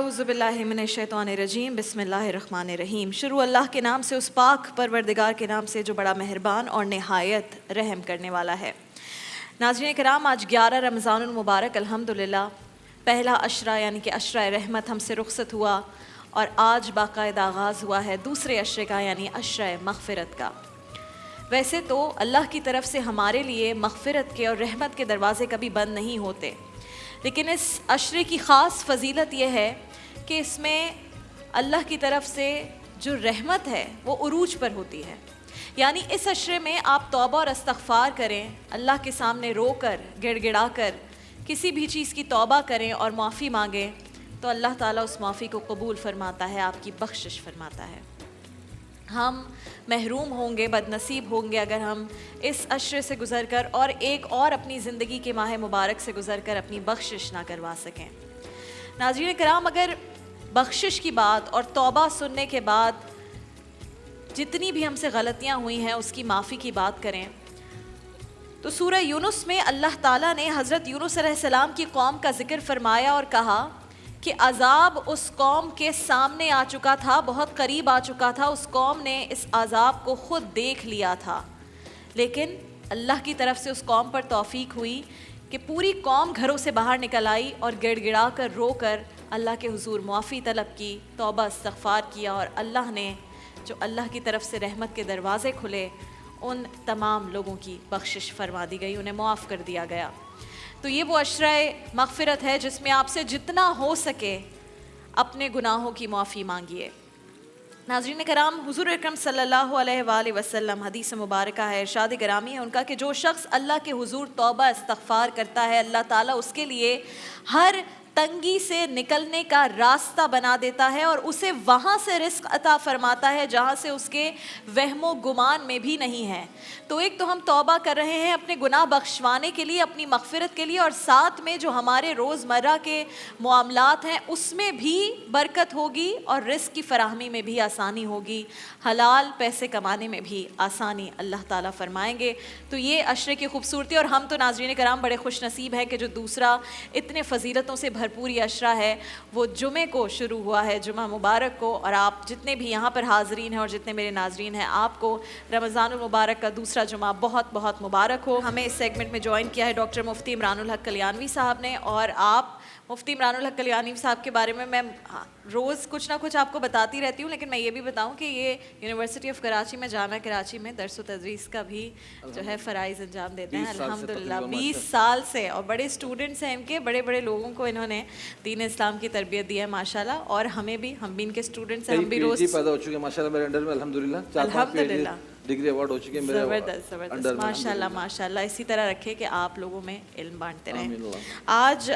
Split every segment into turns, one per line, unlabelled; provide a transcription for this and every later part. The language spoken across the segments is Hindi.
आऊज़ुबिल्लाहिमिनश्शैतानिर्रजीम बिस्मिल्लाहिर्रहमानिर्रहीम। शुरू अल्लाह के नाम से, उस पाक परवरदिगार के नाम से जो बड़ा मेहरबान और नहायत रहम करने वाला है। नाज़रीन किराम, आज 11 रमज़ानुल मुबारक अल्हम्दुलिल्लाह पहला अशरा यानी कि अशरा रहमत हमसे रुखसत हुआ और आज बाकायदा आगाज़ हुआ है दूसरे अशरे का यानी अशरा मग़फ़िरत का। वैसे तो अल्लाह की तरफ से हमारे लिए मग़फ़िरत के और रहमत के दरवाज़े कभी बंद नहीं होते, लेकिन इस अशरे की ख़ास फ़जीलत यह है कि इसमें अल्लाह की तरफ से जो रहमत है वो उरूज पर होती है। यानी इस अशरे में आप तौबा और इस्तग़फ़ार करें, अल्लाह के सामने रोकर गिड़गिड़ा कर किसी भी चीज़ की तौबा करें और माफ़ी मांगें तो अल्लाह ताला उस माफ़ी को कबूल फ़रमाता है, आपकी बख्शिश फ़रमाता है। हम महरूम होंगे, बदनसीब होंगे अगर हम इस अशरे से गुज़र कर और एक और अपनी ज़िंदगी के माह मुबारक से गुज़र कर अपनी बख्शिश ना करवा सकें। नाज़रीन किराम, अगर बख्शिश की बात और तौबा सुनने के बाद जितनी भी हमसे गलतियाँ हुई हैं उसकी माफ़ी की बात करें तो सूरह यूनुस में अल्लाह ताला ने हज़रत यूनुस अलैहिस्सलाम की कौम का ज़िक्र फरमाया और कहा कि अज़ाब उस कौम के सामने आ चुका था, बहुत करीब आ चुका था। उस कौम ने इस अज़ाब को ख़ुद देख लिया था, लेकिन अल्लाह की तरफ से उस कौम पर तौफ़ीक हुई कि पूरी कौम घरों से बाहर निकल आई और गिड़गिड़ा कर रो कर अल्लाह के हुजूर मुआफ़ी तलब की, तौबा इस्तग़फ़ार किया और अल्लाह ने जो अल्लाह की तरफ से रहमत के दरवाज़े खुले उन तमाम लोगों की बख्शिश फरमा दी गई, उन्हें मुआफ़ कर दिया गया। तो ये वो अशरा मग़फ़िरत है जिसमें आपसे जितना हो सके अपने गुनाहों की माफ़ी मांगिए। नाज़रीन कराम, हुज़ूर अकरम सल्लल्लाहु अलैहि वसल्लम हदीस मुबारका है, इरशाद गिरामी है उनका कि जो शख्स अल्लाह के हुज़ूर तौबा इस्तग़फ़ार करता है, अल्लाह ताला उसके लिए हर तंगी से निकलने का रास्ता बना देता है और उसे वहाँ से रिस्क अता फरमाता है जहाँ से उसके वहमो गुमान में भी नहीं है। तो एक तो हम तौबा कर रहे हैं अपने गुनाह बख्शवाने के लिए, अपनी मग़फ़िरत के लिए, और साथ में जो हमारे रोज़मर्रा के मामलात हैं उसमें भी बरकत होगी और रिस्क की फ़राहमी में भी आसानी होगी, हलाल पैसे कमाने में भी आसानी अल्लाह ताला फरमाएंगे। तो ये अशरे की खूबसूरती, और हम तो नाज़रीन कराम बड़े खुश नसीब हैं कि जो दूसरा इतने फ़जीलतों से भरपूर अशरा है वो जुमे को शुरू हुआ है, जुमा मुबारक को। और आप जितने भी यहाँ पर हाज़रीन हैं और जितने मेरे नाज़रीन हैं, आपको रमज़ानुल मुबारक का दूसरा जुमा बहुत बहुत मुबारक हो। हमें इस सेगमेंट में ज्वाइन किया है डॉक्टर मुफ्ती इमरानुल हक कल्याणवी साहब ने, और आप मुफ्ती इमरानुल हक कल्याणवी साहब के बारे में मैं रोज़ कुछ ना कुछ आपको बताती रहती हूँ, लेकिन मैं ये भी बताऊँ कि ये यूनिवर्सिटी ऑफ कराची में, जामिया कराची में दर्स व तदरीस का भी जो है फ़राइज़ अंजाम देते हैं अल्हम्दुलिल्लाह 20 साल से, और बड़े स्टूडेंट्स हैं इनके, बड़े बड़े लोगों को इन्होंने दीन इस्लाम की तरबियत दी है माशाल्लाह। और हमें भी, हम भी इनके स्टूडेंट्स हैं, हम भी रोज़
पैदा हो चुके हैं माशाल्लाह मेरे अंडर में अल्हम्दुलिल्लाह, डिग्री अवार्ड हो चुके हैं मेरे
ज़बरदस्त माशाल्लाह माशाल्लाह। इसी तरह रखे कि आप लोगों में इल्म बांटते रहें। आज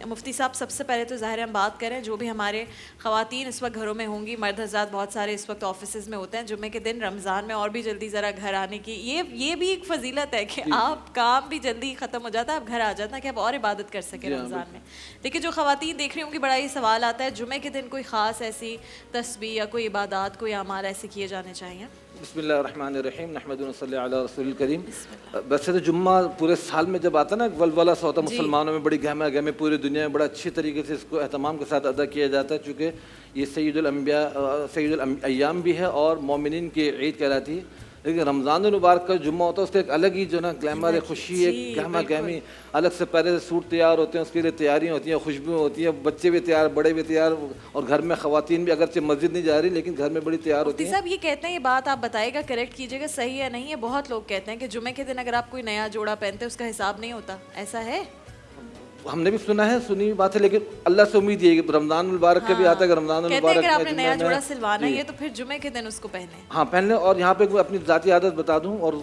मुफ्ती साहब, सबसे पहले तो ज़ाहिर हम बात करें, जो भी हमारे ख़वातीन इस वक्त घरों में होंगी, मर्द हज़रात बहुत सारे इस वक्त ऑफिस में होते हैं, जुम्मे के दिन रमज़ान में और भी जल्दी ज़रा घर आने की ये भी एक फ़जीलत है कि आप काम भी जल्दी ख़त्म हो जाता है, आप घर आ जाता है कि आप और इबादत कर सकें रमज़ान में। लेकिन जो ख़वातीन देख रही होंगी, बड़ा ये सवाल आता है, जुम्मे के दिन कोई ख़ास ऐसी तस्बीह या कोई इबादत, कोई अमाल ऐसे किए जाने चाहिए?
बिस्मिल्लाहिर्रहमानिर्रहीम, नहमदुहु व नसल्ली अला रसूलिल करीम। वैसे तो जुम्मा पूरे साल में जब आता है ना, वलवला सा होता है मुसलमानों में, बड़ी गहमा गहमी पूरी दुनिया में बड़ा अच्छी तरीके से इसको एहतमाम के साथ अदा किया जाता है, चूँकि ये सैयदुल अंबिया सैयदुल अय्याम भी है और मोमिनीन की ईद कहलाती है। लेकिन रमज़ान मुबारक का जुम्मा होता है, उसका एक अलग ही जो ना ग्लैमर है, खुशी है, गहमा गहमी, अलग से पहले से सूट तैयार होते हैं, उसके लिए तैयारियाँ होती हैं, खुशबू होती हैं, बच्चे भी तैयार, बड़े भी तैयार, और घर में ख़वातीन भी अगरचे मस्जिद नहीं जा रही लेकिन घर में बड़ी तैयार होती हैं।
साहब ये कहते हैं, ये बात आप बताइएगा, करेक्ट कीजिएगा, सही है नहीं है, बहुत लोग कहते हैं कि जुम्मे के दिन अगर आप कोई नया जोड़ा पहनते हैं उसका हिसाब नहीं होता, ऐसा है?
हमने भी सुना है, सुनी बात है, लेकिन अल्लाह से उम्मीद है कि रमज़ान मुबारक के भी आता है कि रमज़ान मुबारक
अगर आपने नया जोड़ा सिलवाना है तो फिर जुमे के दिन उसको पहने।
हाँ पहन लें। और यहाँ पे अपनी ज़ाती आदत बता दूँ और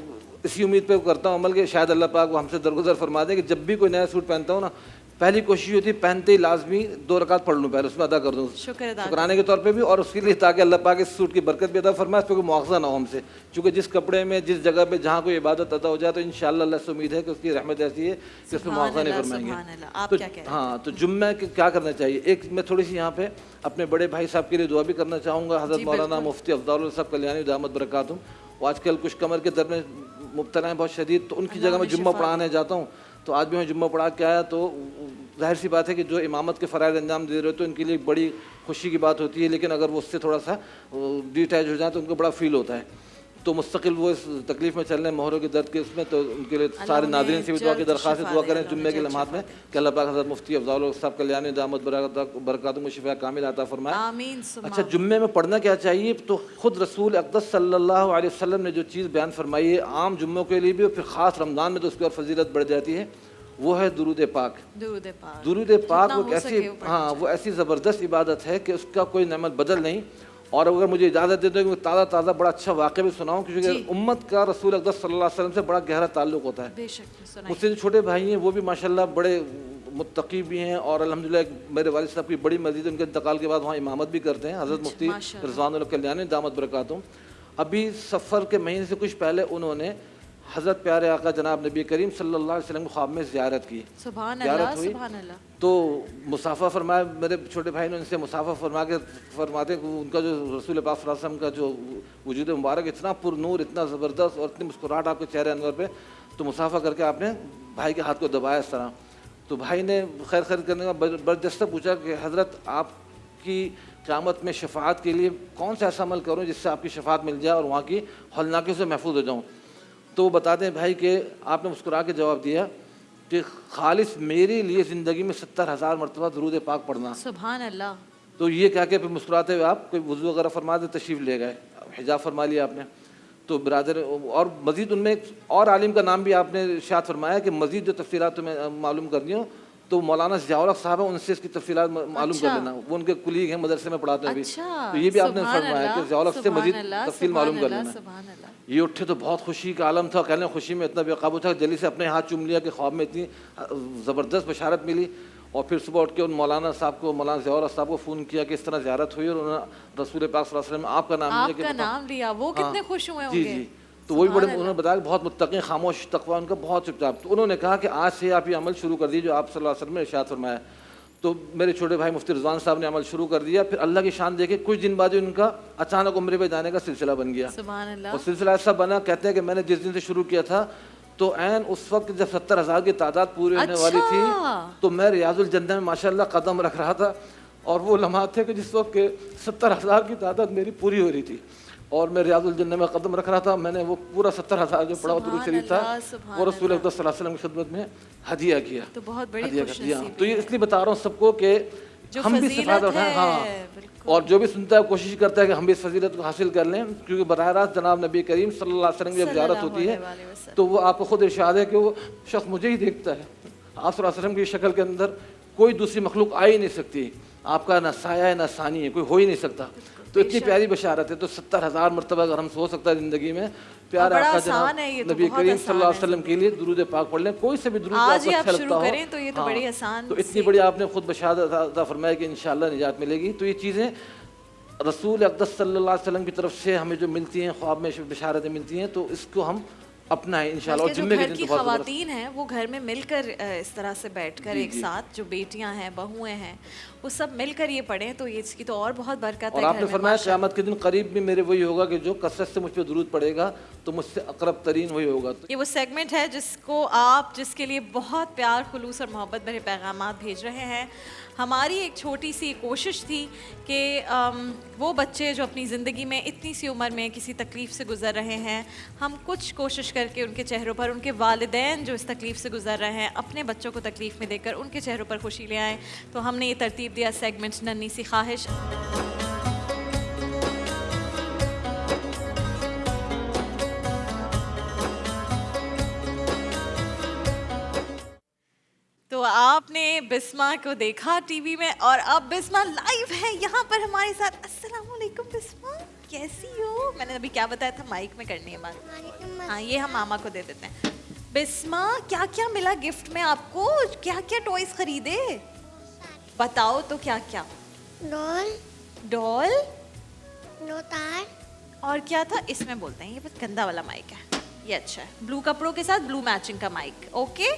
इसी उम्मीद पे करता हूँ अमल, के शायद अल्लाह पाक वो हमसे दरगुजर फरमा दे कि जब भी कोई नया सूट पहनता हूँ ना, पहली कोशिश होती है पहनते ही लाजमी 2 रकात पढ़ लूँ, पहले उसमें अदा कर दूँ शुक्राने के तौर पे भी, और उसके लिए ताकि अल्लाह पाक इस सूट की बरकत भी अदा फरमाए, इस पर कोई मुआवजा ना हो हमसे, क्योंकि जिस कपड़े में जिस जगह पे जहाँ कोई इबादत अदा हो जाए तो इंशाअल्लाह अल्लाह से उम्मीद है कि उसकी रहमत ऐसी है कि उसमें मुआवजा नहीं फरमाएंगे। तो हाँ, तो जुम्मे क्या करना चाहिए, एक मैं थोड़ी सी यहाँ पे अपने बड़े भाई साहब के लिए दुआ भी करना चाहूँगा, हज़रत मौलाना मुफ्ती अफ़ज़ालुल सब कल्याणी दामत बरकातुहू। वो आजकल कुछ कमर के दर्द में मुब्तला हैं बहुत शदीद, तो उनकी जगह मैं जुम्मा पढ़ाने जाता हूँ। तो आज भी मैं जुम्मा पढ़ा के आया, तो जाहिर सी बात है कि जो इमामत के फ़राइज़ अंजाम दे रहे हो तो इनके लिए बड़ी खुशी की बात होती है, लेकिन अगर वो उससे थोड़ा सा डिटैच हो जाए तो उनको बड़ा फील होता है। तो मुस्तकिल वो इस तकलीफ़ में चल रहे हैं मोहरों के दर्द के उसमें, तो उनके लिए सारे नाज़रीन से भी दुआ की दरख्वास्त दुआ करें जुम्मे के लम्हात में कि अल्लाह पाक हज़रत मुफ्ती अफ़ज़ाल साहब कल्याणी दामद बरकातुहु शिफ़ा कामिल अता फरमाए।
आमीन सुम्मा
अच्छा, जुम्मे में पढ़ना क्या चाहिए? तो ख़ुद रसूल अक़दस सल्लल्लाहु अलैहि वसल्लम ने जो चीज़ बयान फरमाई है आम जुम्मों के लिए भी और फिर ख़ास रमज़ान में तो उसकी और फजीलत बढ़ जाती है, वो है दुरूद पाक। दुरूद पाक वो ऐसी, हाँ, वो ऐसी ज़बरदस्त इबादत है कि उसका कोई नेमत बदल नहीं। और अगर मुझे इजाज़त दे दो कि मैं ताज़ा ताज़ा बड़ा अच्छा वाक़या भी सुनाऊँ, क्योंकि उम्मत का रसूल अक़दस सल्लल्लाहु अलैहि वसल्लम से बड़ा गहरा ताल्लुक़ होता है। मुझसे जो छोटे भाई हैं वो भी माशाल्लाह बड़े मुत्तकी भी हैं और अल्हम्दुलिल्लाह मेरे वालिद साहब की बड़ी मस्जिद उनके इंतकाल के बाद वहाँ इमामत भी करते हैं, हज़रत मुफ्ती रिज़वानुल कल्याणी दामद बरकातुहु। अभी सफ़र के महीने से कुछ पहले उन्होंने हज़रत प्यारे आका जनाब नबी करीम सल्लल्लाहु अलैहि वसल्लम को ख्वाब में ज़ियारत की। ज़ियारत हुई तो मुसाफ़ा फरमाया, मेरे छोटे भाई ने उनसे मुसाफ़ा फरमा के फरमाते कि उनका जो रसूल पाक सल्लल्लाहु अलैहि वसल्लम का जो वजूद मुबारक इतना पुरनूर, इतना ज़बरदस्त और इतनी मुस्कुराहट आपके चेहरे अनवर पे, तो मुसाफ़ा करके आपने भाई के हाथ को दबाया इस तरह। तो भाई ने खैर खैर करने का बरजस्ता पूछा कि हज़रत आपकी क़यामत में शफ़ाअत के लिए कौन सा ऐसा अमल करूँ जिससे आपकी शफ़ाअत मिल जाए और वहाँ की हौलनाकियों से महफूज हो जाऊँ। तो बताते हैं भाई कि आपने मुस्कुरा के जवाब दिया कि खालिस मेरे लिए ज़िंदगी में 70,000 मरतबा दुरूद पाक पढ़ना।
सुभान अल्लाह।
तो ये क्या कि फिर मुस्कुराते हुए आप कोई वज़ू वगैरह फरमा दे तशरीफ़ ले गए, हिजाब फरमा लिया आपने। तो बिरादर और मज़ीद उनमें एक और आलिम का नाम भी आपने इरशाद फरमाया कि मज़ीद जो तफ़सीलात तुम्हें मालूम करनी हो तो मौलाना ज़ियाउल हक़ साहब है, उनसे इसकी तफ़सीलात मालूम कर लेना, वो उनके कुलीग हैं, मदरसे में पढ़ाते हैं अभी। तो ये भी आपने फरमाया कि ज़ियाउल हक़ से मज़ीद तफ़सील मालूम कर लेना। ये उठे तो बहुत खुशी का आलम था, कहने खुशी में इतना बेकाबू था, जल्दी से अपने हाथ चूम लिया कि ख्वाब में इतनी ज़बरदस्त बशारत मिली। और फिर सुबह उठ के उन मौलाना साहब को, मौलाना ज़ियाउल हक़ साहब को फ़ोन किया कि इस तरह ज़ियारत हुई और उन्होंने रसूल पाक सल्लल्लाहु अलैहि वसल्लम आपका नाम
लिया। वो कितने खुश हुए
होंगे। जी जी, तो वही बड़े उन्होंने बताया कि बहुत मुत्तक़ी, खामोश, तक़वा उनका बहुत चुपचाप। तो उन्होंने कहा कि आज से आप ये अमल शुरू कर दीजिए जो आप सल्लल्लाहु अलैहि वसल्लम ने इरशाद फरमाया। तो मेरे छोटे भाई मुफ्ती रिज़वान साहब ने अमल शुरू कर दिया। फिर अल्लाह की शान देखे कुछ दिन बाद उनका अचानक उम्रे पे जाने का सिलसिला बन गया। और सिलसिला ऐसा बना, कहते हैं कि मैंने जिस दिन से शुरू किया था तो ऐन उस वक्त जब 70,000 की तादाद पूरी होने वाली थी तो मैं रियाजुल जन्नत में माशाल्लाह कदम रख रहा था और वो लम्हात थे कि जिस वक्त के 70,000 की तादाद मेरी पूरी हो रही थी और मैं रियाजुल जन्नत में कदम रख रहा था। मैंने वो पूरा 70,000 जो पढ़ा दुरूद शरीफ था वो रसूल अक़दस सल्लल्लाहु अलैहि वसल्लम की खिदमत में हदिया किया।
तो बहुत बड़ी खुशनसीबी।
तो ये इसलिए बता रहा हूँ सबको कि हम भी इस्तेफ़ादा उठाएं। हाँ, और जो भी सुनता है कोशिश करता है कि हम भी इस फजीलत को हासिल कर लें, क्योंकि बराह रास्त जनाब नबी करीम सल्लल्लाहु अलैहि वसल्लम की जब ज़ियारत होती है तो वो आपको खुद इरशाद है कि वो शख्स मुझे ही देखता है। आप सल्लल्लाहु अलैहि वसल्लम की शक्ल के अंदर कोई दूसरी मखलूक आ ही नहीं सकती, आपका ना साया है ना सानी है, कोई हो ही नहीं सकता। तो इतनी प्यारी बशारत है। तो 70,000 मरतबा अगर हम सोच सकता है ज़िंदगी में प्यार आका जनाब नबी करीम सल्लल्लाहु अलैहि वसल्लम के लिए दुरूद पाक पढ़ लें, कोई से भी दुरूद आपको अच्छा लगता हो
तो ये तो बड़ी आसान।
तो इतनी बड़ी आपने खुद बशारत अता फरमाया कि इंशाअल्लाह निजात मिलेगी। तो ये चीज़ें रसूल अक़दस सल्लल्लाहु अलैहि वसल्लम की तरफ से हमें जो मिलती हैं, ख्वाब में बशारतें मिलती हैं, तो इसको हम अपना है इंशाल्लाह। और जिम्मे के दिन तो बहुत
ख़वातीन हैं वो घर में मिलकर इस तरह से बैठकर एक साथ, जो बेटियां हैं, बहुएं हैं, वो सब मिलकर ये पढ़ें तो ये इसकी तो और बहुत बरकत है।
और आपने फरमाया क़यामत के दिन करीब भी मेरे वही होगा कि जो कसरत से मुझ पर दुरूद पड़ेगा तो मुझसे अक़रब तरीन वही होगा।
ये वो सेगमेंट है जिसको आप, जिसके लिए बहुत प्यार, खुलूस और मोहब्बत भरे पैगामात भेज रहे हैं। हमारी एक छोटी सी कोशिश थी कि वो बच्चे जो अपनी ज़िंदगी में इतनी सी उम्र में किसी तकलीफ़ से गुज़र रहे हैं, हम कुछ कोशिश करके उनके चेहरों पर, उनके वालिदैन जो इस तकलीफ़ से गुज़र रहे हैं, अपने बच्चों को तकलीफ़ में देखकर उनके चेहरों पर खुशी ले आएँ। तो हमने ये तरतीब दिया सेगमेंट नन्ही सी ख्वाहिश। तो आपने बिस्मा को देखा टीवी में और अब बिस्मा लाइव है यहाँ पर हमारे साथ। अस्सलाम वालेकुम बिस्मा, कैसी हो? मैंने अभी क्या बताया था, माइक में करनी है बात। हाँ, ये हम मामा को दे देते हैं। बिस्मा, क्या क्या मिला गिफ्ट में आपको? क्या क्या टॉयज खरीदे बताओ तो। क्या क्या? डॉल,
तार
और क्या था इसमें? बोलते हैं ये बस गंदा वाला माइक है, ये अच्छा है। ब्लू कपड़ों के साथ ब्लू मैचिंग का माइक, ओके।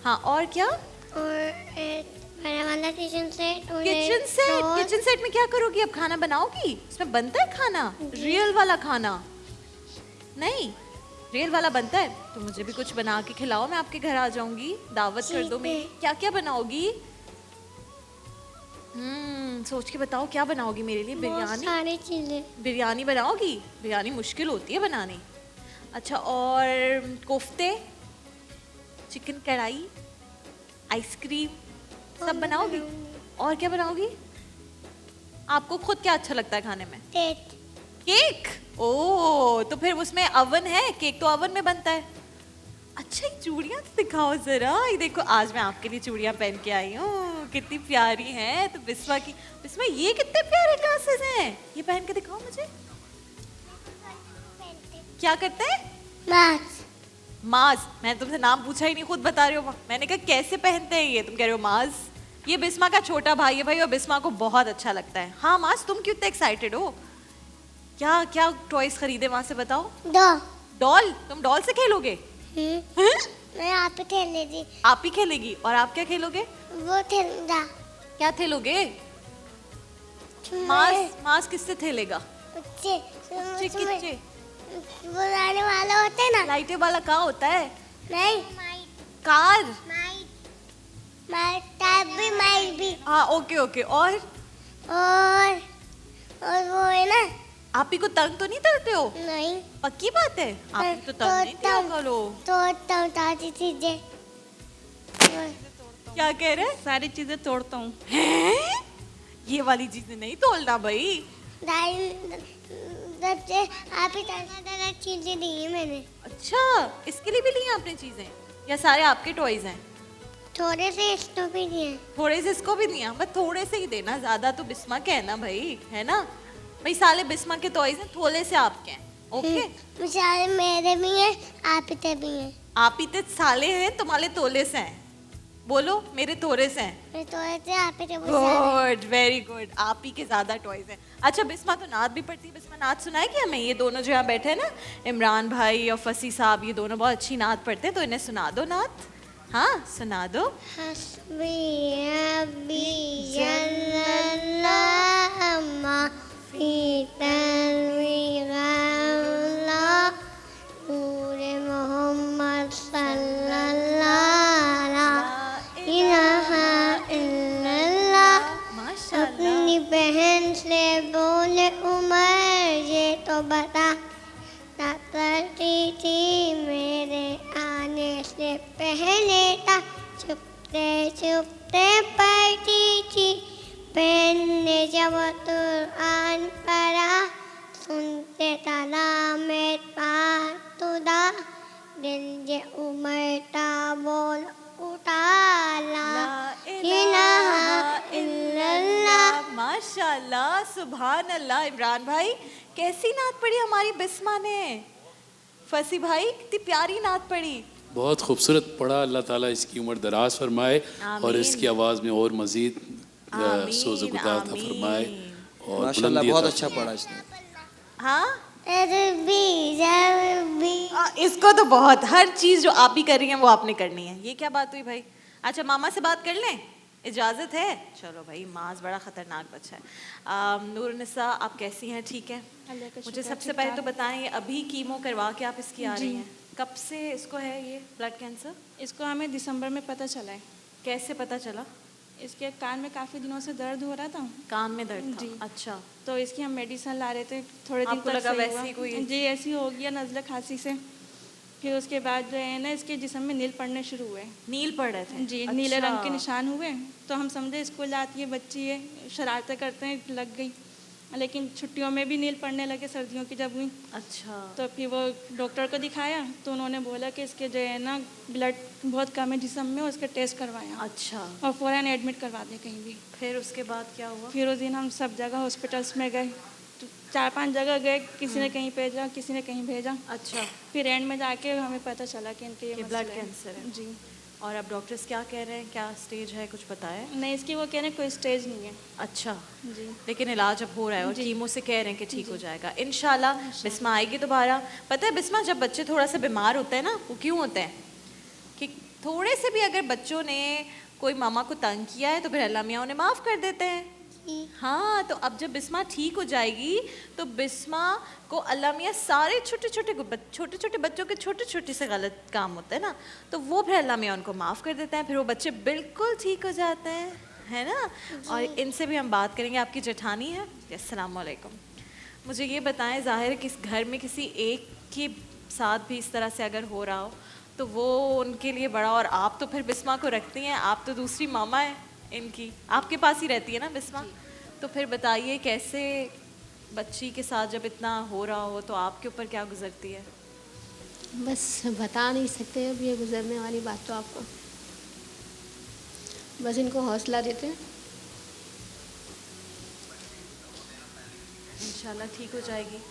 हाँ, और क्या?
और एक बड़ा वाला kitchen set.
Kitchen set? Kitchen set में क्या करोगी? अब खाना बनाओगी? इसमें बनता है खाना? रियल वाला खाना नहीं, रियल वाला बनता है तो मुझे भी कुछ बना के खिलाओ, मैं आपके घर आ जाऊंगी, दावत कर दो मेरी। क्या क्या बनाओगी? सोच के बताओ क्या बनाओगी मेरे लिए?
बहुत
बिरयानी?
सारी चीजें।
बिरयानी बनाओगी? बिरयानी मुश्किल होती है बनानी। अच्छा, और कोफ्ते, चिकन कढ़ाई, आइसक्रीम सब बनाओगी? और क्या बनाओगी? आपको खुद क्या अच्छा लगता है खाने में?
केक।
केक? ओ, तो फिर उसमें अवन है? केक तो अवन में बनता है। अच्छा, ये चूड़ियाँ तो दिखाओ जरा। ये देखो, आज मैं आपके लिए चूड़ियाँ पहन के आई हूँ, कितनी प्यारी हैं। तो बिस्मा की, बिस्मा ये कितने प्यारे ग्लासेस हैं, ये पहन के दिखाओ मुझे। क्या करते हैं?
मास्क।
माज? मैंने तुमसे नाम पूछा ही नहीं, खुद बता रहे हो। मैंने कहा कैसे पहनते हैं ये, तुम कह रहे हो माज। ये बिस्मा का छोटा भाई है भाई, और बिस्मा को बहुत अच्छा लगता है। हाँ माज, तुम क्यों इतने एक्साइटेड हो? क्या क्या टॉयज खरीदे वहां से बताओ। डॉल? तुम डॉल से खेलोगे? हैं?
मैं आप ही खेलने दी।
आप ही खेलेगी? और आप क्या खेलोगे?
वो खेलूंगा।
क्या खेलोगे? मास? मास किससे खेलेगा?
बच्चे
किच्चे?
बुलाने वाला होता है ना।
लाइटे वाला कहाँ होता है?
नहीं,
कार?
माइक भी।
हाँ, ओके ओके। और
वो है ना।
आप ही को तंग तो नहीं करते हो?
नहीं।
पक्की बात है? आप ही तो तंग नहीं किया करो।
तोड़ता हूँ ताजी चीजें।
क्या कह रहे?
सारी चीजें तोड़ता हूँ।
हैं? ये वाली चीजें नहीं तोड़ना भाई।
बच्चे आप ही तरह चीजें दी है मैंने।
अच्छा, इसके लिए भी ली हैं आपने चीजें, या सारे आपके टॉयज हैं?
थोड़े से इसको भी दिए।
थोड़े से इसको भी दिया? बस थोड़े से ही देना, ज्यादा तो बिस्मा के है ना भाई, है ना भाई। साले बिस्मा के टॉयज हैं, थोड़े से आपके हैं। ओके,
सारे मेरे भी हैं, आप ही भी हैं।
आप ही ते साले हैं, तुम्हारे तोले से हैं। बोलो, मेरे थोड़े से हैं।
मैं थोड़े से आप ही
गुड, वेरी गुड। आप ही के ज्यादा टॉयज हैं। अच्छा, बिस्मा तो नाच भी पढ़ती है। बिस्मा नाच सुनाएगी हमें? ये दोनों जो यहाँ बैठे हैं ना, इमरान भाई और फसी साहब, ये दोनों बहुत अच्छी नाच पढ़ते हैं, तो इन्हें सुना दो नाच। हाँ, सुना दो।
हस्बी अब्बी जल्लल्लाह माफी तनवीरा पूरे मोहम्मद सल्लल्लाहु इलाहा इल्लल्लाह। अपनी बहन से बोले उमर, ये तो बता ना करती थी मेरे आने से पहले था। छुपते छुपते पढ़ती थी, पहनने जब कुरान पढ़ा, सुनते तलामें पातुदा, दिल जे उमरता बोल उठा ला इलाहा इल्लल्लाह।
माशाल्लाह, सुभान अल्लाह। इमरान भाई, कैसी नात पढ़ी हमारी बिस्मा ने? फसी भाई, कितनी प्यारी नात पढ़ी।
बहुत खूबसूरत पढ़ा। अल्लाह ताला इसकी उम्र दराज फरमाए और इसकी आवाज़ में और मज़ीद सोज़ गुदार था फरमाए। और
माशाल्लाह
बुलंदी
बहुत
अता
अच्छा पढ़ा इसने।
हाँ,
अरबी
इसको तो बहुत, हर चीज जो आप ही कर रही हैं वो आपने करनी है। ये क्या बात हुई भाई? अच्छा, मामा से बात कर लें, इजाज़त है? चलो भाई, माज बड़ा ख़तरनाक बच्चा है। नूरनिसा, आप कैसी हैं? ठीक है। मुझे सबसे पहले तो बताएं, अभी कीमो करवा के आप इसकी आ रही हैं, कब से इसको है ये ब्लड कैंसर?
इसको हमें दिसंबर में पता चला है।
कैसे पता चला?
इसके कान में काफ़ी दिनों से दर्द हो रहा था।
कान में दर्द था?
जी।
अच्छा,
तो इसकी हम मेडिसिन ला रहे थे, थोड़े दिन
आपको
तक
लगा
सही
वैसे
हुआ।
ही कोई?
जी, ऐसी हो गया नज़ला खांसी से। फिर उसके बाद जो है ना, इसके जिस्म में नील पड़ने शुरू हुए।
नील पड़ रहे थे?
जी,
अच्छा।
नीले रंग के निशान हुए। तो हम समझे स्कूल जाती है बच्ची है, शरारतें करते हैं, लग गई। लेकिन छुट्टियों में भी नील पड़ने लगे, सर्दियों की जब हुई।
अच्छा,
तो फिर वो डॉक्टर को दिखाया, तो उन्होंने बोला कि इसके जो है ना ब्लड बहुत कम है जिस्म में, उसके टेस्ट करवाया।
अच्छा।
और फ़ौरन एडमिट करवा दें कहीं भी।
फिर उसके बाद क्या हुआ?
फिर उस दिन हम सब जगह हॉस्पिटल्स में गए, तो 4-5 जगह गए, किसी ने कहीं भेजा, किसी ने कहीं भेजा।
अच्छा,
फिर एंड में जाके हमें पता चला कि इनके ये
कि
मसला
ब्लड कैंसर है।
जी।
और अब डॉक्टर्स क्या कह रहे हैं, क्या स्टेज है, कुछ बताया?
नहीं, इसकी वो कह रहे हैं कोई स्टेज नहीं है।
अच्छा,
जी।
लेकिन इलाज अब हो रहा है और कीमो से कह रहे हैं कि ठीक हो जाएगा इंशाल्लाह। बिस्मा आएगी दोबारा। पता है बिस्मा, जब बच्चे थोड़ा सा बीमार होते हैं ना, वो क्यों होते हैं कि थोड़े से भी अगर बच्चों ने कोई मामा को तंग किया है तो फिर अल्लाह मियाँ उन्हें माफ़ कर देते हैं। हाँ, तो अब जब बिस्मा ठीक हो जाएगी तो बिस्मा को अल्लाह मियाँ सारे छोटे छोटे बच्चों के छोटे छोटे से गलत काम होते हैं ना, तो वो फिर अल्लाह मियाँ उनको माफ़ कर देते हैं, फिर वो बच्चे बिल्कुल ठीक हो जाते हैं, है ना। और इनसे भी हम बात करेंगे। आपकी जेठानी है। अस्सलाम वालेकुम। मुझे ये बताएं, ज़ाहिर है किस घर में किसी एक के साथ भी इस तरह से अगर हो रहा हो तो वो उनके लिए बड़ा, और आप तो फिर बिस्मा को रखती हैं, आप तो दूसरी मामा है इनकी, आपके पास ही रहती है ना बिस्मा। तो फिर बताइए कैसे बच्ची के साथ जब इतना हो रहा हो तो आपके ऊपर क्या गुजरती है?
बस बता नहीं सकते अब ये गुजरने वाली बात तो आपको, बस इनको हौसला देते हैं।
इंशाल्लाह ठीक हो जाएगी।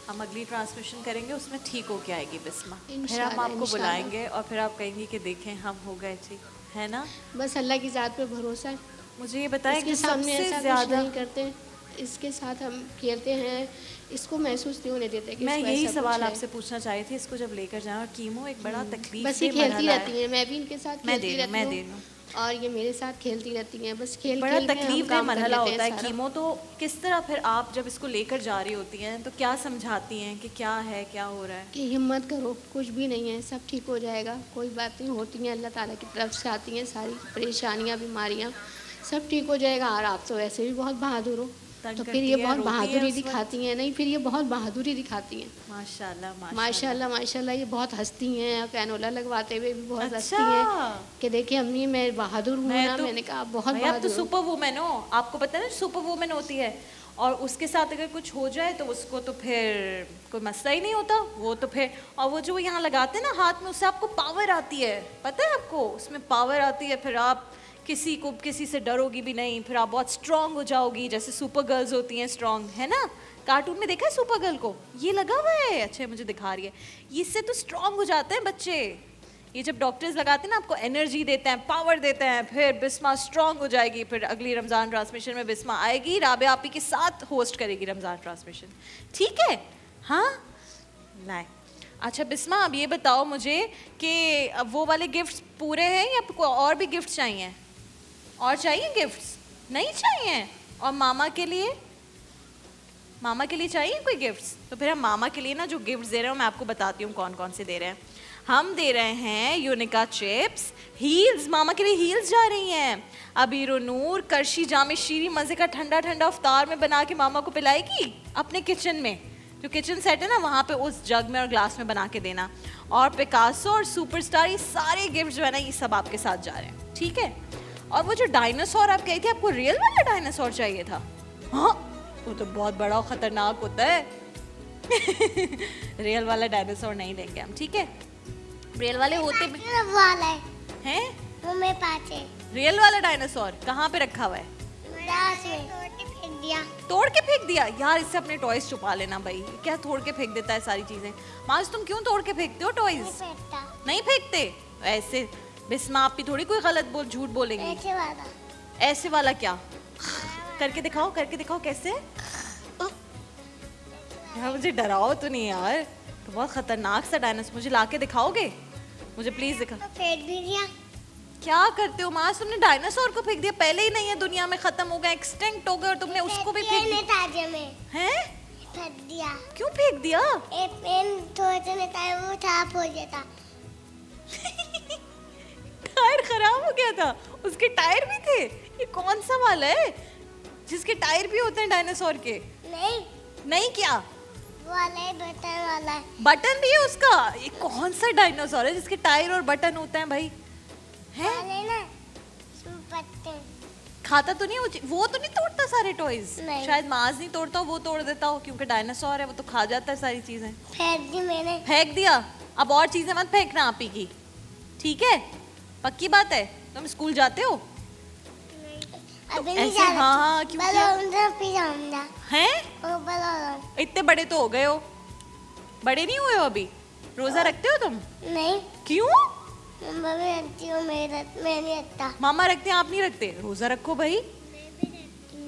हम अगली ट्रांसमिशन करेंगे, उसमें ठीक हो के आएगी बिस्मा। फिर हम
इंशाल्लाह,
आपको
इंशाल्लाह।
बुलाएंगे और फिर आप कहेंगी कि देखें हम हो गए ठीक, है ना।
बस अल्लाह की ज़ात पे भरोसा है।
मुझे ये बताएं
इसके
कि
सामने
सबसे
ऐसा कुछ
ज़्यादा
नहीं करते, इसके साथ हम खेलते हैं, इसको महसूस नहीं होने देते कि
मैं
इसको
यही
ऐसा
सवाल
कुछ है।
आपसे पूछना चाह रही थी, इसको जब लेकर जाएं, और कीमो एक बड़ा तकलीफ
बस ये खेलती रहती हैं, मैं भी इनके साथ
मैं
खेलती
दे रही
रहती
हूँ
हूँ और ये मेरे साथ खेलती रहती हैं। बस खेल
बड़ा
खेल में हम
तकलीफ
काम कर
मरहला
लेते हैं
होता है
सारा।
कीमो। तो किस तरह फिर आप जब इसको लेकर जा रही होती हैं तो क्या समझाती हैं कि क्या है, क्या हो रहा है?
कि हिम्मत करो, कुछ भी नहीं है, सब ठीक हो जाएगा, कोई बात नहीं होती हैं, अल्लाह ताला की तरफ से आती हैं सारी परेशानियाँ बीमारियाँ, सब ठीक हो जाएगा। और आप तो वैसे भी बहुत बहादुर हो,
तंग
तो फिर
करती
ये
है,
बहुत
रोती है
बहादुरी
उस वक्त?
दिखाती हैं। नहीं, फिर ये बहुत बहादुरी दिखाती हैं।
माशाल्लाह
माशाल्लाह माशाल्लाह, ये बहुत हंसती हैं, कैनोला लगवाते हुए भी बहुत हंसती
अच्छा।
हैं कि देखिए अम्मी मैं बहादुर हूँ ना। मैंने कहा आप बहुत
भाई, आप तो
बहादुर हो।
सुपर वुमेन हो, आपको पता है ना सुपर वुमेन होती है, और उसके साथ अगर कुछ हो जाए तो उसको तो फिर कोई मसला ही नहीं होता। वो तो फिर, और वो जो यहाँ लगाते हैं ना हाथ में, उससे आपको पावर आती है, पता है आपको, उसमें पावर आती है। फिर आप किसी से डरोगी भी नहीं, फिर आप बहुत स्ट्रांग हो जाओगी, जैसे सुपर गर्ल्स होती हैं स्ट्रांग, है ना। कार्टून में देखा है सुपर गर्ल को, ये लगा हुआ है, अच्छा मुझे दिखा रही है, इससे तो स्ट्रांग हो जाते हैं बच्चे। ये जब डॉक्टर्स लगाते हैं ना आपको एनर्जी देते हैं, पावर देते हैं, फिर बिस्मा स्ट्रांग हो जाएगी। फिर अगली रमज़ान ट्रांसमिशन में बिस्मा आएगी, राबिया आपी के साथ होस्ट करेगी रमज़ान ट्रांसमिशन, ठीक है। हाँ लाए। अच्छा बिस्मा, अब ये बताओ मुझे कि अब वो वाले गिफ्ट्स पूरे हैं या आपको और भी गिफ्ट चाहिए? और चाहिए गिफ्ट्स? नहीं चाहिए? और मामा के लिए, मामा के लिए चाहिए कोई गिफ्ट्स? तो फिर हम मामा के लिए ना जो गिफ्ट्स दे रहे हैं मैं आपको बताती हूँ कौन कौन से दे रहे हैं। हम दे रहे हैं यूनिका चिप्स, हील्स, मामा के लिए हील्स जा रही हैं। अबीर नूर करशी जामे शीरी मज़े का ठंडा ठंडा अफ्तार में बना के मामा को पिलाएगी अपने किचन में, जो किचन सेट है ना वहाँ पे उस जग में और ग्लास में बना के देना। और पिकासो और सुपरस्टार, ये सारे गिफ्ट जो है ना ये सब आपके साथ जा रहे हैं, ठीक है। और वो जो डायनासोर आप कही थी, आपको रियल वाला डायनासोर चाहिए था? हाँ, वो तो बहुत बड़ा और खतरनाक होता है। रियल वाला डायनासोर नहीं लेंगे हम, ठीक है। रियल वाले होते भी
वाला है
हैं।
वो मेरे पास है।
रियल वाला डायनासोर कहाँ पे रखा हुआ है?
क्लास में फेंक दिया।
तोड़ के फेंक दिया? यार इससे अपने टॉयज छुपा लेना भाई, क्या तोड़ के फेंक देता है सारी चीजें। माज तुम क्यों तोड़ के फेंकते हो टॉयज?
फेंकता
नहीं फेंकते ऐसे। बिस्मा आप भी थोड़ी कोई गलत झूठ बोलेंगी।
ऐसे वाला।
ऐसे वाला क्या? करके दिखाओ, करके दिखाओ कैसे। यार मुझे डराओ तो नहीं यार, तो बहुत खतरनाक सा डायनासोर, मुझे लाके दिखाओगे? मुझे प्लीज दिखा।
तो फेंक भी दिया।
क्या करते हो माँ, तुमने डायनासोर को फेंक दिया? पहले ही नहीं है दुनिया में, खत्म हो गया, एक्सटिंक्ट हो गया, और तुमने उसको भी फेंक दिया?
ताजे में
हैं?
फेंक दिया।
क्यों फेंक दिया?
एक पेन थोड़े से निकाले, वो साफ हो जाता।
टायर खराब हो गया था? उसके टायर भी थे? ये कौन सा वाला है जिसके टायर भी होते हैं डायनासोर के?
नहीं,
नहीं क्या?
वो वाला है, बटन वाला है।
बटन भी है उसका? ये कौन सा डायनासोर है जिसके टायर और बटन होते हैं भाई? हैं?
वाले ना सुपट्टे।
खाता तो नहीं है वो तो नहीं तोड़ता सारे टॉयज?
नहीं।
शायद माज नहीं तोड़ता हो, वो तोड़ देता हो, क्योंकि डायनासोर है वो तो खा जाता है सारी चीजें।
फेंक दी मैंने।
फेंक दिया? अब और चीजें मत फेंकना आप ही की, ठीक है? पक्की बात है। तुम स्कूल जाते हो?
अभी नहीं
ऐसे
जा
हाँ हाँ क्यों क्या? हैं?
बलों।
इतने बड़े तो हो गए हो, बड़े नहीं हुए हो अभी? रोजा रखते हो तुम?
नहीं,
क्यों?
मैं भी रखती हूँ, मैं नहीं रखता।
मामा रखते हैं, आप नहीं रखते? रोजा रखो भाई।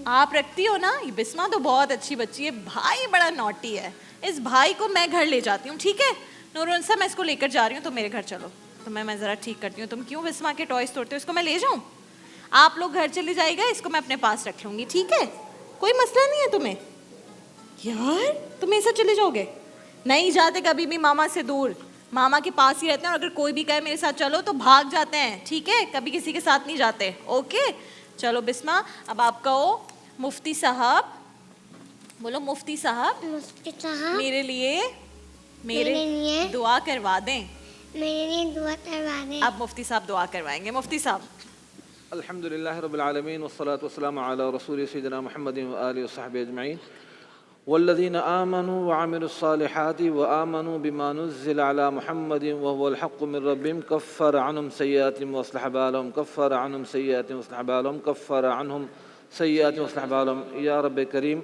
आप रखती हो ना? ये बिस्मा तो बहुत अच्छी बच्ची है, भाई बड़ा नॉटी है। इस भाई को मैं घर ले जाती हूँ, ठीक है? नूरुन्सा मैं इसको लेकर जा रही हूँ, तो मेरे घर चलो, तो मैं ज़रा ठीक करती हूँ। तुम क्यों बिस्मा के टॉयज तोड़ते हो? इसको मैं ले जाऊँ? आप लोग घर चले जाइएगा, इसको मैं अपने पास रख लूँगी, ठीक है? कोई मसला नहीं है तुम्हें? यार तुम ऐसा चले जाओगे? नहीं जाते कभी भी मामा से दूर, मामा के पास ही रहते हैं, और अगर कोई भी कहे मेरे साथ चलो तो भाग जाते हैं, ठीक है? कभी किसी के साथ नहीं जाते, ओके? चलो बिस्मा, अब आप कहो मुफ्ती साहब, बोलो मुफ्ती साहब
मुफ्ती साहब
मेरे लिए
मेरे लिए
दुआ करवा दें।
मेरे लिए दुआ करवा दें।
अब मुफ्ती साहब दुआ करवाएंगे। मुफ्ती साहब।
अल्हम्दुलिल्लाह रब्बिल आलमीन वस्सलातु वस्सलामु अला रसूलिही सय्यिदिना मुहम्मदिन व आलिहि वसहबिहि अजमईन वल्लज़ीना आमनू व अमिलुस्सालिहाति व आमनू बिमा नुज़्ज़िला अला मुहम्मदिन व हुवल हक़्क़ु मिन रब्बिहिम कफ़्फ़र अन्हुम सय्यिआतिहिम व अस्लह बालहुम कफ़्फ़र अन्हुम सय्यिआतिहिम व अस्लह बालहुम कफ़्फ़र अन्हुम सय्यिआतिहिम व अस्लह बालहुम। या रब्ब करीम,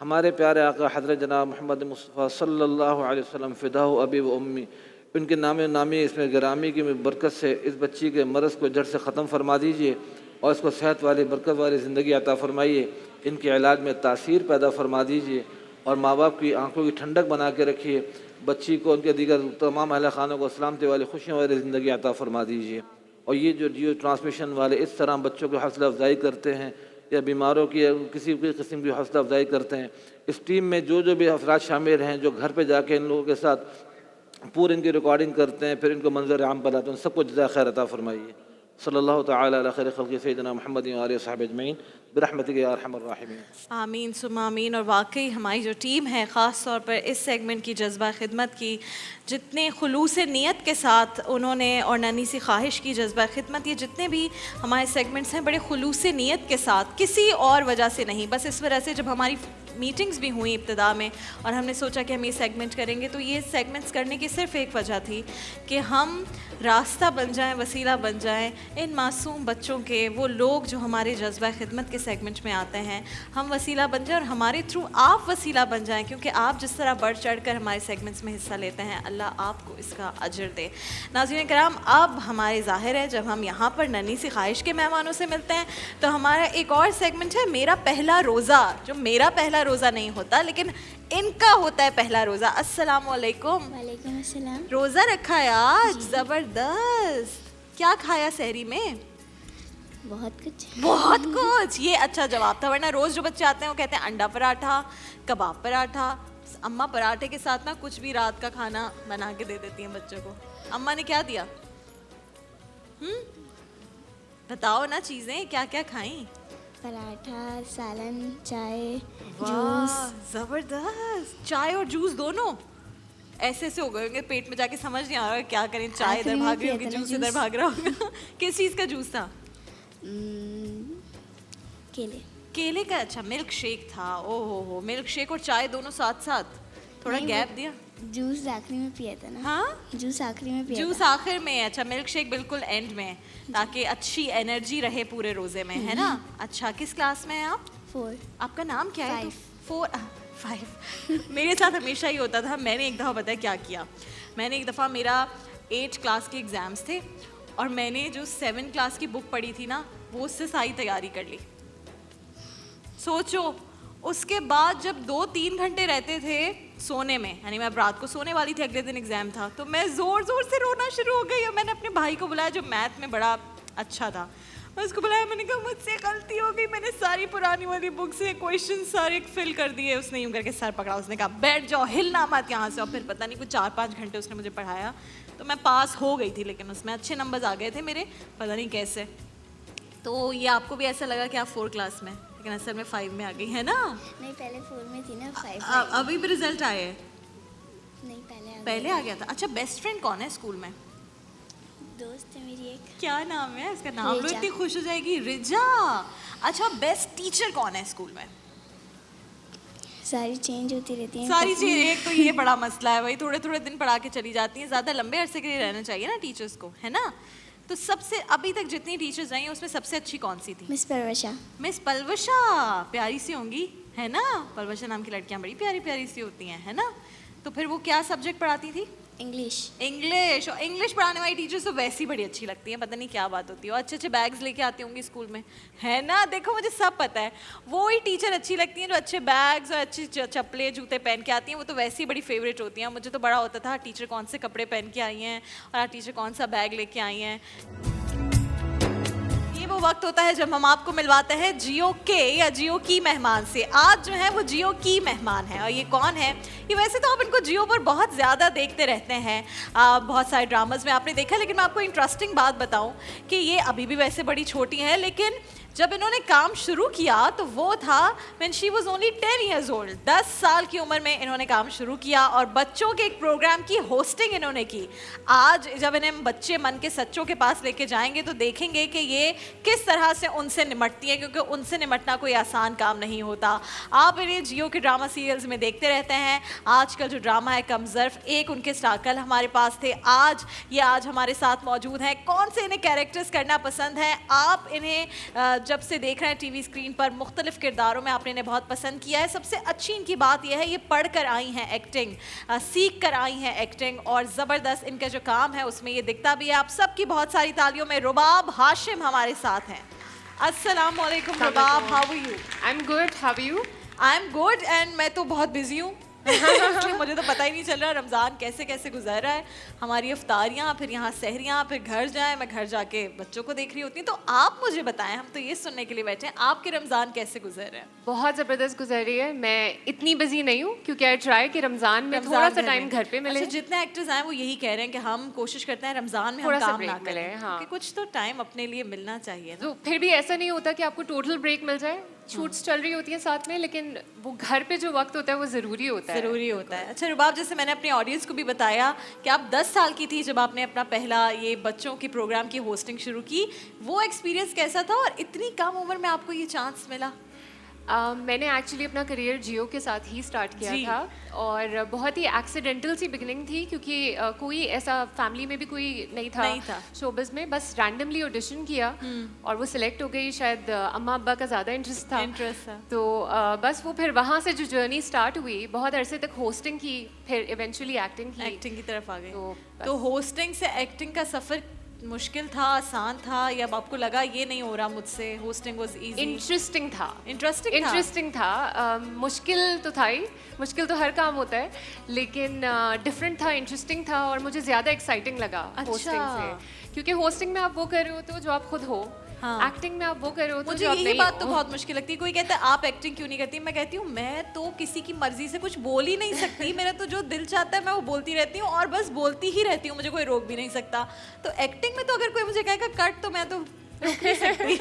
हमारे प्यारे आका हज़रत जनाब मोहम्मद मुस्तफ़ा सल्लल्लाहु अलैहि वसल्लम फ़िदाहु अबी व उम्मी, उनके नामी इसमें गिरामी की बरकत से इस बच्ची के मरज़ को जड़ से ख़त्म फरमा दीजिए और इसको सेहत वाली बरकत वाली ज़िंदगी अता फरमाइए। इनके इलाज में तासीर पैदा फरमा दीजिए और माँ बाप की आंखों की ठंडक बना के रखिए। बच्ची को उनके दीगर तमाम अहल खानों को सलामती वाली खुशियों वाली ज़िंदगी अता फरमा दीजिए। और ये जो जियो ट्रांसमिशन वाले इस तरह बच्चों की हौसला अफजाई करते हैं या बीमारों की किसी भी किस्म की हौसला अफजाई करते हैं, इस टीम में जो भी अफराद शामिल हैं जो घर पे जाके इन लोगों के साथ पूरी इनकी रिकॉर्डिंग करते हैं, फिर इनको मंजर आम पर लाते हैं, सबको जज़ा खैर अता फरमाइए। सल्लल्लाहु तआला अला खैर खल्क़ि सय्यिदिना मुहम्मद व आलिहि वसहबिहि अजमईन बिरहमतिका या अरहमर राहिमीन।
आमीन सुम्मा आमीन। और वाकई हमारी जो टीम है, ख़ास तौर पर इस सेगमेंट की जज्बा खिदमत की, जितने खुलूस नीयत के साथ उन्होंने और नन्ही सी ख्वाहिश की जज्बा खिदमत, ये जितने भी हमारे सेगमेंट्स हैं बड़े खुलूस नीयत के साथ, किसी और वजह से नहीं, बस इस वजह से जब हमारी मीटिंग्स भी हुई इब्तिदा में और हमने सोचा कि हम ये सेगमेंट करेंगे, तो ये सेगमेंट्स करने की सिर्फ एक वजह थी कि हम रास्ता बन जाएं, वसीला बन जाएं इन मासूम बच्चों के, वो लोग जो हमारे जज्बा खिदमत के सेगमेंट में आते हैं, हम वसीला बन जाएं और हमारे थ्रू आप वसीला बन जाएं, क्योंकि आप जिस तरह बढ़ चढ़ कर हमारे सेगमेंट्स में हिस्सा लेते हैं, अल्लाह आपको इसका अजर दे। नाज़रीन कराम, अब हमारे ज़ाहिर है जब हम यहाँ पर नन्ही सी ख्वाहिश के मेहमानों से मिलते हैं तो हमारा एक और सेगमेंट है मेरा पहला रोज़ा, जो मेरा पहला रोज़ा नहीं होता लेकिन इनका होता है पहला रोज़ा। अस्सलाम वालेकुम।
वालेकुम अस्सलाम।
रोज़ा रखा है आज, ज़बरदस्त। क्या खाया सहरी में?
बहुत कुछ।
बहुत कुछ, ये अच्छा जवाब था, वरना रोज़ जो बच्चे आते हैं वो कहते हैं अंडा पराठा, कबाब पराठा। अम्मा पराठे के साथ ना कुछ भी रात का खाना बना के दे देती हैं बच्चों को। अम्मा ने क्या दिया? बताओ ना चीज़ें क्या क्या खाई?
पराठा, सालन, चाय,
जूस। ज़बरदस्त। चाय और जूस दोनों ऐसे ऐसे हो गए होंगे पेट में, जाके समझ नहीं आ रहा क्या करें, चाय इधर भाग रही होगी, जूस इधर भाग रहा होगा। किस चीज़ का जूस था?
केले।
केले का। अच्छा, मिल्क शेक था। ओहो हो, मिल्क शेक और चाय दोनों साथ साथ, थोड़ा गैप दिया।
जूस आखिरी में पिया था ना?
हाँ,
जूस आखिरी में पिया
जूस
था।
आखिर में। अच्छा, मिल्क शेक बिल्कुल एंड में, ताकि अच्छी एनर्जी रहे पूरे रोजे में, है ना? अच्छा, किस क्लास में हैं आप?
4।
आपका नाम क्या है?
5।
5। मेरे साथ हमेशा ही होता था। मैंने एक दफ़ा पता है क्या किया, मैंने एक दफ़ा, मेरा 8 क्लास के एग्ज़ाम्स थे और मैंने जो 7 क्लास की बुक पढ़ी थी ना, वो उससे सारी तैयारी कर ली। सोचो, उसके बाद जब 2-3 घंटे रहते थे सोने में, यानी मैं अब रात को सोने वाली थी, अगले दिन एग्ज़ाम था, तो मैं ज़ोर ज़ोर से रोना शुरू हो गई। और मैंने अपने भाई को बुलाया जो मैथ में बड़ा अच्छा था, मैं उसको बुलाया, मैंने कहा मुझसे गलती हो गई, मैंने सारी पुरानी वाली बुक से क्वेश्चन सारे फिल कर दिए। उसने यूँ करके सर पकड़ा, उसने कहा बैठ जाओ, हिलना मत यहाँ से। और फिर पता नहीं कुछ 4-5 घंटे उसने मुझे पढ़ाया, तो मैं पास हो गई थी, लेकिन उसमें अच्छे नंबर्स आ गए थे मेरे, पता नहीं कैसे। तो ये आपको भी ऐसा लगा कि आप 4 क्लास में, लेकिन असल में 5 में आ गई, है ना?
नहीं, पहले 4 में थी ना, 5
अभी भी रिजल्ट आए हैं?
नहीं,
पहले आ गया था। अच्छा, बेस्ट फ्रेंड कौन है स्कूल में?
दोस्त है मेरी एक।
क्या नाम है इसका? नाम लो,
रिजा।
इतनी खुश हो जाएगी। रिजा। अच्छा, बेस्ट टीचर कौन है स्कूल में?
सारी चेंज होती रहती हैं।
सारी चीज़, एक तो ये बड़ा मसला है भाई, थोड़े थोड़े दिन पढ़ा के चली जाती हैं, ज़्यादा लंबे अरसे के लिए रहना चाहिए ना टीचर्स को, है ना? तो सबसे अभी तक जितनी टीचर्स रही हैं उसमें सबसे अच्छी कौन सी थी?
मिस परवशा।
मिस पलवशा। प्यारी सी होंगी, है ना? पलवशा नाम की लड़कियां बड़ी प्यारी प्यारी सी होती हैं, है ना? तो फिर वो क्या सब्जेक्ट पढ़ाती थी?
इंग्लिश।
इंग्लिश। और इंग्लिश पढ़ाने वाली टीचर्स तो वैसे ही बड़ी अच्छी लगती हैं, पता नहीं क्या बात होती है। और अच्छे अच्छे बैग्स लेके आती होंगी स्कूल में, है ना? देखो, मुझे सब पता है। वो ही टीचर अच्छी लगती हैं जो अच्छे बैग्स और अच्छी चप्पलें जूते पहन के आती हैं, वो तो वैसे ही बड़ी फेवरेट होती हैं। मुझे तो बड़ा होता था टीचर कौन से कपड़े पहन के आई हैं और टीचर कौन सा बैग लेके आई हैं। ये वो वक्त होता है जब हम आपको मिलवाते हैं जियो के या जियो की मेहमान से। आज जो है वो जियो की मेहमान है, और ये कौन है? ये वैसे तो आप इनको जियो पर बहुत ज़्यादा देखते रहते हैं, बहुत सारे ड्रामास में आपने देखा, लेकिन मैं आपको इंटरेस्टिंग बात बताऊं कि ये अभी भी वैसे बड़ी छोटी हैं, लेकिन जब इन्होंने काम शुरू किया तो वो था when she was only 10 years old। 10 साल की उम्र में इन्होंने काम शुरू किया और बच्चों के एक प्रोग्राम की होस्टिंग इन्होंने की। आज जब इन्हें बच्चे मन के सच्चों के पास लेके जाएंगे तो देखेंगे कि ये किस तरह से उनसे निमटती है, क्योंकि उनसे निमटना कोई आसान काम नहीं होता। आप इन्हें जियो के ड्रामा सीरियल्स में देखते रहते हैं। आजकल जो ड्रामा है कम ज़र्फ़, एक उनके स्टार कल हमारे पास थे, आज हमारे साथ मौजूद हैं। कौन से इन्हें कैरेक्टर्स करना पसंद है? आप इन्हें जब से देख रहे हैं टीवी स्क्रीन पर मुख्तलिफ किरदारों में, आपने इन्हें बहुत पसंद किया है। सबसे अच्छी इनकी बात यह है ये पढ़ कर आई हैं एक्टिंग, सीख कर आई हैं एक्टिंग, और ज़बरदस्त इनका जो काम है उसमें ये दिखता भी है। आप सबकी बहुत सारी तालियों में रुबाब हाशिम हमारे साथ हैं। अस्सलाम वालेकुम Rubab, how are you?
I am good, how are you?
I am good and मैं तो बहुत बिजी हूँ इसलिए मुझे तो पता ही नहीं चल रहा रमज़ान कैसे कैसे गुजर रहा है। हमारी इफ्तारियाँ, फिर यहाँ सहरियाँ, फिर घर जाए, मैं घर जाके बच्चों को देख रही होती हूँ। तो आप मुझे बताएं, हम तो ये सुनने के लिए बैठे हैं, आपके रमज़ान कैसे गुजर रहे हैं?
बहुत ज़बरदस्त गुजर रही है। मैं इतनी बिजी नहीं हूँ क्योंकि आई ट्राई कि रमज़ान में थोड़ा सा टाइम घर पे मिले।
अच्छा, जितने एक्टर्स आए वो यही कह रहे हैं कि हम कोशिश करते हैं रमज़ान में
थोड़ा
हम
सा
काम
break
ना
मिले,
करें,
हाँ।
क्योंकि कुछ तो टाइम अपने लिए मिलना चाहिए ना।
तो फिर भी ऐसा नहीं होता कि आपको टोटल ब्रेक मिल जाए। शूट्स चल रही होती हैं साथ में, लेकिन वो घर पे जो वक्त होता है वो ज़रूरी होता है।
ज़रूरी होता है। अच्छा रुबाब, जैसे मैंने अपने ऑडियंस को भी बताया कि आप 10 साल की थी जब आपने अपना पहला ये बच्चों की प्रोग्राम की होस्टिंग शुरू की, वो एक्सपीरियंस कैसा था और इतनी कम उम्र में आपको ये चांस मिला?
मैंने एक्चुअली अपना करियर जियो के साथ ही स्टार्ट किया था और बहुत ही एक्सीडेंटल सी बिगिनिंग थी क्योंकि कोई ऐसा फैमिली में भी कोई नहीं था शोबिज़ में। बस रैंडमली ऑडिशन किया और वो सिलेक्ट हो गई। शायद अम्मा अब्बा का ज़्यादा इंटरेस्ट था तो बस वो फिर वहाँ से जो जर्नी स्टार्ट हुई, बहुत अरसे तक होस्टिंग की, फिर इवेंचुअली एक्टिंग
की तरफ आ गए। तो होस्टिंग से एक्टिंग का सफ़र मुश्किल था, आसान था, या आपको लगा ये नहीं हो रहा मुझसे? Hosting was easy?
इंटरेस्टिंग था। मुश्किल तो था ही, मुश्किल तो हर काम होता है, लेकिन डिफरेंट था, इंटरेस्टिंग था और मुझे ज़्यादा एक्साइटिंग लगा होस्टिंग से। क्योंकि होस्टिंग में आप वो कर रहे हो तो जो आप खुद हो, एक्टिंग में आप वो कर रहे हो तो
मुझे यही बात तो बहुत मुश्किल लगती है। कोई कहता है आप एक्टिंग क्यों नहीं करती, मैं कहती हूँ मैं तो किसी की मर्जी से कुछ बोल ही नहीं सकती। मेरा तो जो दिल चाहता है मैं वो बोलती रहती हूँ और बस बोलती ही रहती हूँ, मुझे कोई रोक भी नहीं सकता। तो एक्टिंग में तो अगर कोई मुझे कहेगा कट, तो मैं तो रोक नहीं सकती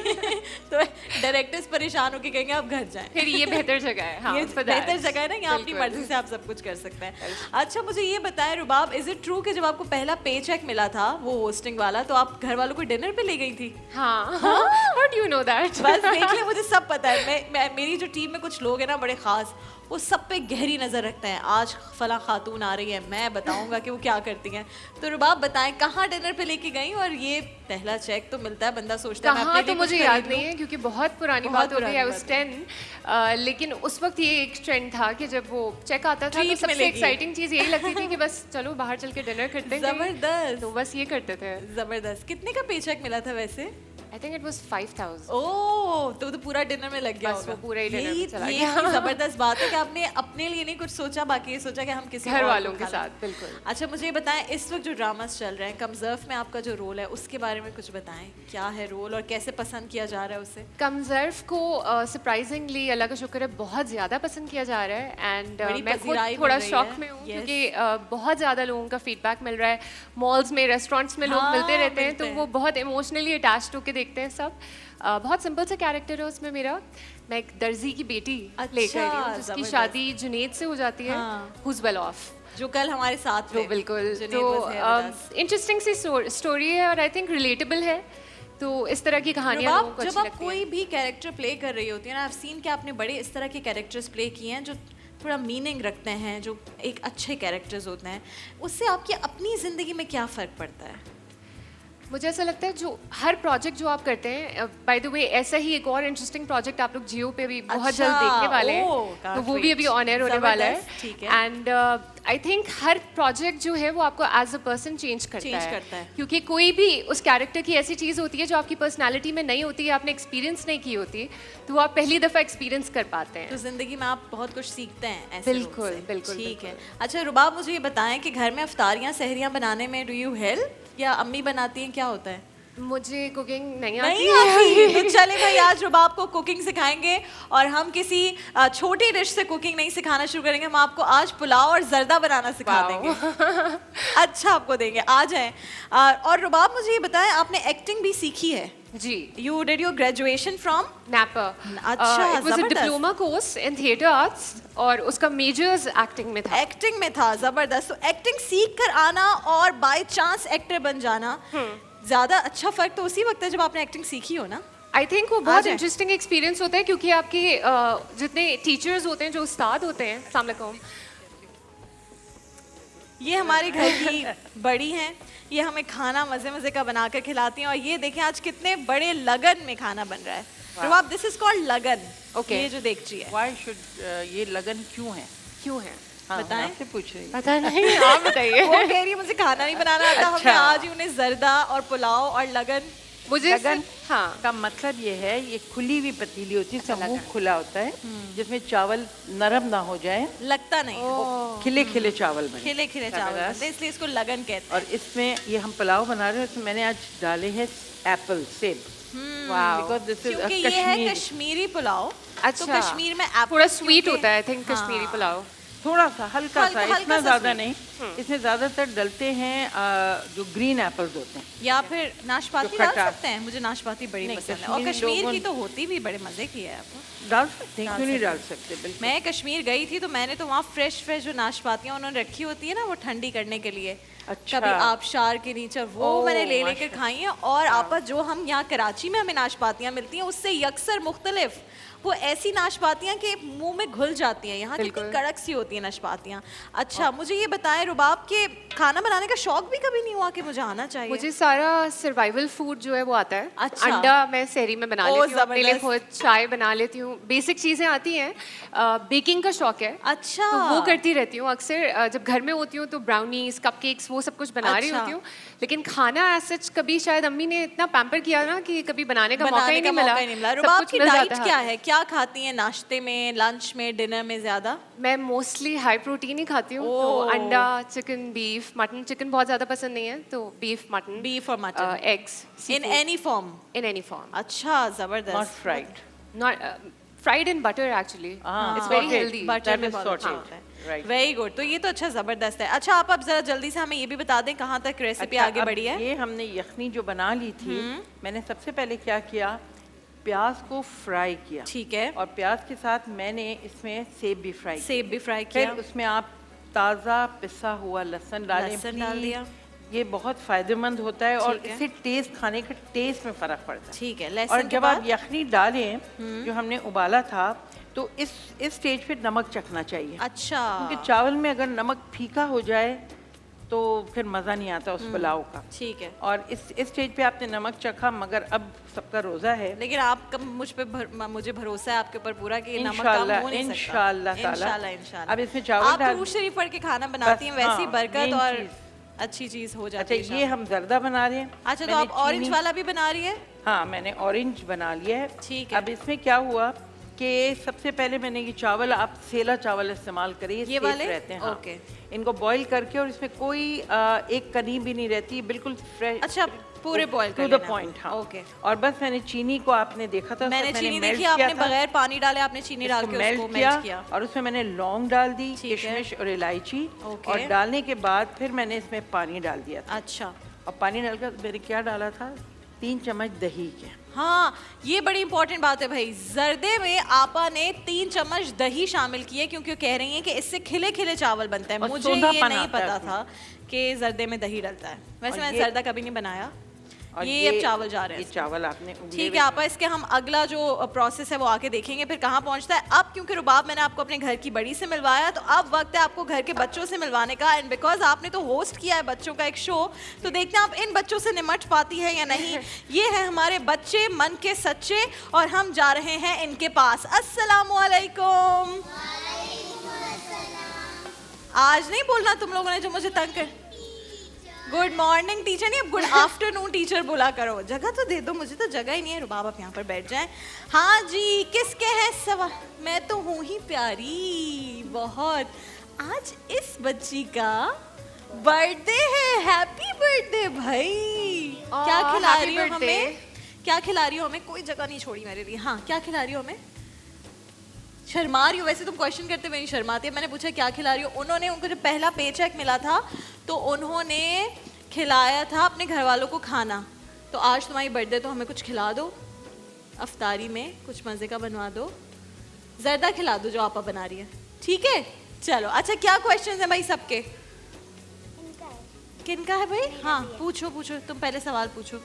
तो डायरेक्टर्स परेशान होकर कहेंगे आप घर जाएं।
फिर ये बेहतर जगह है। हाँ,
ये बेहतर जगह है ना, यहाँ अपनी मर्जी से आप सब कुछ कर सकते हैं। अच्छा मुझे ये बताएं रुबाब, इज इट ट्रू कि जब आपको पहला पे चेक मिला था वो होस्टिंग वाला, तो आप घर वालों को डिनर पे ले गई थी?
हाँ। How do you know that?
बस देख ले, मुझे सब पता है। मैं मेरी जो टीम में कुछ लोग हैं ना बड़े खास, वो सब पे गहरी नज़र रखते हैं। आज फला खातून आ रही है, मैं बताऊंगा कि वो क्या करती हैं। तो रुबाब बताएं कहाँ डिनर पे लेके गई, और ये पहला चेक तो मिलता है, बंदा सोचता है
कहाँ, तो मुझे याद नहीं है क्योंकि बहुत पुरानी बात हो गई। आई वाज 10, लेकिन उस वक्त ये एक ट्रेंड था कि जब वो चेक आता था तो सबसे एक्साइटिंग चीज़ यही लगती थी कि बस चलो बाहर चल के डिनर करते हैं।
ज़बरदस्त।
तो बस ये करते थे।
ज़बरदस्त। कितने का पे चेक मिला था वैसे?
I think it was 5,000.
ओह, तो पूरा डिनर में लग गया होगा।
वो पूरा ही डिनर में चला गया।
ये ज़बरदस्त बात है कि आपने अपने लिए नहीं कुछ सोचा, बाकी ये सोचा कि हम किसी
घर वालों के साथ। बिल्कुल।
अच्छा मुझे ये बताएं, इस वक्त जो ड्रामास चल रहे हैं, कम ज़र्फ़ में आपका जो रोल है उसके बारे में कुछ बताएं। क्या है रोल और कैसे पसंद किया जा रहा है उसे?
कम ज़र्फ़ को सरप्राइजिंगली अल्लाह का शुक्र है बहुत ज़्यादा पसंद किया जा रहा है। एंड मैं खुद थोड़ा शॉक में हूँ क्योंकि बहुत ज़्यादा लोगों का फीडबैक मिल रहा है। मॉल्स में, रेस्टोरेंट्स में लोग मिलते रहते हैं तो वो बहुत इमोशनली अटैच्ड होकर देखते हैं सब। बहुत सिंपल सा कैरेक्टर है उसमें मेरा। मैं एक दर्जी की बेटी प्ले कर रही हूँ जिसकी शादी जुनेद से हो जाती है, who's well off,
जो कल हमारे साथ थे।
बिल्कुल। तो इंटरेस्टिंग सी स्टोरी है और आई थिंक रिलेटेबल है। तो इस तरह की कहानियाँ लोगों को अच्छी लगती हैं।
जब आप कोई भी कैरेक्टर प्ले कर रही होती है ना, I've seen कि आपने बड़े इस तरह के कैरेक्टर्स प्ले किए हैं जो थोड़ा मीनिंग रखते हैं, जो एक अच्छे कैरेक्टर्स होते हैं, उससे आपकी अपनी ज़िंदगी में क्या फ़र्क पड़ता है?
मुझे ऐसा लगता है जो हर प्रोजेक्ट जो आप करते हैं, बाय द वे ऐसा ही एक और इंटरेस्टिंग प्रोजेक्ट आप लोग जियो पे भी बहुत जल्द देखने वाले हैं, तो वो भी अभी ऑन एयर होने वाला है। And I think her project जो है वो आपको एज अ पर्सन चेंज करता है क्योंकि कोई भी उस कैरेक्टर की ऐसी चीज़ होती है जो आपकी पर्सनैलिटी में नहीं होती है, आपने एक्सपीरियंस नहीं की होती, तो वो आप पहली दफ़ा एक्सपीरियंस कर पाते हैं।
तो ज़िंदगी में आप बहुत कुछ सीखते हैं ऐसे।
बिल्कुल बिल्कुल।
ठीक है। अच्छा रुबाब, मुझे ये बताएं कि घर में अफ्तारियाँ सहरियाँ बनाने में डू यू हेल्प या अम्मी बनाती हैं, क्या होता है?
मुझे कुकिंग नहीं
नहीं
आती
आती तो चले भाई, आज रुबाब को कुकिंग सिखाएंगे और हम किसी छोटी डिश से कुकिंग नहीं सिखाना शुरू करेंगे, हम आपको आज पुलाव और जर्दा बनाना सिखा देंगे। अच्छा आपको देंगे, आ जाएं। और रुबाब मुझे ये बताएं, आपने एक्टिंग भी सीखी है?
जी।
You did your graduation from
NAPA.
अच्छा,
It was a
जबरदस्त।
diploma course in theatre arts और उसका मेजर्स एक्टिंग में था।
एक्टिंग में था, जबरदस्त। तो एक्टिंग सीख कर आना और बाय चांस एक्टर बन जाना, ज्यादा अच्छा फर्क तो उसी वक्त है जब आपने एक्टिंग सीखी हो ना।
आई थिंक वो बहुत इंटरेस्टिंग एक्सपीरियंस होता है क्योंकि आपके जितने टीचर्स होते हैं, जो उस्ताद होते हैं, अस्सलाम वालेकुम,
ये हमारे घर की बड़ी हैं, ये हमें खाना मज़े मज़े का बना कर खिलाती हैं। और ये देखें आज कितने बड़े लगन में खाना बन रहा है। रुबाब, दिस इज कॉल्ड लगन।
Okay.
ये जो देगची है,
Why should ये लगन क्यों है?
क्यों है?
हाँ,
बताएं।
मैं आपसे पूछ रही हूँ।
पता नहीं, आप बताइए।
वो कह रही है मुझे खाना नहीं बनाना आता, हमने
अच्छा।
आज ही उन्हें जर्दा और पुलाव और लगन।
मुझे
लगन
हाँ
का मतलब ये है, ये खुली हुई पतीली होती है, इसका मुंह खुला होता है, जिसमें चावल नरम ना हो जाए,
लगता नहीं,
खिले खिले चावल बने।
खिले खिले चावल
बस।
बनते हैं, इसलिए इसको लगन कहते हैं।
और इसमें ये हम पुलाव बना रहे हैं, इसमें मैंने आज डाले हैं एप्पल, सेब। बिकॉज दिस इज
क्योंकि ये है कश्मीरी पुलाव।
अच्छा।
तो कश्मीर में एप्पल
थोड़ा स्वीट
क्योंकि-
होता है, आई थिंक
हाँ।
कश्मीरी पुलाव।
थोड़ा सा हल्का सा,
हल्का
इतना
सा
ज़्यादा
sweet।
नहीं। इसमें ज़्यादातर डलते हैं जो ग्रीन एप्पल्स होते हैं।
या फिर नाशपाती
जो
डाल
खटास।
सकते हैं, मुझे नाशपाती बड़ी
नहीं,
पसंद है। और
कश्मीरी
कश्मीर की
लोगों-
तो होती भी बड़े मजे की है। आप
डाल सकते हैं, क्यों नहीं डाल सकते? बिल्कुल।
मैं कश्मीर गई थी तो मैंने तो वहाँ फ्रेश फ्रेश जो नाशपातियाँ उन्होंने रखी होती है ना, वो ठंडी करने के लिए,
अच्छा।
कभी आबशार के नीचे, वो
ओह,
मैंने ले लेकर खाई हैं। और आपा जो हम यहाँ कराची में हमें नाशपातियाँ मिलती हैं उससे यकसर मुख्तलिफ, वो ऐसी नाशपातियाँ के मुंह में घुल जाती हैं। यहाँ कितनी कड़क सी होती है नाशपातियाँ। अच्छा, मुझे ये बताएं रुबाब के खाना बनाने का शौक भी कभी नहीं हुआ कि मुझे आना चाहिए?
मुझे सारा सर्वाइवल फूड जो है वो आता है।
अच्छा।
अंडा मैं सहरी में बना
ओ,
लेती हूँ, अपने लिए
जबरदस्त।
खुद चाय बना लेती हूँ, बेसिक चीज़ें आती हैं। बेकिंग का शौक है,
अच्छा,
तो वो करती रहती हूँ अक्सर। जब घर में होती हूँ तो ब्राउनीज, कपकेक्स, वो सब कुछ बना रही
अच्छा।
होती हूँ। लेकिन खाना सच कभी शायद अम्मी ने इतना पैम्पर किया ना कि कभी बनाने का मौका
बनाने
ही
का
नहीं
मौका ही नहीं मिला।
सब
रुबाब
कुछ
की
मिल
डाइट
जाता है।
क्या है, क्या खाती हैं नाश्ते में, लंच में, डिनर में ज्यादा?
मैं मोस्टली हाई प्रोटीन ही खाती हूँ, तो
ओह।
अंडा, चिकन, बीफ, मटन। चिकन बहुत ज़्यादा पसंद नहीं है, तो बीफ, मटन,
बीफ और mutton,
eggs,
in any form?
in any form.
अच्छा,
Not
जबरदस्त।
fried.
Not fried in butter actually. It's very
sauteed.
healthy.
Butter
That
में
is
बहुत अच्छा
sauteed.
होता है।
Right.
Very good. तो ये तो अच्छा ज़बरदस्त है। अच्छा, आप अब जरा जल्दी से हमें ये भी बता दें कहाँ तक रेसिपी
अच्छा,
आगे
अब
बढ़ी है?
ये हमने यखनी जो बना ली थी, मैंने सबसे पहले क्या किया, प्याज को फ्राई किया।
ठीक है।
और प्याज के साथ मैंने इसमें सेब भी फ्राई किया।
सेब भी फ्राई
फिर
किया,
उसमें आप ताज़ा पिसा हुआ लहसुन डालें।
लहसुन डाल
please।
दिया।
ये बहुत फ़ायदेमंद होता है और
ठीक है।
इससे टेस्ट, खाने का टेस्ट में फ़र्क पड़ता है।
ठीक है।
और
लहसुन के
जब आप
बाद
यखनी डालें, जो हमने उबाला था, तो इस स्टेज पे नमक चखना चाहिए।
अच्छा,
क्योंकि चावल में अगर नमक फीका हो जाए तो फिर मज़ा नहीं आता उस पुलाव का।
ठीक है।
और इस स्टेज पे आपने नमक चखा, मगर अब सबका रोज़ा है।
लेकिन आप मुझ पे मुझे भरोसा है आपके ऊपर पूरा कि नमक कम
इंशाल्लाह,
हो नहीं सकता।
इंशाल्लाह ताला।
इंशाल्लाह, इंशाल्लाह।
अब इसमें चावल
आप
डाल-
दुरूद शरीफ पढ़ के खाना बनाती हैं,
बस,
वैसी
हाँ,
बरकत
main
और
चीज़।
अच्छी चीज़ हो
अच्छा,
जाती है।
ये हम जर्दा बना रहे हैं।
अच्छा, तो
मैंने
आप ऑरेंज
चीनी-
वाला भी बना रही है?
हाँ, मैंने ऑरेंज बना लिया है।
ठीक है।
अब इसमें क्या हुआ कि सबसे पहले मैंने ये चावल, आप सेला चावल इस्तेमाल करिए,
ये
safe
वाले?
रहते हैं। हाँ।
ओके।
इनको बॉईल करके, और इसमें कोई एक कनी भी नहीं रहती, बिल्कुल फ्रेश।
अच्छा, पूरे बॉईल कर
टू द
लेना है।
पॉइंट। हाँ।
ओके।
और बस मैंने चीनी को, आपने देखा था,
मैंने
उसमें
चीनी
melt
देखी,
किया
आपने
था।
बगैर पानी डाले आपने चीनी डाल के उसको मेल्ट किया।
और उसमें मैंने लौंग डाल दी,
ठीक है।
किशमिश और इलायची।
ओके।
और डालने के बाद फिर मैंने इसमें पानी डाल दिया था।
अच्छा,
और पानी डालकर मैंने क्या डाला था, 3 चम्मच दही के।
हाँ, ये बड़ी इंपॉर्टेंट बात है भाई। जर्दे में आपा ने 3 चम्मच दही शामिल किए, क्योंकि वो कह रही हैं कि इससे खिले खिले चावल बनते हैं।
और
मुझे ये
सोंधापन
नहीं
आता है
पता
उसमें।
था कि जर्दे में दही डलता है। वैसे
और
मैंने
ये-
जर्दा कभी नहीं बनाया।
और
ये अब चावल जा रहे हैं
ये
इसमें।
चावल आपने उबले
ठीक
हुए-
है आपा, इसके हम अगला जो प्रोसेस है वो आके देखेंगे फिर कहाँ पहुँचता है। अब क्योंकि रुबाब मैंने आपको अपने घर की बड़ी से मिलवाया, तो अब वक्त है आपको घर के बच्चों से मिलवाने का। एंड बिकॉज आपने तो होस्ट किया है बच्चों का एक शो, तो देखते हैं आप इन बच्चों से निमट पाती है या नहीं। ये है हमारे बच्चे, मन के सच्चे, और हम जा रहे हैं इनके पास। अस्सलामुअलैकुम। आज नहीं बोलना तुम लोगों ने जो मुझे तंग कर। गुड मॉर्निंग टीचर नहीं, अब गुड आफ्टरनून टीचर बोला करो। जगह तो दे दो, मुझे तो जगह ही नहीं है। रुबाब आप यहाँ पर बैठ जाएं। हाँ जी, किसके हैं सवाल? मैं तो हूँ ही प्यारी बहुत। आज इस बच्ची का बर्थडे है। हैप्पी बर्थडे भाई। क्या खिला
happy
रही हो
birthday.
हमें? क्या खिला रही हो हमें? कोई जगह नहीं छोड़ी मेरे लिए। हाँ, क्या खिला रही हो हमें? शर्मा रही हो? वैसे तुम क्वेश्चन करते हुए नहीं शर्माती। मैंने पूछा क्या खिला रही हो। उन्होंने, उनको जब पहला पे चेक मिला था तो उन्होंने खिलाया था अपने घर वालों को खाना। तो आज तुम्हारी बर्थडे, तो हमें कुछ खिला दो, अफ्तारी में कुछ मज़े का बनवा दो, ज़र्दा खिला दो जो आपा बना रही है, ठीक है? चलो अच्छा, क्या क्वेश्चन है भाई सबके? किनका है भाई? हाँ पूछो पूछो, तुम पहले सवाल पूछो।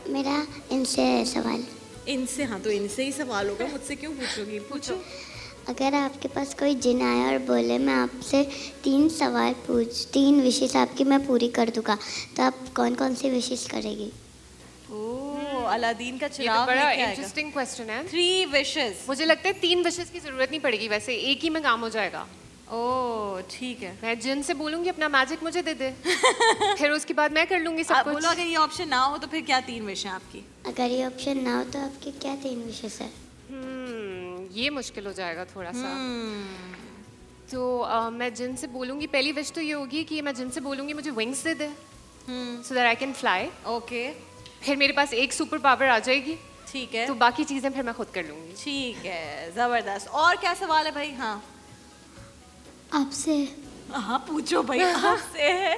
मेरा इनसे सवाल,
इनसे? हाँ तो इनसे ही सवाल होगा, मुझसे क्यों पूछोगी? पूछो।
अगर आपके पास कोई जिन आया और बोले मैं आपसे 3 विशेष आपकी मैं पूरी कर दूंगा, तो आप कौन कौन सी विशेष करेगी?
ओह, अलादीन का
ये तो
चिराग
बड़ा
लेके आएगा।
इंटरेस्टिंग क्वेश्चन है।
3 विशेस।
मुझे लगता है 3 विशेस की जरूरत नहीं पड़ेगी, वैसे एक ही में काम हो जाएगा।
ओह ठीक है।
मैं जिन से बोलूंगी अपना मैजिक मुझे दे दे, फिर उसके बाद मैं कर लूंगी सब
आप
कुछ।
बोलो अगर ये ऑप्शन ना हो तो फिर क्या 3 विश हैं आपकी?
अगर ये ऑप्शन ना हो तो आपकी क्या 3 विशेष है?
ये मुश्किल हो जाएगा थोड़ा सा। तो मैं जिन से बोलूंगी, पहली विश तो ये होगी कि मैं जिन से बोलूंगी मुझे wings they they, so that I can fly.
Okay
फिर मेरे पास एक सुपर पावर आ जाएगी,
ठीक है।
तो बाकी चीजें फिर मैं खुद कर लूंगी।
ठीक है, जबरदस्त। और क्या सवाल है भाई? हाँ
आपसे।
हाँ पूछो भाई, आपसे है,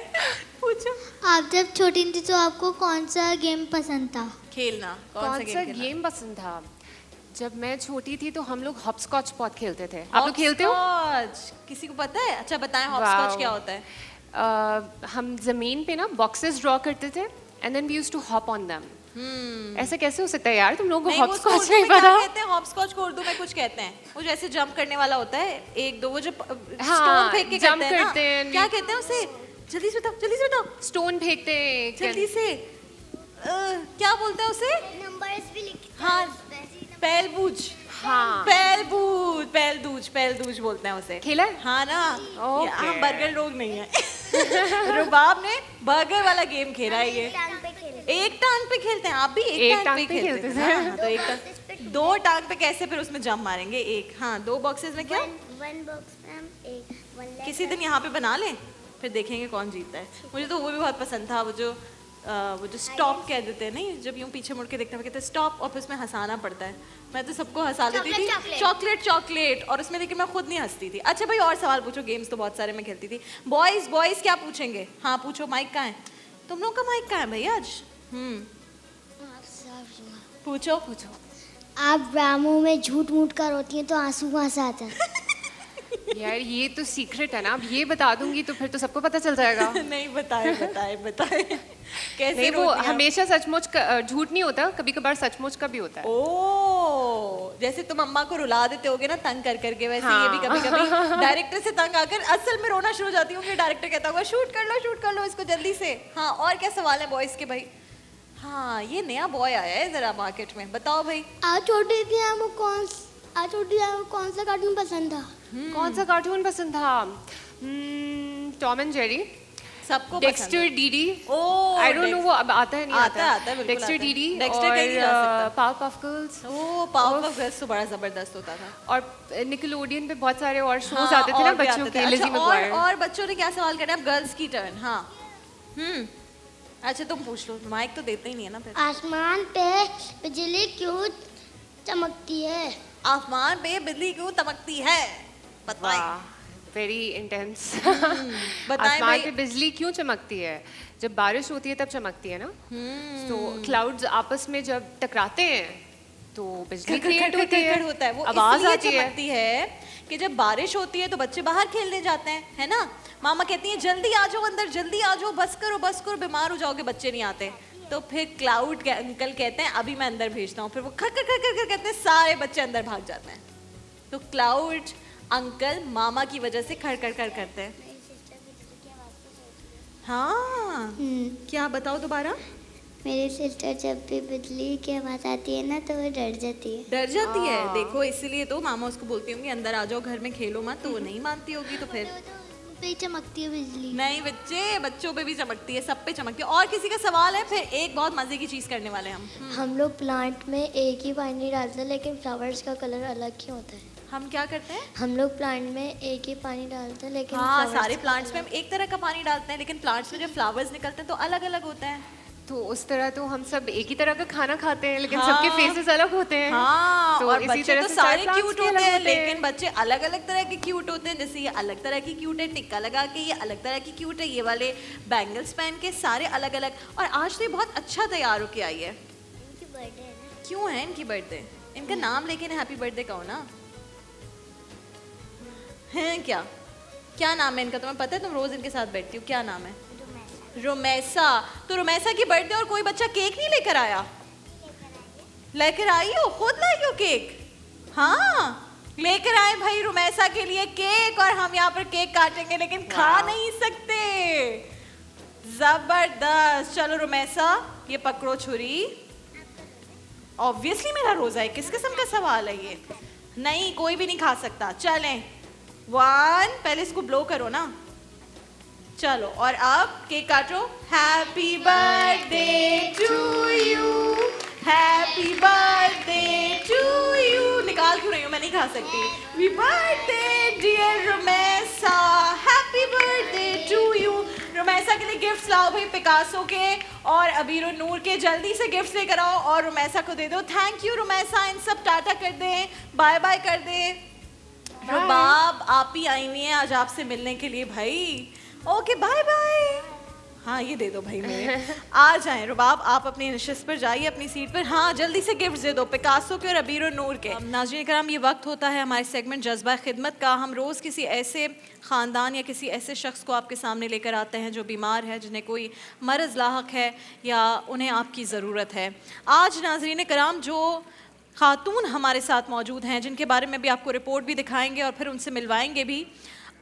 पूछो।
आप जब छोटी थी तो आपको कौन सा गेम पसंद था?
खेलना।
कौन सा
खेलना?
गेम पसंद था? जब मैं छोटी थी तो हम लोग हॉपस्कॉच बहुत खेलते थे। आप लोग खेलते हो?
हॉपस्कॉच। किसी को पता है? अच्छा बताएं हॉपस्कॉच
Wow.
क्या होता है?
हम जमीन पे ना बॉक्सेस ड्रॉ करते थे and then we used to hop on them. ऐसा कैसे हो सकता है यार, तुम लोगों को
नहीं, वो उसको
हॉपस्कॉच
उर्दू
नहीं
में क्या
पता?
कहते हैं? हॉपस्कॉच को उर्दू में कुछ कहते हैं, वो जैसे जंप करने वाला होता है, 1 2, वो जो
हाँ,
स्टोन फेंक के
jump
करते हैं
करते हैं।
ना, क्या कहते हैं उसे? जल्दी से बताओ, जल्दी से बताओ,
स्टोन फेंकते हैं।
जल्दी से। क्या बोलते हैं उसे?
नंबर्स भी लिखे
हाँ, पैलबूज।
हाँ।
पैलदूज बोलते हैं उसे।
खेला है?
हाँ ना।
Okay.
हम बर्गर लोग नहीं है। रुबाब ने बर्गर वाला गेम खेला है ये। एक टांग पे खेलते हैं, आप भी एक टांग पे खेलते थे। हाँ, तो एक टांग, 2 टांग पे कैसे फिर उसमें जंप मारेंगे? एक, हाँ 2 बॉक्सेस में क्या?
1 बॉक्स में हम एक 1
किसी दिन यहाँ पे बना लें, फिर देखेंगे कौन जीतता है। मुझे तो वो भी बहुत पसंद था, वो जो स्टॉप कह देते हैं, नहीं जब यूं पीछे मुड़ के देखते हैं कहते हैं स्टॉप, और फिर उसमें हंसाना पड़ता है। मैं तो सबको हंसा देती थी, चॉकलेट, और उसमें लेकिन मैं खुद नहीं हंसती थी। अच्छा भाई और सवाल पूछो, गेम्स तो बहुत सारे मैं खेलती थी। बॉयज क्या पूछेंगे? हाँ पूछो, माइक कहाँ है? तुम लोग का माइक कहाँ है भाई आज? पूछो।
आप ड्रामों में झूठ मूठ कर होती हैं तो आंसू कहाँ से आता है?
यार ये तो सीक्रेट है ना, अब ये बता दूंगी तो फिर तो सबको पता चल जाएगा।
नहीं बताए कैसे
नहीं, वो
रोती हैं आप?
हमेशा सचमुच झूठ नहीं होता, कभी कभार सचमुच का भी होता है।
ओ, जैसे तुम अम्मा को रुला देते होगे ना तंग कर करके, वैसे ये भी
हाँ।
कभी डायरेक्टर से तंग आकर असल में रोना शुरू हो जाती हूँ कि डायरेक्टर कहता होगा शूट कर लो इसको जल्दी से। हाँ और क्या सवाल है बॉयज के भाई? हाँ ये नया बॉय आया है जरा मार्केट में, बताओ भाई।
आप छोटी थी आपको कौन सा कार्टून पसंद था?
कौन सा कार्टून पसंद था? टॉम एंड जेरी,
सबको
Dexter DD.
Oh,
I don't know वो अब आता है नहीं
आता है, बिल्कुल
डेक्स्टर
आता है।
डीडी
डेक्स्टर कहीं नहीं जा सकता।
Powerpuff Girls.
ओ पावरपफ गर्ल्स तो बड़ा जबरदस्त होता था।
और निकलोडियन पे बहुत सारे और शोज
हाँ,
आते थे ना
और भी
बच्चों
आते
के,
थे।
लिज़ी
अच्छा,
मैगवायर।
और बच्चों ने क्या सवाल करना है? अब गर्ल्स की टर्न। हाँ अच्छा तुम पूछ लो, माइक तो देते ही नहीं है ना फिर।
आसमान पे बिजली क्यों चमकती है?
आसमान पे बिजली क्यों चमकती है? बताएं।
Very intense.
बताएं
आसमान
भाई।
पे बिजली क्यों चमकती है? जब बारिश होती है तब चमकती है ना। तो क्लाउड्स आपस में जब टकराते हैं तो बिजली क्रिएट होती है,
होता है, वो
आवाज
इसलिए
आती है।
चमकती है कि जब बारिश होती है तो बच्चे बाहर खेलने जाते हैं, है ना? मामा कहती हैं जल्दी आ जाओ अंदर, जल्दी आ जाओ, बस करो, बीमार हो जाओगे, बच्चे नहीं आते। तो फिर क्लाउड के अंकल कहते हैं अभी मैं अंदर भेजता हूँ, फिर वो खर कहते हैं, सारे बच्चे अंदर भाग जाते हैं। तो क्लाउड अंकल मामा की वजह से खड़ करते हैं। हाँ क्या बताओ दोबारा?
मेरी सिस्टर जब भी बिजली की आवाज़ आती है ना तो वो डर जाती है।
डर जाती है, देखो इसीलिए तो मामा उसको बोलती होंगी अंदर आ जाओ, घर में खेलो मत, तो वो नहीं मानती होगी। तो फिर
पे चमकती है बिजली।
नहीं बच्चों पे भी चमकती है, सब पे चमकती है। और किसी का सवाल है? फिर एक बहुत मजे की चीज करने वाले हम।
हम लोग प्लांट में एक ही पानी डालते हैं लेकिन फ्लावर्स का कलर अलग क्यों होता है?
हम क्या करते हैं?
हम लोग प्लांट में एक ही पानी डालते हैं लेकिन
हाँ
flowers
सारे
का
प्लांट्स में
colour-
हम एक तरह का पानी डालते हैं, लेकिन प्लांट्स में जब फ्लावर्स निकलते हैं तो अलग अलग होता है।
तो उस तरह तो हम सब एक ही तरह का खाना खाते हैं, लेकिन सबके फेसेस अलग होते हैं।
हाँ,
तो
और
इसी
बच्चे
तरह
तो
से
सारे
चार
क्यूट
plants
होते हैं,
भी
लेकिन बच्चे अलग अलग तरह के क्यूट होते हैं। जैसे ये अलग तरह की क्यूट है, टिक्का लगा के, ये अलग तरह की क्यूट है, ये वाले बैंगल्स पहन के, सारे अलग अलग। और आज तो ये बहुत अच्छा तैयार होके आई है।
इनकी बर्थडे है ना।
क्यों है इनकी बर्थडे? इनका नाम लेके ना हैप्पी बर्थडे कहो ना। है क्या क्या नाम है इनका? तुम्हें पता है? तुम रोज इनके साथ बैठती हो। क्या नाम है? रोमैसा। तो रोमैसा की बर्थडे और कोई बच्चा केक नहीं लेकर आया? लेकर आई हो? खुद लाई हो केक? हाँ, लेकर आए भाई रोमैसा के लिए केक, और हम यहाँ पर केक काटेंगे लेकिन खा नहीं सकते। जबरदस्त। चलो रोमैसा, ये पकड़ो छुरी। ऑब्वियसली मेरा रोजा है, किस किस्म का सवाल है ये? नहीं, कोई भी नहीं खा सकता। चलें, 1, पहले इसको ब्लो करो ना। चलो, और अब केक काटो। Happy birthday to you, happy birthday to you. निकाल क्यों रही हूँ? मैं नहीं खा सकती। Happy birthday dear Romaisa, happy birthday to you. Romaisa के लिए गिफ्ट्स लाओ भाई, पिकासो के और अबीर और नूर के। जल्दी से गिफ्ट्स लेकर आओ और रोमैसा को दे दो। Thank you Romaisa. इन सब टाटा कर दें, बाय बाय कर दें। रुबाब, आप ही आई हुई हैं आज आपसे मिलने के लिए भाई। Okay, bye bye. हाँ, ये दे दो भाई मेरे। आ जाएं रुबाब, आप अपनी नशिस्त पर जाइए, अपनी सीट पर। हाँ, जल्दी से गिफ्ट दे दो, पिकासो के और अबीर और नूर के। नाज़रीन कराम, ये वक्त होता है हमारे सेगमेंट जज्बा खिदमत का। हम रोज़ किसी ऐसे ख़ानदान या किसी ऐसे शख्स को आपके सामने लेकर आते हैं जो बीमार है, जिन्हें कोई मरज़ लाहक है या उन्हें आपकी ज़रूरत है। आज नाज़रीन कराम जो खातून हमारे साथ मौजूद हैं, जिनके बारे में भी आपको रिपोर्ट भी दिखाएंगे और फिर उनसे मिलवाएंगे भी,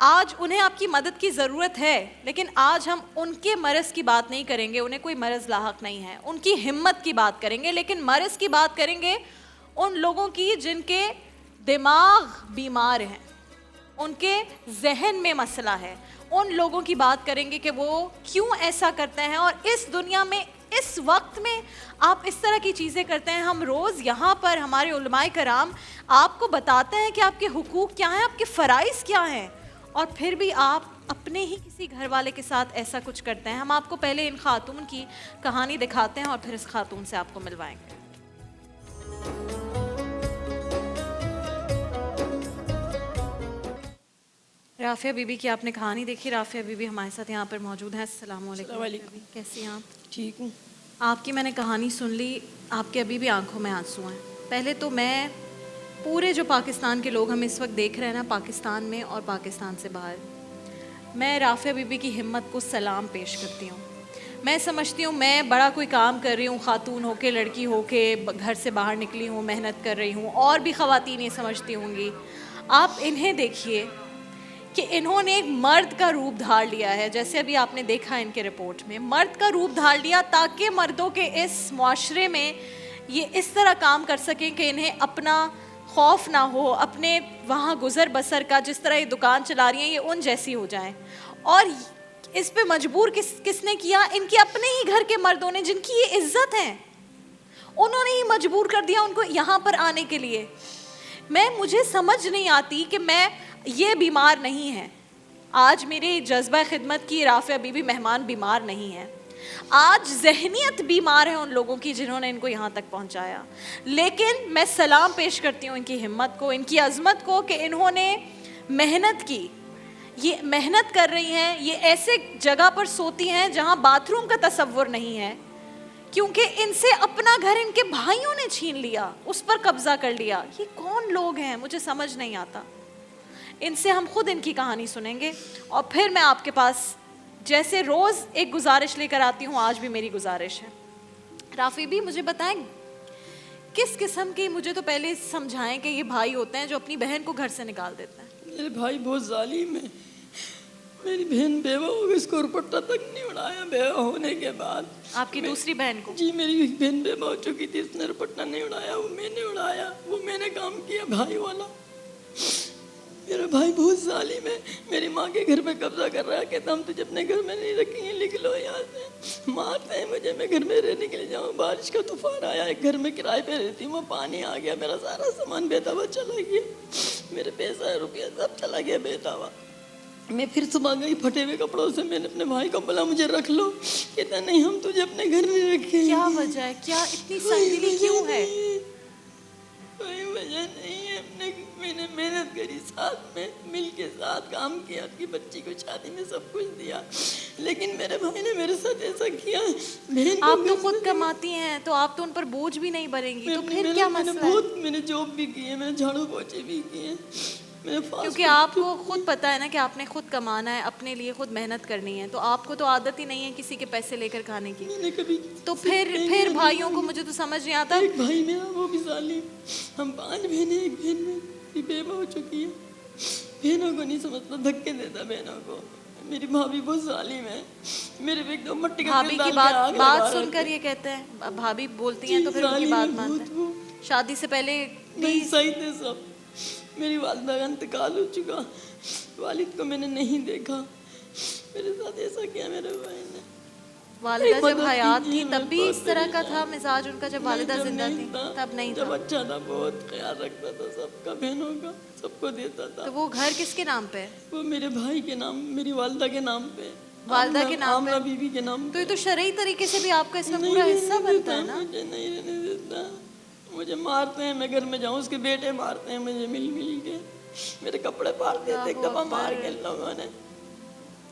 आज उन्हें आपकी मदद की ज़रूरत है, लेकिन आज हम उनके मरज़ की बात नहीं करेंगे, उन्हें कोई मरज़ लाहक नहीं है। उनकी हिम्मत की बात करेंगे, लेकिन मरज़ की बात करेंगे उन लोगों की जिनके दिमाग बीमार हैं, उनके जहन में मसला है। उन लोगों की बात करेंगे कि वो क्यों ऐसा करते हैं और इस दुनिया में, इस वक्त में आप इस तरह की चीज़ें करते हैं। हम रोज़ यहाँ पर हमारे उलमाए कराम आपको बताते हैं कि आपके हुकूक क्या हैं, आपके फ़राइज़ क्या हैं, और फिर भी आप अपने ही किसी घर वाले के साथ ऐसा कुछ करते हैं। हम आपको पहले इन खातून की कहानी दिखाते हैं और फिर इस खातून से आपको मिलवाएंगे। राफिया बीबी की आपने कहानी देखी। राफिया बीबी हमारे साथ यहाँ पर मौजूद हैं। अस्सलाम वालेकुम। कैसी हैं आप?
ठीक हूँ।
आपकी मैंने कहानी सुन ली, आपके अभी भी आंखों में आंसू हैं। पहले तो मैं पूरे जो पाकिस्तान के लोग हम इस वक्त देख रहे हैं ना, पाकिस्तान में और पाकिस्तान से बाहर, मैं राफिया बीबी की हिम्मत को सलाम पेश करती हूँ। मैं समझती हूँ मैं बड़ा कोई काम कर रही हूँ, खातून होके, लड़की होके घर से बाहर निकली हूँ, मेहनत कर रही हूँ, और भी ख़वातीन ये समझती होंगी। आप इन्हें देखिए कि इन्होंने एक मर्द का रूप धार लिया है, जैसे अभी आपने देखा इनके रिपोर्ट में, मर्द का रूप धार लिया ताकि मर्दों के इस मुआशरे में ये इस तरह काम कर सकें कि इन्हें अपना खौफ ना हो, अपने वहाँ गुज़र बसर का, जिस तरह ये दुकान चला रही हैं, ये उन जैसी हो जाएं। और इस पे मजबूर किसने किया? इनके अपने ही घर के मर्दों ने, जिनकी ये इज्जत है, उन्होंने ही मजबूर कर दिया उनको यहाँ पर आने के लिए। मुझे समझ नहीं आती कि ये बीमार नहीं है। आज मेरे जज्बा खिदमत की राफिया बीबी मेहमान बीमार नहीं है, आज जहनियत बीमार है उन लोगों की जिन्होंने इनको यहाँ तक पहुँचाया। लेकिन मैं सलाम पेश करती हूँ इनकी हिम्मत को, इनकी अज़मत को कि इन्होंने मेहनत की। ये मेहनत कर रही हैं, ये ऐसे जगह पर सोती हैं जहाँ बाथरूम का तसव्वुर नहीं है, क्योंकि इनसे अपना घर इनके भाइयों ने छीन लिया, उस पर कब्जा कर लिया। ये कौन लोग हैं, मुझे समझ नहीं आता। इनसे हम खुद इनकी कहानी सुनेंगे और फिर मैं आपके पास जैसे रोज़ एक गुजारिश लेकर आती हूँ, आज भी मेरी गुजारिश है। राफ़ी भी मुझे बताएं किस किस्म के, मुझे तो पहले समझाएं कि ये भाई होते हैं जो अपनी बहन को घर से निकाल देते हैं।
मेरे भाई बहुत जालिम है। मेरी बहन बेवा हो गई, इसको रुपट्टा तक नहीं उड़ाया बेवा होने के बाद।
आपकी दूसरी बहन को?
जी, मेरी बहन बेवा हो चुकी थी, इसने रुपट्टा नहीं उड़ाया, वो मैंने उड़ाया, वो मैंने काम किया भाई वाला। मेरा भाई बहुत जालिम है, मेरी माँ के घर पे कब्जा कर रहा है, कहता हम तुझे अपने घर में नहीं रखेंगे, लिख लो यहाँ से। मारते हैं मुझे, मैं घर में रहने के लिए जाऊँ। बारिश का तूफान आया है, घर में किराए पे रहती हूँ, पानी आ गया, मेरा सारा सामान बेहता हुआ चला गया, मेरे पैसा रुपया सब चला गया बेहता हुआ। मैं फिर सुबह गई फटे हुए कपड़ों से, मैंने अपने भाई को बोला मुझे रख लो, कहता नहीं हम तुझे अपने घर में रखेंगे।
क्या वजह है, क्या इतनी संगीली क्यों है?
कोई वजह नहीं है, मैंने मेहनत करी, साथ में मिल के साथ काम किया, आपकी बच्ची को शादी में सब कुछ दिया, लेकिन मेरे भाई ने मेरे साथ ऐसा किया।
आप तो खुद कमाती हैं तो आप तो उन पर बोझ भी नहीं बनेंगी, तो फिर क्या मसला है?
मैंने जॉब भी की है, मैंने झाड़ू पोछे भी किए,
क्योंकि आपको खुद पता है ना कि आपने खुद कमाना है, अपने लिए खुद मेहनत करनी है, तो आपको तो आदत ही नहीं है किसी के पैसे लेकर खाने की।
मैंने कभी
तो फिर भाइयों को मुझे तो समझ नहीं आता।
एक भाई मेरा वो भी जालिम, हम 5 बहनें, एक बहन में बेवा हो चुकी है, बहनों को नहीं समझता, धक्के देता बहनों को। मेरी भाभी बहुत जालिम है, मेरे पे एकदम मट्टी का
भाभी की बात सुनकर ये कहते हैं, भाभी बोलती हैं तो फिर उनकी बात मानते हैं। शादी से पहले
नहीं सही थे सब। मेरी वालिदा का इंतकाल हो चुका, वालिद को मैंने नहीं देखा, मेरे साथ ऐसा किया मेरे भाई ने।
वालिदा जब हयात थी तब भी इस तरह का था मिजाज उनका? जब वालिदा जिंदा थी तब नहीं था?
जब अच्छा था, बहुत ख्याल रखता था सबका, बहनों का, सबको देता था।
तो वो घर किसके नाम पे?
वो मेरे भाई के नाम, मेरी वालिदा के नाम पे,
वालिदा के नाम पे,
बीवी के नाम।
तो ये तो शरई तरीके से भी आपका इसमें पूरा हिस्सा बनता है ना?
मुझे नहीं रहने देता, मुझे मारते हैं, मैं घर में जाऊँ उसके बेटे मारते हैं मुझे मिल के, मेरे कपड़े फाड़ देते एक दफा मार के लोगों ने।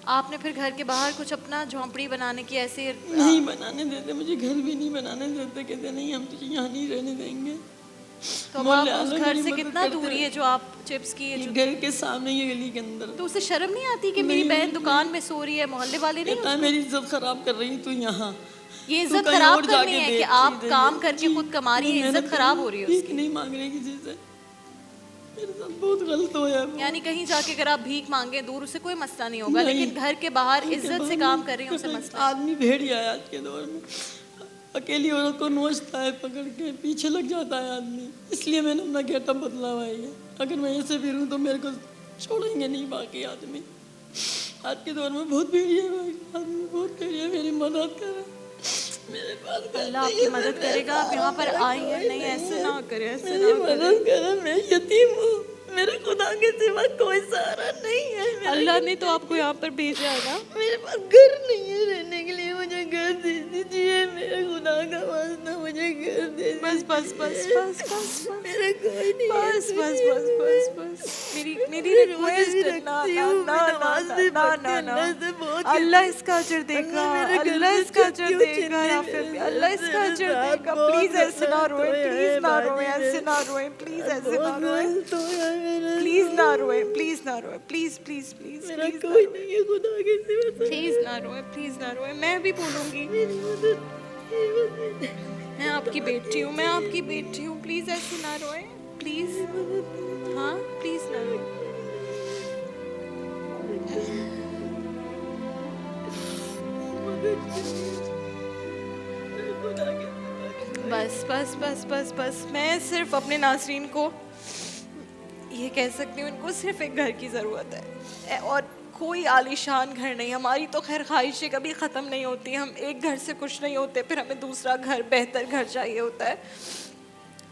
आपने फिर घर के बाहर कुछ अपना झोंपड़ी बनाने की ऐसे?
नहीं बनाने देते, मुझे घर भी नहीं बनाने देते, कहते नहीं हम तुझे यहाँ नहीं रहने देंगे।
तो आप उस घर से कितना दूरी है जो आप चिप्स की?
घर के सामने, ये गली के अंदर।
तो उसे शर्म नहीं आती कि मेरी बहन दुकान में सो रही है, मोहल्ले वाले नहीं?
मेरी इज्जत खराब कर रही तू यहाँ।
ये इज्जत खराब करनी है कि आप काम करके खुद कमा रही है, इज्जत खराब हो रही है उसकी।
नहीं मांग रही किसी से, मेरे साथ बहुत गलत हो गया।
यानी कहीं जाके अगर आप भीख मांगे दूर, उसे कोई मसला नहीं होगा, लेकिन घर के बाहर इज्जत से काम कर रही है उसे मसला।
आदमी भेड़िया है आज के दौर में, अकेली औरत को नोचता है पकड़ के, पीछे लग जाता है आदमी, इसलिए मैंने अपना गेटअप बदला हुआ है। अगर मैं ऐसे फिरूं तो मेरे को छोड़ेंगे नहीं बाकी आदमी। आज के दौर में बहुत भेड़िया आदमी, बहुत भेड़िया, मेरी मदद करे, मेरे पास
अल्लाह आपकी मदद करेगा। आप यहाँ पर आई हैं, नहीं ऐसे ना करें, ऐसे ना
मदद करे, मैं यतीम हूँ, मेरे खुदा के सिवा कोई सहारा नहीं है।
अल्लाह ने तो आपको यहाँ पर भेजा है ना।
मेरे पास घर नहीं है रहने के लिए, मुझे घर दे दीजिए, मेरे खुदा का वास्ता मुझे घर दे।
बस बस बस बस बस
मेरे कोई नहीं,
बस बस बस बस बस मेरी रिक्वेस्ट है, ना अल्लाह इसका अजर देगा, अल्लाह इसका अजर देगा, अल्लाह इसका अजर देगा। प्लीज ऐसे ना रोए, प्लीज ना रोए, ऐसे ना रोए, प्लीज ऐसे ना रोए, प्लीज ना रोए, प्लीज ना रोए, प्लीज प्लीज प्लीज,
मेरा कोई नहीं है खुदा के सिवा,
प्लीज ना रोए, प्लीज ना रोए। मैं भी बोलूंगी, मैं आपकी बेटी हूँ, मैं आपकी बेटी हूँ, प्लीज ऐसे ना रोए, प्लीज, हाँ प्लीज ना रोए। बस बस बस बस बस, मैं सिर्फ अपने नाज़रीन को ये कह सकती हूँ, इनको सिर्फ एक घर की ज़रूरत है और कोई आलीशान घर नहीं। हमारी तो खैर ख्वाहिशें कभी ख़त्म नहीं होती, हम एक घर से खुश नहीं होते, फिर हमें दूसरा घर, बेहतर घर चाहिए होता है।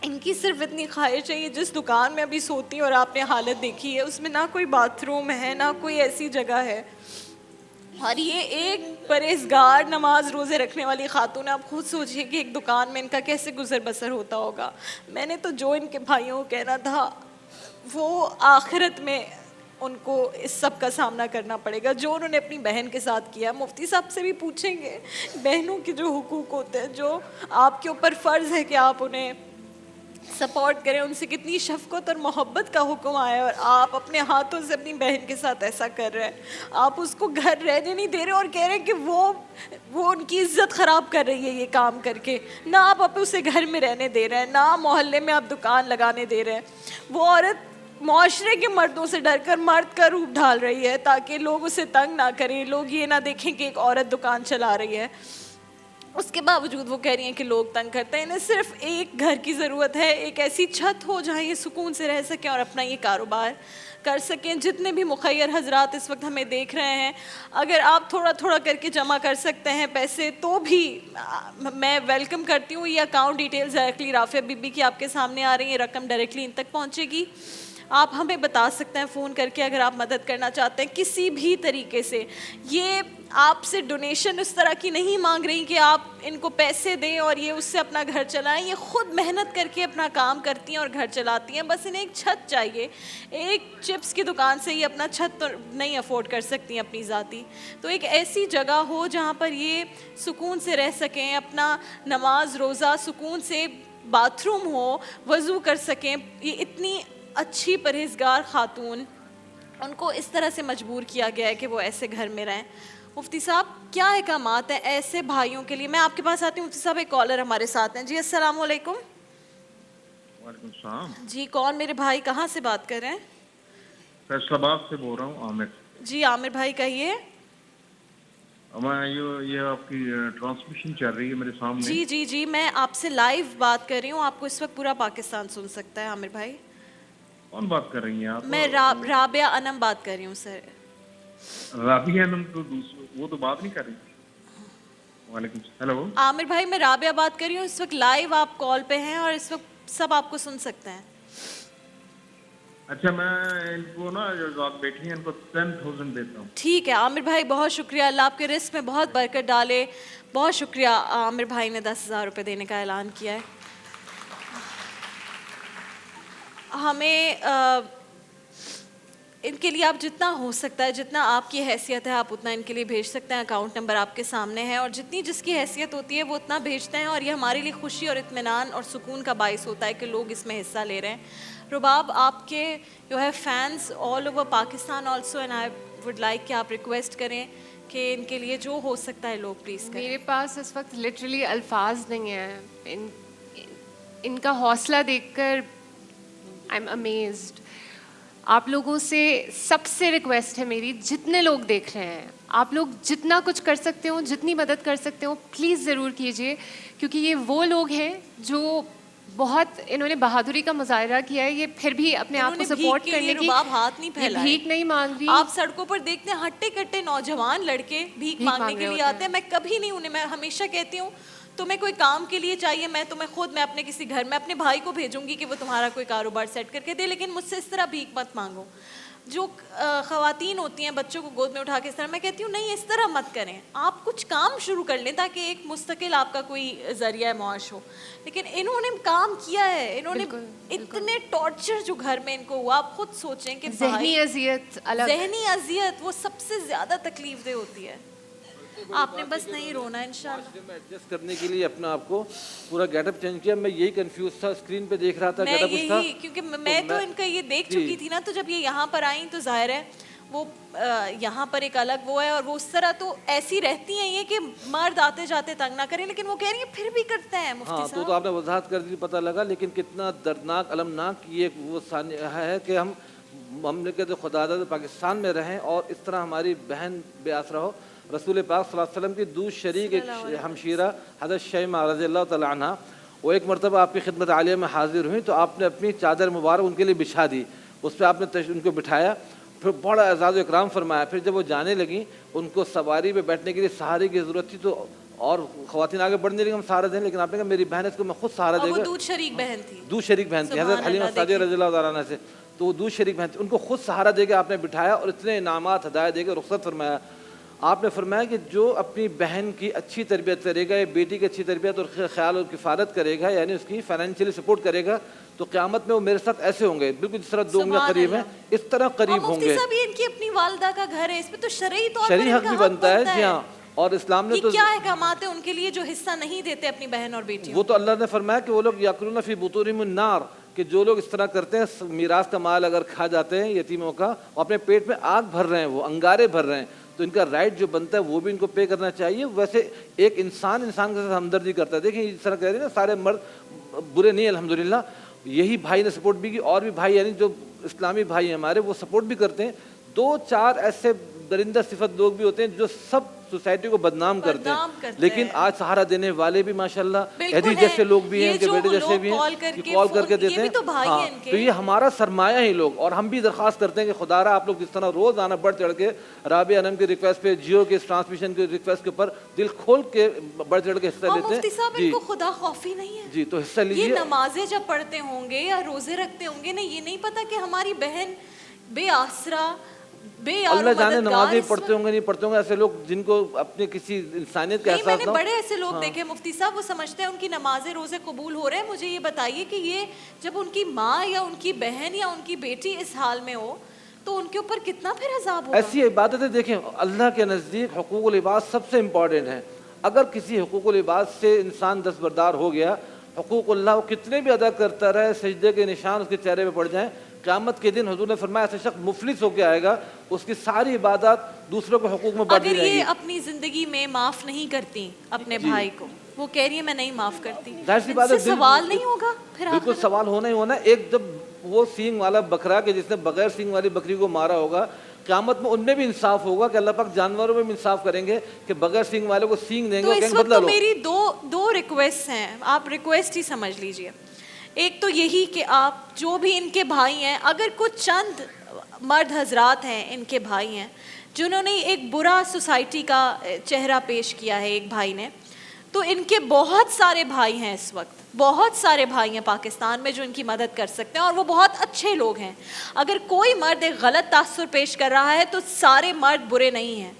इनकी सिर्फ इतनी ख्वाहिश है, ये जिस दुकान में अभी सोती हैं और आपने हालत देखी है, उसमें ना कोई बाथरूम है, ना कोई ऐसी जगह है, और ये एक परहेजगार नमाज रोज़े रखने वाली खातून है। आप खुद सोचिए कि एक दुकान में इनका कैसे गुजर बसर होता होगा। मैंने तो जो इनके भाइयों को कहना था वो आखिरत में उनको इस सब का सामना करना पड़ेगा जो उन्होंने अपनी बहन के साथ किया। मुफ्ती साहब से भी पूछेंगे, बहनों के जो हुकूक होते हैं, जो आपके ऊपर फ़र्ज़ है कि आप उन्हें सपोर्ट करें, उनसे कितनी शफ़क़त और मोहब्बत का हुक्म आया और आप अपने हाथों से अपनी बहन के साथ ऐसा कर रहे हैं। आप उसको घर रहने नहीं दे रहे और कह रहे हैं कि वो उनकी इज़्ज़त ख़राब कर रही है ये काम करके। ना आप उसे घर में रहने दे रहे हैं, ना मोहल्ले में आप दुकान लगाने दे रहे हैं। वो औरत माशरे के मर्दों से डर कर मर्द का रूप ढाल रही है ताकि लोग उसे तंग ना करें, लोग ये ना देखें कि एक औरत दुकान चला रही है। उसके बावजूद वो कह रही हैं कि लोग तंग करते हैं। इन्हें सिर्फ एक घर की ज़रूरत है, एक ऐसी छत हो जहाँ ये सुकून से रह सकें और अपना ये कारोबार कर सकें। जितने भी मुखय्यर हजरात इस वक्त हमें देख रहे हैं, अगर आप थोड़ा थोड़ा करके जमा कर सकते हैं पैसे तो भी मैं वेलकम करती हूँ। ये अकाउंट डिटेल्स डायरेक्टली राफिया बीबी की आपके सामने आ रही हैं, रकम डायरेक्टली इन तक पहुँचेगी। आप हमें बता सकते हैं फ़ोन करके अगर आप मदद करना चाहते हैं किसी भी तरीके से। ये आपसे डोनेशन उस तरह की नहीं मांग रही कि आप इनको पैसे दें और ये उससे अपना घर चलाएं। ये खुद मेहनत करके अपना काम करती हैं और घर चलाती हैं। बस इन्हें एक छत चाहिए। एक चिप्स की दुकान से ये अपना छत तो नहीं अफोर्ड कर सकती हैं अपनी ज़ाती। तो एक ऐसी जगह हो जहाँ पर ये सुकून से रह सकें, अपना नमाज रोज़ा सुकून से, बाथरूम हो, वज़ू कर सकें। ये इतनी अच्छी परहेज़गार खातून, उनको इस तरह से मजबूर किया गया है कि वो ऐसे घर में रहें। मुफ्ती साहब, क्या अहकामात हैं ऐसे भाइयों के लिए? मैं आपके पास आती हूँ मुफ्ती साहब। एक कॉलर हमारे साथ हैं। जी अस्सलाम वालेकुम।
वालेकुम सलाम।
जी, कौन मेरे भाई, कहाँ से बात कर रहे हैं?
फैसलाबाद से बोल रहा हूँ, आमिर।
जी आमिर भाई कहिए।
मैं ये आपकी ट्रांसमिशन चल रही है मेरे सामने।
जी जी जी, मैं आपसे लाइव बात कर रही हूँ। आपको इस वक्त पूरा पाकिस्तान सुन सकता है आमिर भाई।
कौन बात कर रही हैं आप?
मैं राबिया अनम बात कर रही हूँ सर।
राबिया अनम तो वो तो बात नहीं कर रही। वालेकुम। हेलो
आमिर भाई, मैं राबिया बात कर रही हूँ। इस वक्त लाइव आप कॉल पे हैं और इस वक्त सब आपको सुन सकते हैं।
अच्छा, मैं इनको ना जो आप बैठी हैं इनको 10,000 देता हूँ।
ठीक है आमिर भाई, बहुत शुक्रिया। अल्लाह आपके रिस्क में बहुत बरकत डाले। बहुत शुक्रिया। आमिर भाई ने 10,000 रुपये देने का ऐलान किया है। हमें इनके लिए आप जितना हो सकता है, जितना आपकी हैसियत है, आप उतना इनके लिए भेज सकते हैं। अकाउंट नंबर आपके सामने है और जितनी जिसकी हैसियत होती है वो उतना भेजते हैं और ये हमारे लिए खुशी और इत्मीनान और सुकून का बाइस होता है कि लोग इसमें हिस्सा ले रहे हैं। रुबाब, आपके you have fans all over Pakistan also and I would like कि आप रिक्वेस्ट करें कि इनके लिए जो हो सकता है लोग प्लीज़ करें।
मेरे पास इस वक्त लिटरली अल्फाज नहीं है। इनका हौसला देखकर आई एम अमेज्ड। आप लोगों से सबसे रिक्वेस्ट है मेरी, जितने लोग देख रहे हैं, आप लोग जितना कुछ कर सकते हो, जितनी मदद कर सकते हो, प्लीज़ ज़रूर कीजिए। क्योंकि ये वो लोग हैं जो बहुत इन्होंने बहादुरी का मुजाहरा किया है। ये फिर भी अपने आप को सपोर्ट करने की
हाथ नहीं फैलाए,
भीख नहीं मांग रही।
आप सड़कों पर देखते हैं हट्टे कट्टे नौजवान लड़के भीख मांगने के लिए आते हैं। मैं कभी नहीं उन्हें, मैं हमेशा कहती हूँ तुम्हें कोई काम के लिए चाहिए, मैं अपने किसी घर में अपने भाई को भेजूंगी कि वो तुम्हारा कोई कारोबार सेट करके दे, लेकिन मुझसे इस तरह भीख मत मांगो। जो ख़वातीन होती हैं बच्चों को गोद में उठा के इस तरह, मैं कहती हूँ नहीं, इस तरह मत करें। आप कुछ काम शुरू कर लें ताकि एक मुस्तकिल आपका कोई ज़रिया मुआश हो। लेकिन इन्होंने काम किया है। इन्होंने इतने टॉर्चर जो घर में इनको हुआ, आप खुद सोचें कि
ज़हनी अजियत अलग,
ज़हनी अजियत वो सबसे ज़्यादा तकलीफ दे होती है। आपने बस नहीं रोना इंशाल्लाह।
मैं एडजस्ट करने के लिए अपना आपको पूरा गेटअप चेंज किया। मैं यही कंफ्यूज था, स्क्रीन पे देख रहा था गेटअप उसका,
क्योंकि मैं तो इनका ये देख चुकी थी ना, तो जब ये यहाँ पर आई तो जाहिर है वो यहाँ पर एक अलग वो है और वो उस तरह तो ऐसी रहती हैं ये कि मर्द आते जाते तंग ना करें, लेकिन वो कह रही है फिर भी करते हैं मुफ्ती साहब।
तो आपने वजाहत कर दी, पता लगा। लेकिन कितना दर्दनाक अलमनाक ये वो है कि हमने कहते खुदा पाकिस्तान में रहें और इस तरह हमारी बहन बेआसरा हो। रसूल पाक सल्लल्लाहु अलैहि वसल्लम की दूर शरीक एक हमशीरा हज़रत शैमा रज़ियल्लाहु तआला अन्हा, वो एक मरतबा आपकी खिदमत आलिया में हाजिर हुई तो आपने अपनी चादर मुबारक उनके लिए बिछा दी, उस पर आपने उनको बिठाया, फिर बड़ा एज़ाज़ व इकराम फरमाया। फिर जब वो जाने लगी, उनको सवारी पे बैठने के लिए सहारे की ज़रूरत थी, तो और ख़वातीन आगे बढ़ने लगी हम सहारा दें, लेकिन आपने कहा मेरी बहन इसको मैं खुद सहारा देगा।
दूध शरीक बहन थी,
दूध शरीक बहन थी हज़रत हलीमा सादिया रज़ियल्लाहु तआला अन्हा से, तो वो दूध शरीक बहन थी, उनको खुद सहारा देकर आपने बिठाया और इतने इनामात हदायत देकर रुखसत फरमाया। आपने फरमाया कि जो अपनी बहन की अच्छी तरबियत करेगा या बेटी की अच्छी तरबियत और ख्याल और किफ़ारत करेगा, यानी उसकी फाइनेंशियली सपोर्ट करेगा, तो क़यामत में वो मेरे साथ ऐसे होंगे, बिल्कुल जिस तरह 2 उंगलियां करीब हैं इस तरह करीब होंगे।
ये इनकी अपनी वालिदा का घर है, इसमें तो शरई तौर पर
शरई हक भी बनता है। जी हाँ, और इस्लाम ने तो
क्या अहकामात है उनके लिए जो हिस्सा नहीं देते अपनी बहन और बेटी?
वो तो अल्लाह ने फरमाया कि वो लोग याकुलून फी बुतूनिहिम नार, कि जो लोग इस तरह करते हैं, मीरास का माल अगर खा जाते हैं यतीमों का, और अपने पेट में आग भर रहे हैं, वो अंगारे भर रहे हैं, तो इनका राइट जो बनता है वो भी इनको पे करना चाहिए। वैसे एक इंसान के साथ हमदर्दी करता है। देखिए इस तरह कह रहे हैं ना, सारे मर्द बुरे नहीं, अल्हम्दुलिल्लाह यही भाई ने सपोर्ट भी की, और भी भाई यानी जो इस्लामी भाई हैं हमारे वो सपोर्ट भी करते हैं। 2-4 ऐसे दरिंदा सिफत लोग भी होते हैं जो सब सोसाइटी को बदनाम करते हैं, लेकिन आज सहारा देने वाले भी माशाल्लाह एदी जैसे लोग भी हैं, उनके बेटे जैसे भी हैं कि कॉल करके देते हैं। हाँ, तो ये हमारा सरमाया ही लोग। और हम भी दरख्वास्त करते हैं कि खुदारा आप लोग जिस तरह रोज आना बढ़ चढ़ के राबिया अनम की रिक्वेस्ट पे, जियो के ट्रांसमिशन की रिक्वेस्ट के ऊपर दिल खोल के बढ़ चढ़ के हिस्सा लेते हैं
जी, इनको खुदा खौफी नहीं है
जी, तो हिस्सा लीजिए।
ये नमाजें जब पढ़ते होंगे या रोजे रखते होंगे ना, ये नहीं पता कि हमारी बहन बेआसरा
अल्लाह जाने नमाज़ें पढ़ते होंगे नहीं पढ़ते होंगे, ऐसे लोग जिनको अपने किसी इंसानियत का एहसास ना हो।
मैंने बड़े ऐसे लोग देखे मुफ्ती साहब, वो समझते हैं उनकी नमाजें रोजे कबूल हो रहे हैं। मुझे ये बताइए कि ये जब उनकी माँ या उनकी बहन या उनकी बेटी इस हाल में हो तो उनके ऊपर कितना फिर अजाब होगा।
ऐसी इबादतें देखें, अल्लाह के नज़दीक हुकूकुल इबाद सबसे इम्पॉर्टेंट है। अगर किसी हुकूकुल इबाद से इंसान दस्तबरदार हो गया, हुकूकुल्लाह वो कितने भी अदा करता रहे, सजदे के निशान उसके चेहरे पे पड़ जाएं, क़यामत के दिन हुजूर ने फरमाया ऐसा शख्स मुफलिस होकर आएगा, उसकी सारी इबादत दूसरों के हुकूक में बढ़ जाएगी।
अगर ये अपनी ज़िंदगी में माफ़ नहीं करती अपने भाई को, वो कह रही है मैं नहीं माफ़ करती, इससे सवाल नहीं होगा फिर?
बिल्कुल सवाल होना ही होना। एक जब वो सींग वाला बकरा के जिसने बगैर सींग वाली बकरी को मारा होगा, क़यामत में उनमें भी इंसाफ होगा कि अल्लाह पाक जानवरों में भी इंसाफ करेंगे कि बगैर सींग वाले को सींग देंगे।
तो इस वक्त तो मेरी दो रिक्वेस्ट हैं, आप रिक्वेस्ट ही समझ लीजिए। एक तो यही कि आप जो भी इनके भाई हैं, अगर कुछ चंद मर्द हजरात हैं इनके भाई हैं जिन्होंने एक बुरा सोसाइटी का चेहरा पेश किया है एक भाई ने, तो इनके बहुत सारे भाई हैं इस वक्त, बहुत सारे भाई हैं पाकिस्तान में जो इनकी मदद कर सकते हैं और वो बहुत अच्छे लोग हैं। अगर कोई मर्द एक गलत तासुर पेश कर रहा है तो सारे मर्द बुरे नहीं हैं,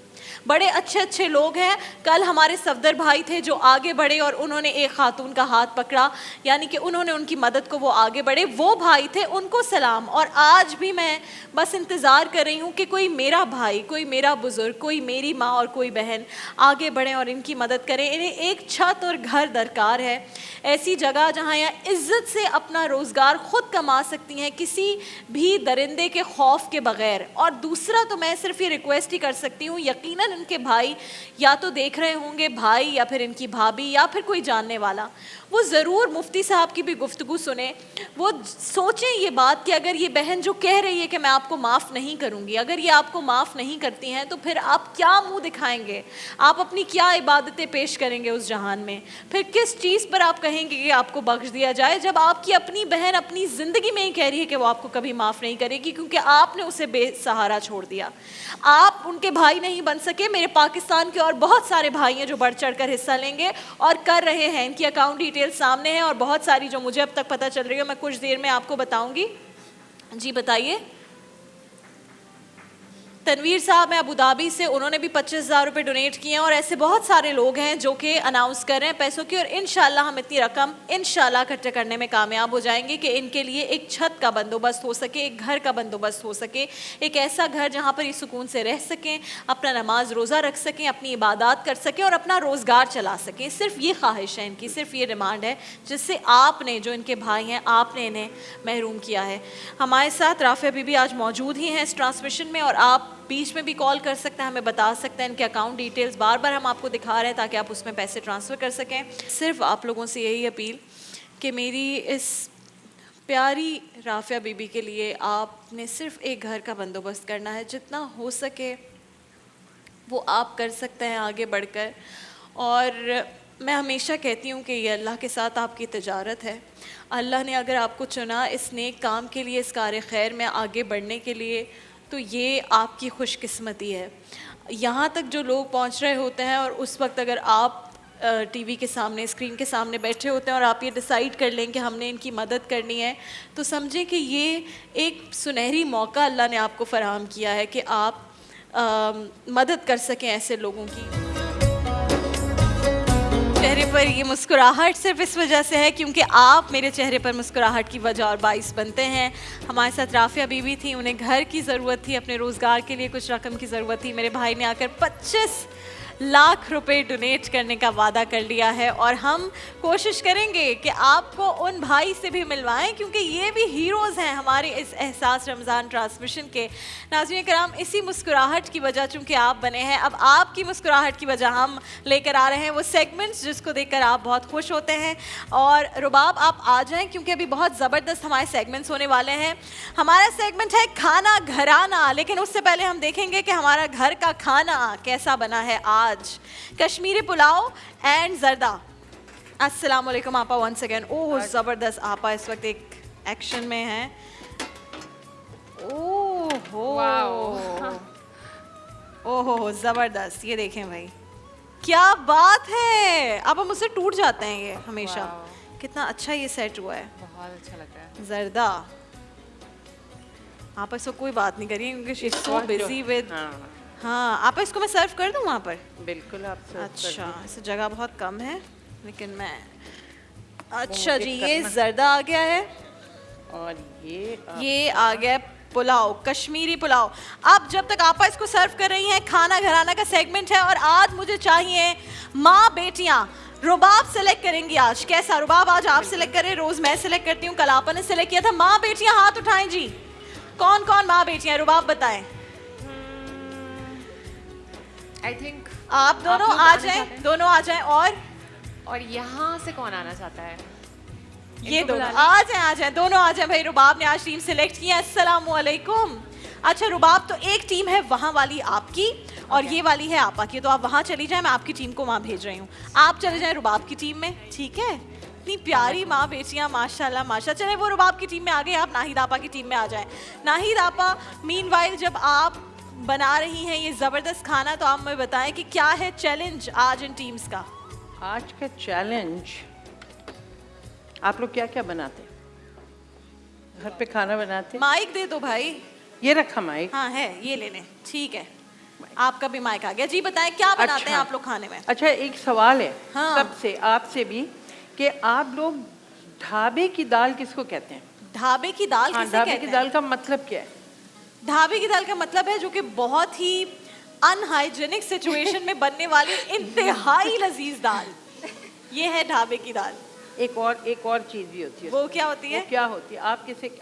बड़े अच्छे अच्छे लोग हैं। कल हमारे सफदर भाई थे जो आगे बढ़े और उन्होंने एक खातून का हाथ पकड़ा, यानी कि उन्होंने उनकी मदद को, वो आगे बढ़े, वो भाई थे, उनको सलाम। और आज भी मैं बस इंतज़ार कर रही हूँ कि कोई मेरा भाई, कोई मेरा बुज़ुर्ग, कोई मेरी माँ और कोई बहन आगे बढ़ें और इनकी मदद करें। इन्हें एक छत और घर दरकार है, ऐसी जगह जहाँ यह इज़्ज़त से अपना रोज़गार ख़ुद कमा सकती हैं किसी भी दरिंदे के खौफ के बग़ैर। और दूसरा तो मैं सिर्फ ये रिक्वेस्ट ही कर सकती हूँ, यकीनन इनके भाई या तो देख रहे होंगे, भाई या फिर इनकी भाभी या फिर कोई जानने वाला, वो ज़रूर मुफ्ती साहब की भी गुफ्तगू सुने, वो सोचें ये बात कि अगर ये बहन जो कह रही है कि मैं आपको माफ़ नहीं करूँगी, अगर ये आपको माफ़ नहीं करती हैं तो फिर आप क्या मुंह दिखाएंगे, आप अपनी क्या इबादतें पेश करेंगे उस जहान में, फिर किस चीज़ पर आप कहेंगे कि आपको बख्श दिया जाए, जब आपकी अपनी बहन अपनी ज़िंदगी में ही कह रही है कि वो आपको कभी माफ़ नहीं करेगी क्योंकि आपने उसे बेसहारा छोड़ दिया। आप उनके भाई नहीं बन सके। मेरे पाकिस्तान के और बहुत सारे भाई हैं जो बढ़ चढ़ कर हिस्सा लेंगे और कर रहे हैं, इनकी अकाउंट डिटेल सामने है और बहुत सारी जो मुझे अब तक पता चल रही है मैं कुछ देर में आपको बताऊंगी। जी बताइए। तनवीर साहब हैं अबू धाबी से, उन्होंने भी 25,000 रुपये डोनेट किए हैं और ऐसे बहुत सारे लोग हैं जो कि अनाउंस कर रहे हैं पैसों की, और इंशाल्लाह हम इतनी रकम इंशाल्लाह इकट्ठे करने में कामयाब हो जाएंगे कि इनके लिए एक छत का बंदोबस्त हो सके, एक घर का बंदोबस्त हो सके, एक ऐसा घर जहाँ पर ये सुकून से रह सकें, अपना नमाज रोज़ा रख सकें, अपनी इबादत कर सकें और अपना रोज़गार चला सकें। सिर्फ ये ख्वाहिश है इनकी, सिर्फ ये डिमांड है जिससे आपने, जो इनके भाई हैं, आपने इन्हें महरूम किया है। हमारे साथ राफ़िया बीबी आज मौजूद ही हैं इस ट्रांसमिशन में और आप बीच में भी कॉल कर सकते हैं, हमें बता सकते हैं। इनके अकाउंट डिटेल्स बार बार हम आपको दिखा रहे हैं ताकि आप उसमें पैसे ट्रांसफ़र कर सकें। सिर्फ आप लोगों से यही अपील कि मेरी इस प्यारी राफ़िया बीबी के लिए आपने सिर्फ एक घर का बंदोबस्त करना है, जितना हो सके वो आप कर सकते हैं आगे बढ़कर। और मैं हमेशा कहती हूँ कि ये अल्लाह के साथ आपकी तिजारत है। अल्लाह ने अगर आपको चुना इस नेक काम के लिए, इस कार खैर में आगे बढ़ने के लिए, तो ये आपकी खुशकिस्मती है। यहाँ तक जो लोग पहुँच रहे होते हैं और उस वक्त अगर आप टीवी के सामने, स्क्रीन के सामने बैठे होते हैं और आप ये डिसाइड कर लें कि हमने इनकी मदद करनी है, तो समझें कि ये एक सुनहरी मौका अल्लाह ने आपको फ़राहम किया है कि आप मदद कर सकें ऐसे लोगों की। चेहरे पर ये मुस्कुराहट सिर्फ इस वजह से है क्योंकि आप मेरे चेहरे पर मुस्कुराहट की वजह और बाइस बनते हैं। हमारे साथ राफ़िया बीबी थी, उन्हें घर की ज़रूरत थी, अपने रोज़गार के लिए कुछ रकम की ज़रूरत थी। मेरे भाई ने आकर लाख रुपए डोनेट करने का वादा कर लिया है और हम कोशिश करेंगे कि आपको उन भाई से भी मिलवाएं, क्योंकि ये भी हीरोज़ हैं हमारे इस एहसास रमज़ान ट्रांसमिशन के। नाज़रीन कराम, इसी मुस्कुराहट की वजह चूँकि आप बने हैं, अब आपकी मुस्कुराहट की वजह हम लेकर आ रहे हैं वो सेगमेंट्स जिसको देखकर आप बहुत खुश होते हैं। और रुबाब आप आ जाएं, क्योंकि अभी बहुत ज़बरदस्त हमारे सेगमेंट्स होने वाले हैं। हमारा सेगमेंट है खाना घराना, लेकिन उससे पहले हम देखेंगे कि हमारा घर का खाना कैसा बना है आज। कश्मीरी पुलाव एंड जर्दा। अस्सलाम वालेकुम आपा वंस अगेन। ओह ज़बरदस्त, आपा इस वक्त एक एक्शन में हैं। ओहो ज़बरदस्त, ये देखें भाई, क्या बात है। अब हम मुझसे टूट जाते हैं ये हमेशा। कितना अच्छा ये सेट हुआ है,
बहुत अच्छा लग रहा है।
जर्दा आप इसको कोई बात नहीं करिए क्योंकि she is so busy with. हाँ आप इसको मैं सर्व कर दूँ वहाँ पर?
बिल्कुल आप सर्व कर
अच्छा,
दीजिए।
इस जगह बहुत कम है लेकिन मैं। अच्छा जी, ये जर्दा आ गया है
और
ये आ गया पुलाव, कश्मीरी पुलाव। अब जब तक आपा इसको सर्व कर रही हैं, खाना घराना का सेगमेंट है और आज मुझे चाहिए माँ बेटियाँ। रुबाब सेलेक्ट करेंगी आज। कैसा रुबाब? आज आप सेलेक्ट करें, रोज मैं सेलेक्ट करती हूँ, कल आपा ने सेलेक्ट किया था। माँ बेटियाँ हाथ उठाएं जी। कौन कौन माँ बेटियाँ? रुबाब बताएं।
आई थिंक
आप दोनों आ जाएं, दोनों आ जाएं।
और यहाँ से कौन आना चाहता है?
ये दोनों आ जाएं, दोनों आ जाएं भाई। रुबाब ने आज टीम सेलेक्ट की है। अस्सलाम वालेकुम। अच्छा रुबाब, तो एक टीम है वहाँ वाली आपकी और ये वाली है आपा की, तो आप वहाँ चली जाएं, मैं आपकी टीम को वहाँ भेज रही हूँ। आप चले जाएं रुबाब की टीम में, ठीक है? इतनी प्यारी माँ बेटियाँ, माशाल्लाह माशाल्लाह। चले वो रुबाब की टीम में आ गए, आप नाहिद आपा की टीम में आ जाएं। नाहिद आपा, मीनवाइल जब आप बना रही हैं ये ज़बरदस्त खाना, तो आप मुझे बताएं कि क्या है चैलेंज आज इन टीम्स का?
आज का चैलेंज, आप लोग क्या क्या बनाते? घर पे खाना बनाते?
माइक दे दो भाई।
ये रखा माइक?
हाँ है, ये ले लें, ठीक है। आपका भी माइक आ गया जी। बताएं क्या बनाते हैं आप लोग खाने में?
अच्छा, एक सवाल है
हाँ।
सबसे, आपसे भी, कि आप लोग ढाबे की दाल किसको कहते हैं?
ढाबे की दाल
हाँ,
किसे
ढाबे
कहते
की
हैं?
दाल का मतलब क्या है?
ढाबे की दाल का मतलब है जो कि बहुत ही अनहाइजेनिक सिचुएशन में बनने वाली इंतहाई लजीज दाल, ये है ढाबे की दाल।
एक और चीज़ भी होती है।
वो क्या होती है?
वो क्या होती है?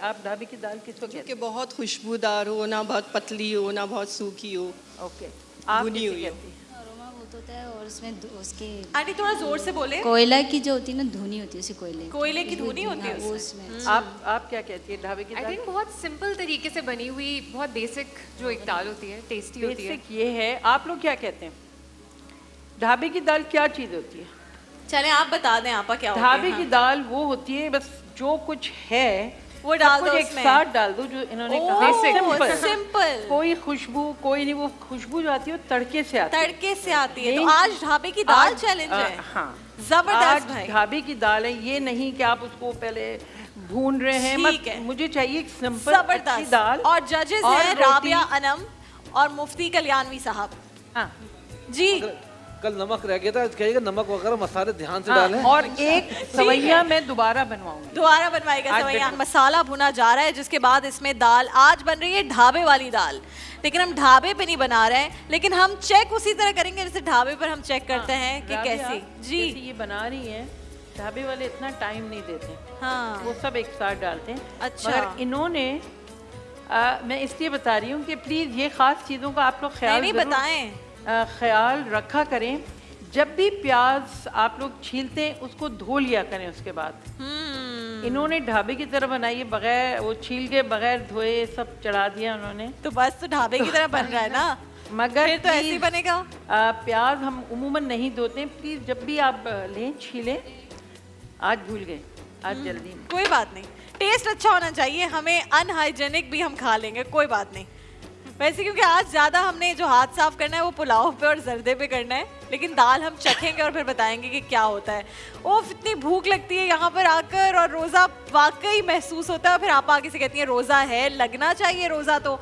आप ढाबे की दाल किसको कहते हैं?
कि बहुत खुशबूदार हो, ना बहुत पतली हो, ना बहुत सूखी हो।
ओके, आप
भुनी
किसे
हुई हो।
कहती हैं?
अरोमा बहुत होता है और उसमें उसके
आंटी थोड़ा जोर से बोले।
कोयला की जो होती है ना, धुनी होती है उसी
कोयले की धुनी होती है
वो
उसमें।
उसमें।
आप क्या कहती है ढाबे की
आई
दाल?
थिंक बहुत सिंपल तरीके से बनी हुई, बहुत बेसिक जो एक दाल होती है, टेस्टी होती है।
बेसिक ये है। आप लोग क्या कहते हैं? ढाबे की दाल क्या चीज़ होती है?
चलें आप बता दें आपा क्या होती है।
ढाबे की दाल वो होती है, बस जो कुछ है
वो डाल दो
एक
उसमें।
साथ डाल दो, जो इन्होंने
ओह,
कहा।
सिंपल।
कोई खुशबू कोई नहीं, वो खुशबू जो आती है वो तड़के से आती है।
तड़के से आती है। तो आज ढाबे की दाल चैलेंज है।
हाँ,
जबरदस्त
आज
भाई।
ढाबे की दाल है, ये नहीं कि आप उसको पहले भून रहे हैं।
ठीक है।
मुझे चाहिए एक सिंपल अच्छी
जबरदस्त
दाल।
और जजेस
और
हैं
रोटी।
राबिया अनम और मुफ्ती कल्याणवी साहब।
हाँ
जी।
कल नमक रह गया था, कहिएगा नमक वगैरह मसाले ध्यान से
हाँ,
डालें।
और एक सवैया मैं दोबारा बनवाऊंगी।
दोबारा बनवाएगा
आज
सवैया।
देखो।
मसाला भुना जा रहा है जिसके बाद इसमें दाल आज बन रही है ढाबे वाली दाल, लेकिन हम ढाबे पे नहीं बना रहे हैं, लेकिन हम चेक उसी तरह करेंगे जैसे ढाबे पर हम चेक करते हैं कि
राबिया,
कैसी। जी
जैसे ये बना रही हैं, ढाबे वाले इतना टाइम नहीं देते।
हाँ।
वो सब एक साथ डालते हैं।
अच्छा।
मगर इन्होंने मैं इसलिए बता रही हूँ कि प्लीज़ ये ख़ास चीज़ों का आप लोग ख्याल
नहीं
ज़रूर,
बताएं।
ख्याल रखा करें। जब भी प्याज आप लोग छीलते हैं उसको धो लिया करें उसके बाद। इन्होंने ढाबे की तरह बनाई है, बगैर वो छील के बगैर धोए सब चढ़ा दिया उन्होंने।
तो बस तो ढाबे की तरह बन रहा है ना।
मगर
फिर तो ऐसे ही बनेगा।
प्याज हम उमूमन नहीं धोते हैं। प्लीज़ जब भी आप लें छीलें। आज भूल गए, आज जल्दी में।
कोई बात नहीं, टेस्ट अच्छा होना चाहिए। हमें अनहाइजेनिक भी हम खा लेंगे, कोई बात नहीं। वैसे क्योंकि आज ज़्यादा हमने जो हाथ साफ करना है वो पुलाव पे और जर्दे पे करना है, लेकिन दाल हम चखेंगे और फिर बताएंगे कि क्या होता है। ओह इतनी भूख लगती है यहाँ पर आकर, और रोज़ा वाकई महसूस होता है। फिर आप आगे से कहती हैं रोज़ा है, लगना चाहिए रोज़ा। तो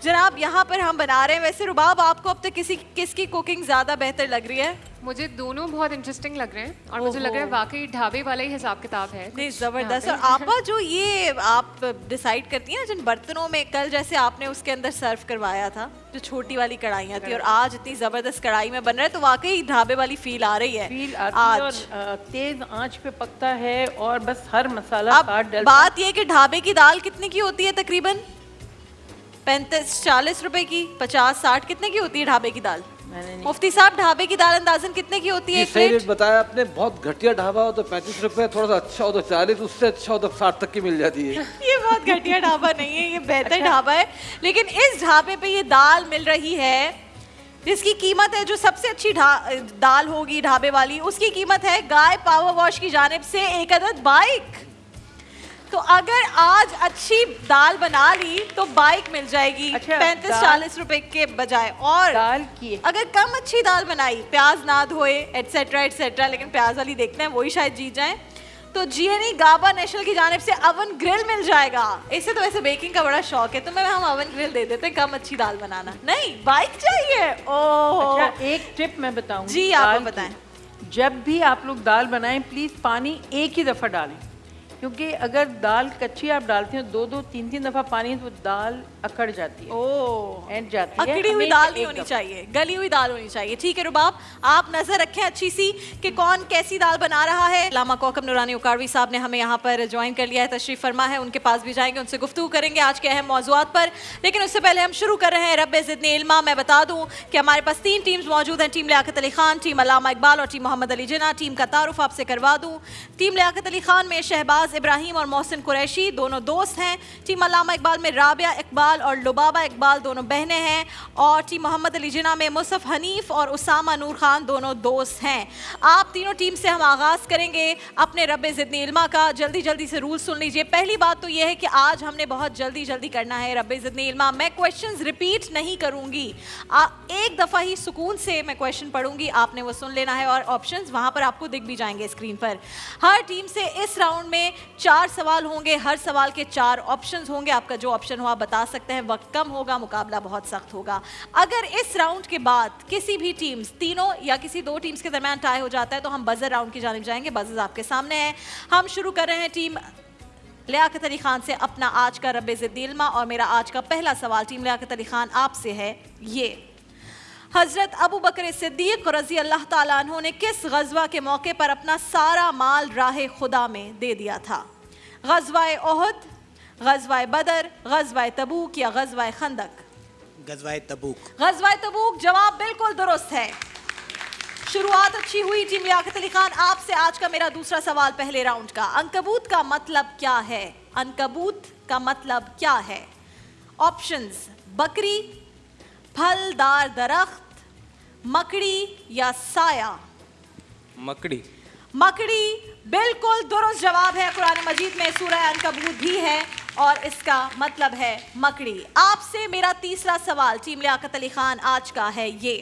जनाब यहाँ पर हम बना रहे हैं। वैसे रुबाब, आपको अब तक किसकी कुकिंग ज़्यादा बेहतर लग रही है?
मुझे दोनों बहुत इंटरेस्टिंग लग रहे हैं और मुझे लग रहा है वाकई ढाबे वाला ही हिसाब किताब है।
नहीं जबरदस्त। और आपा जो ये आप डिसाइड करती हैं जिन बर्तनों में, कल जैसे आपने उसके अंदर सर्व करवाया था जो छोटी वाली कढ़ाइयाँ थी, और आज इतनी जबरदस्त कढ़ाई में बन रहा है, तो वाकई ढाबे वाली फील आ रही है।
फील आती है और तेज आंच पे पकता है और बस हर मसाला काट डलता।
बात ये कि ढाबे की दाल कितने की होती है? तकरीबन 35-40 रुपए की, 50-60 कितने की होती है ढाबे की दाल? मुफ्ती साहब ढाबे की दाल अंदाजन कितने की होती है?
सही रेट बताया आपने। बहुत घटिया ढाबा हो तो 35 रुपए, थोड़ा सा अच्छा हो तो 40, उससे अच्छा हो तो 60 तक की मिल जाती है।
ये बहुत घटिया ढाबा नहीं है, ये बेहतर ढाबा है। लेकिन इस ढाबे पे ये दाल मिल रही है जिसकी कीमत है, जो सबसे अच्छी दाल होगी ढाबे वाली, उसकी कीमत है गाय पावर वॉश की जानिब से 1 अदद बाइक। तो अगर आज अच्छी दाल बना ली तो बाइक मिल जाएगी 35-40 रुपए के बजाय। और
दाल की
अगर कम अच्छी दाल बनाई, प्याज ना धोए एटसेट्रा एटसेट्रा, लेकिन प्याज वाली देखते हैं वही शायद जीत जाए, तो जीएनई गाबा नेशनल की जानिब से अवन ग्रिल मिल जाएगा। इसे तो वैसे बेकिंग का बड़ा शौक है, तो मैं हम अवन ग्रिल दे देते हैं, कम अच्छी दाल बनाना नहीं, बाइक चाहिए। ओह
अच्छा, एक टिप मैं बताऊं
जी, आप बताएं।
जब भी आप लोग दाल बनाएं प्लीज पानी एक ही दफा डालें, क्योंकि अगर दाल कच्ची आप डालते हो 2-2, 3-3 दफा पानी, तो दाल अकड़ जाती है।
ओह,
एंड जाती है।
अकड़ी हुई दाल नहीं होनी चाहिए, गली हुई दाल होनी चाहिए। ठीक है रुबाब, आप नजर रखें अच्छी सी कि कौन कैसी दाल बना रहा है। लामा कौकब नूरानी उकारवी साहब ने हमें यहाँ पर ज्वाइन कर लिया है, तशरीफ फरमा है, उनके पास भी जाएंगे, उनसे गुफ्तगू करेंगे आज के अहम मौज़ूआत पर। लेकिन उससे पहले हम शुरू कर रहे हैं रब्बे ज़िदनी इल्मा। मैं बता दूं कि हमारे पास 3 टीम्स मौजूद हैं, टीम लियाकत अली खान, टीम अल्लामा इकबाल और टीम मोहम्मद अली जिन्ना। टीम का तारुफ आपसे करवा दूं, टीम लियाकत अली खान में शहबाज इब्राहिम और मोहसिन कुरैशी दोनों दोस्त हैं। टीम अल्लामा इकबाल में राबिया इकबाल और लुबाबा इकबाल दोनों बहनें हैं। और टीम मोहम्मद अली जिन्ना में मुसफ़ हनीफ और उसामा नूर खान दोनों दोस्त हैं। आप तीनों टीम से हम आगाज़ करेंगे अपने रब्बे ज़िदनी इल्मा का। जल्दी जल्दी से रूल सुन लीजिए। पहली बात तो यह है कि आज हमने बहुत जल्दी जल्दी करना है रब्बे ज़िदनी इल्मा। मैं क्वेश्चंस रिपीट नहीं करूंगी, एक दफ़ा ही सुकून से मैं क्वेश्चन पढ़ूंगी, आपने वो सुन लेना है और ऑप्शंस वहाँ पर आपको दिख भी जाएंगे स्क्रीन पर। हर टीम से इस राउंड में 4 सवाल होंगे, हर सवाल के 4 ऑप्शंस होंगे। आपका जो ऑप्शन हो आप बता सकते हैं। वक्त कम होगा, मुकाबला बहुत सख्त होगा। अगर इस राउंड के बाद किसी भी टीम्स, तीनों या किसी 2 टीम्स के दरमियान टाई हो जाता है तो हम बजर राउंड की जानिब जाएंगे। बजर आपके सामने है। हम शुरू कर रहे हैं टीम लियाकत अली खान से अपना आज का रब्बे ज़िदनी इल्मा। और मेरा आज का पहला सवाल टीम लियाकत अली खान आपसे है ये: हज़रत अबू बकर सिद्दीक़ रज़ी अल्लाह ताला अन्हु ने किस ग़ज़वा के मौके पर अपना सारा माल राह खुदा में दे दिया था? ग़ज़वा ओहद, ग़ज़वा बदर, ग़ज़वा तबूक या ग़ज़वा खंदक?
ग़ज़वा तबूक।
ग़ज़वा तबूक जवाब बिल्कुल दुरुस्त है। शुरुआत अच्छी हुई टीम लियाकत अली खान। आपसे आज का मेरा दूसरा सवाल पहले राउंड का: अनकबूत का मतलब क्या है? अनकबूत का मतलब क्या है? ऑप्शंस: बकरी, फलदार दरख्त, मकड़ी या साया?
मकड़ी।
मकड़ी बिल्कुल दुरुस्त जवाब है। कुरान मजीद में सूरह अनकबूत भी है और इसका मतलब है मकड़ी। आपसे मेरा तीसरा सवाल टीम लियाकत अली खान आज का है ये: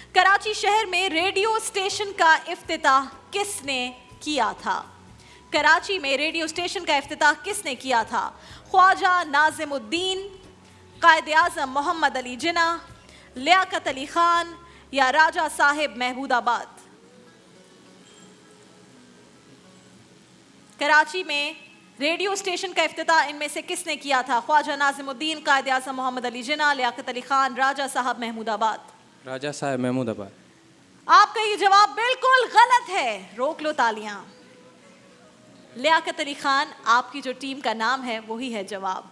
कराची शहर में रेडियो स्टेशन का इफ्तिताह किसने किया था? कराची में रेडियो स्टेशन का इफ्तिताह किसने किया था? ख्वाजा नाज़िमुद्दीन, कायद आज़म मोहम्मद अली जिन्ना, लियाकत अली खान या राजा साहिब महमूदाबाद? कराची में रेडियो स्टेशन का इफ्तिताह इनमें से किसने किया था? ख्वाजा नाज़िमुद्दीन, कायद आज़म मोहम्मद अली जिन्ना, लियाकत अली खान, राजा साहब महमूदाबाद?
राजा साहब महमूदाबाद।
आपका ये जवाब बिल्कुल गलत है। रोक लो तालियां। लियाकत अली खान, आपकी जो टीम का नाम है वही है जवाब।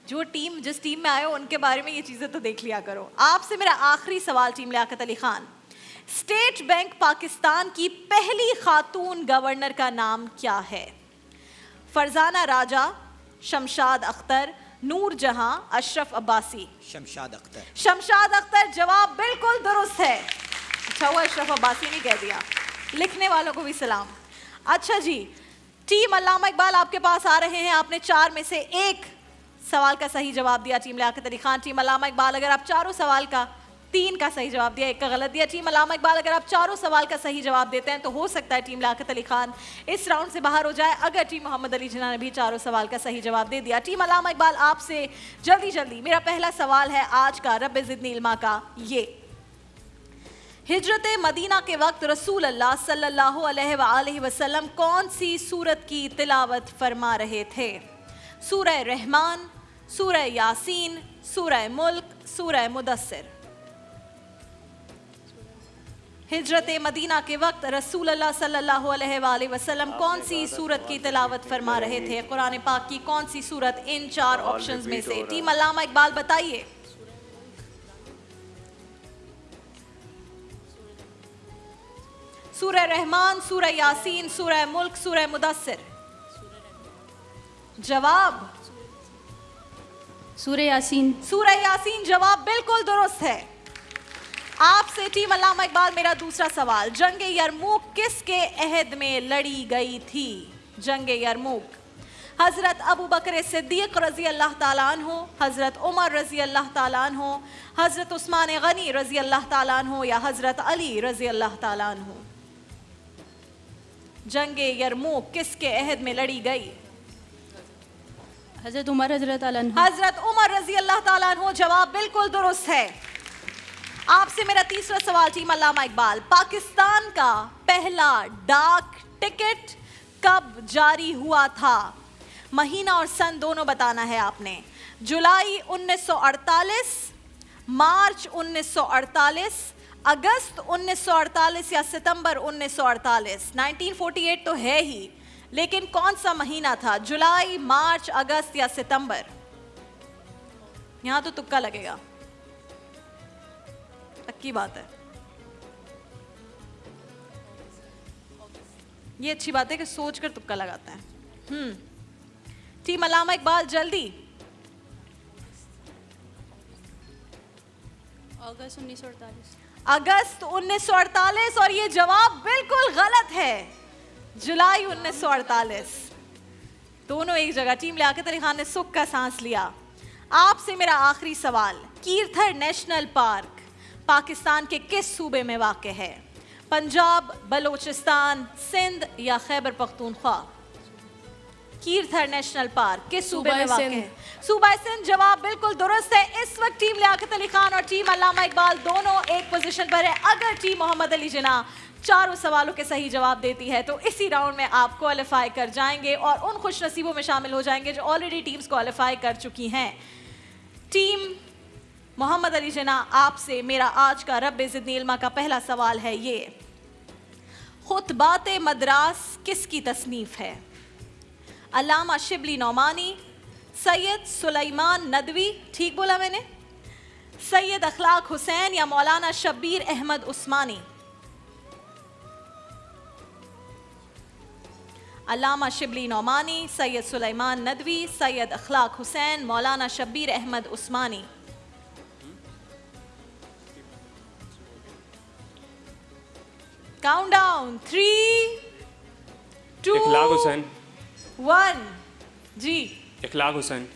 जो टीम जिस टीम में आए हो उनके बारे में ये चीज़ें तो देख लिया करो। आपसे मेरा आखिरी सवाल team Liaquat Ali Khan: State Bank Pakistan की पहली खातून गवर्नर का नाम क्या है? फरजाना राजा, शमशाद अख्तर, नूर जहां, अशरफ अब्बासी?
शमशाद अख्तर।
शमशाद अख्तर जवाब बिल्कुल दुरुस्त है। अच्छा हुआ अशरफ अब्बासी ने कह दिया। लिखने वालों को भी सलाम। अच्छा जी, टीम अल्लामा इकबाल आपके पास आ रहे हैं। आपने 4 में से 1 सवाल का सही जवाब दिया टीम लियाकत अली खान। टीम अल्लामा इकबाल, अगर आप 4 सवाल का 3 का सही जवाब दिया, 1 का गलत दिया। टीम अल्लामा इकबाल, अगर आप 4 सवाल का सही जवाब देते हैं तो हो सकता है टीम लियाकत अली खान इस राउंड से बाहर हो जाए। अगर टीम मोहम्मद अली जिन्ना ने भी 4 सवाल का सही जवाब दे दिया। टीम अल्लामा इकबाल, आपसे जल्दी जल्दी मेरा पहला सवाल है आज का रब्बे ज़िदनी इल्मा का ये: हिजरत मदीना के वक्त रसूल अल्लाह सल्लल्लाहु अलैहि वसल्लम कौन सी सूरत की तिलावत फरमा रहे थे? सूरह रहमान, सूरह यासीन, सूरह मुल्क, सूरह मुदस्सिर। हिजरत मदीना के वक्त रसूल अल्लाह सल्लल्लाहु अलैहि वसल्लम कौन सी सूरत की तिलावत फरमा रहे थे? कुरान पाक की कौन सी सूरत इन 4 ऑप्शंस में से? टीम अल्लामा इकबाल बताइए। सूरह रहमान, सूरह यासीन, सूरह मुल्क, सूरह मुदस्सिर। जवाब
सूरह यासीन।
सूरह यासीन जवाब बिल्कुल दुरुस्त है। आपसे टीम अल्लामा इकबाल मेरा दूसरा सवाल, जंग यरमूक किसके अहद में लड़ी गई थी? जंग यरमूक हजरत अबू बकर सिद्दीक रजी अल्लाह ताला अन्हु, हजरत उमर रजी अल्लाह ताला अन्हु, हजरत उस्मान गनी रजी अल्लाह ताला अन्हु या हजरत अली रजी अल्लाह ताला अन्हु? जंग यरमूक किसके अहद में लड़ी गई?
हजरत उमर
हजरत उमर रजी अल्लाह ताला अन्हु जवाब बिल्कुल दुरुस्त है। आपसे मेरा तीसरा सवाल टीम अल्लामा इकबाल, पाकिस्तान का पहला डाक टिकट कब जारी हुआ था? महीना और सन दोनों बताना है आपने। जुलाई 1948, मार्च 1948, अगस्त 1948 या सितंबर 1948? 1948 तो है ही, लेकिन कौन सा महीना था? जुलाई, मार्च, अगस्त या सितंबर? यहां तो तुक्का लगेगा, पक्की बात है। ये अच्छी बात है कि सोचकर तुक्का लगाता है। टीम अल्लामा इकबाल जल्दी।
अगस्त 1948।
अगस्त 1948 और ये जवाब बिल्कुल गलत है। जुलाई 1948। दोनों एक जगह। टीम लियाकत अली खान ने सुख का सांस लिया। आपसे मेरा आखिरी सवाल, कीरथर नेशनल पार्क पाकिस्तान के किस सूबे में वाक़ है? पंजाब, बलोचिस्तान, सिंध या खैबर पख्तूनख्वा? कीरथर नेशनल पार्क किस सूबे में वाक़ है? सूबा सिंध जवाब बिल्कुल दुरुस्त है। इस वक्त टीम लियाकत अली खान और टीम अल्लामा इकबाल दोनों एक पोजीशन पर है। अगर टीम मोहम्मद अली जिन्ना चारों सवालों के सही जवाब देती है तो इसी राउंड में आप क्वालिफाई कर जाएंगे और उन खुश नसीबों में शामिल हो जाएंगे जो ऑलरेडी टीम्स क्वालिफाई कर चुकी हैं। टीम मोहम्मद अली जिन्ना, आपसे मेरा आज का रब्बे ज़िदनी इल्मा का पहला सवाल है ये, खुतबात मद्रास किसकी तसनीफ है? अल्लामा शिबली नौमानी, सैयद सुलेमान नदवी, ठीक बोला मैंने? सैयद अखलाक हुसैन या मौलाना शब्बीर अहमद उस्मानी? अल्लामा शिबली नौमानी, सैयद सुलेमान नदवी, सैयद अखलाक हुसैन, मौलाना शब्बीर अहमद उस्मानी? काउंटडाउन 3, 2,
इखलाक हुसैन
1। जी,
इखलाक हुसैन।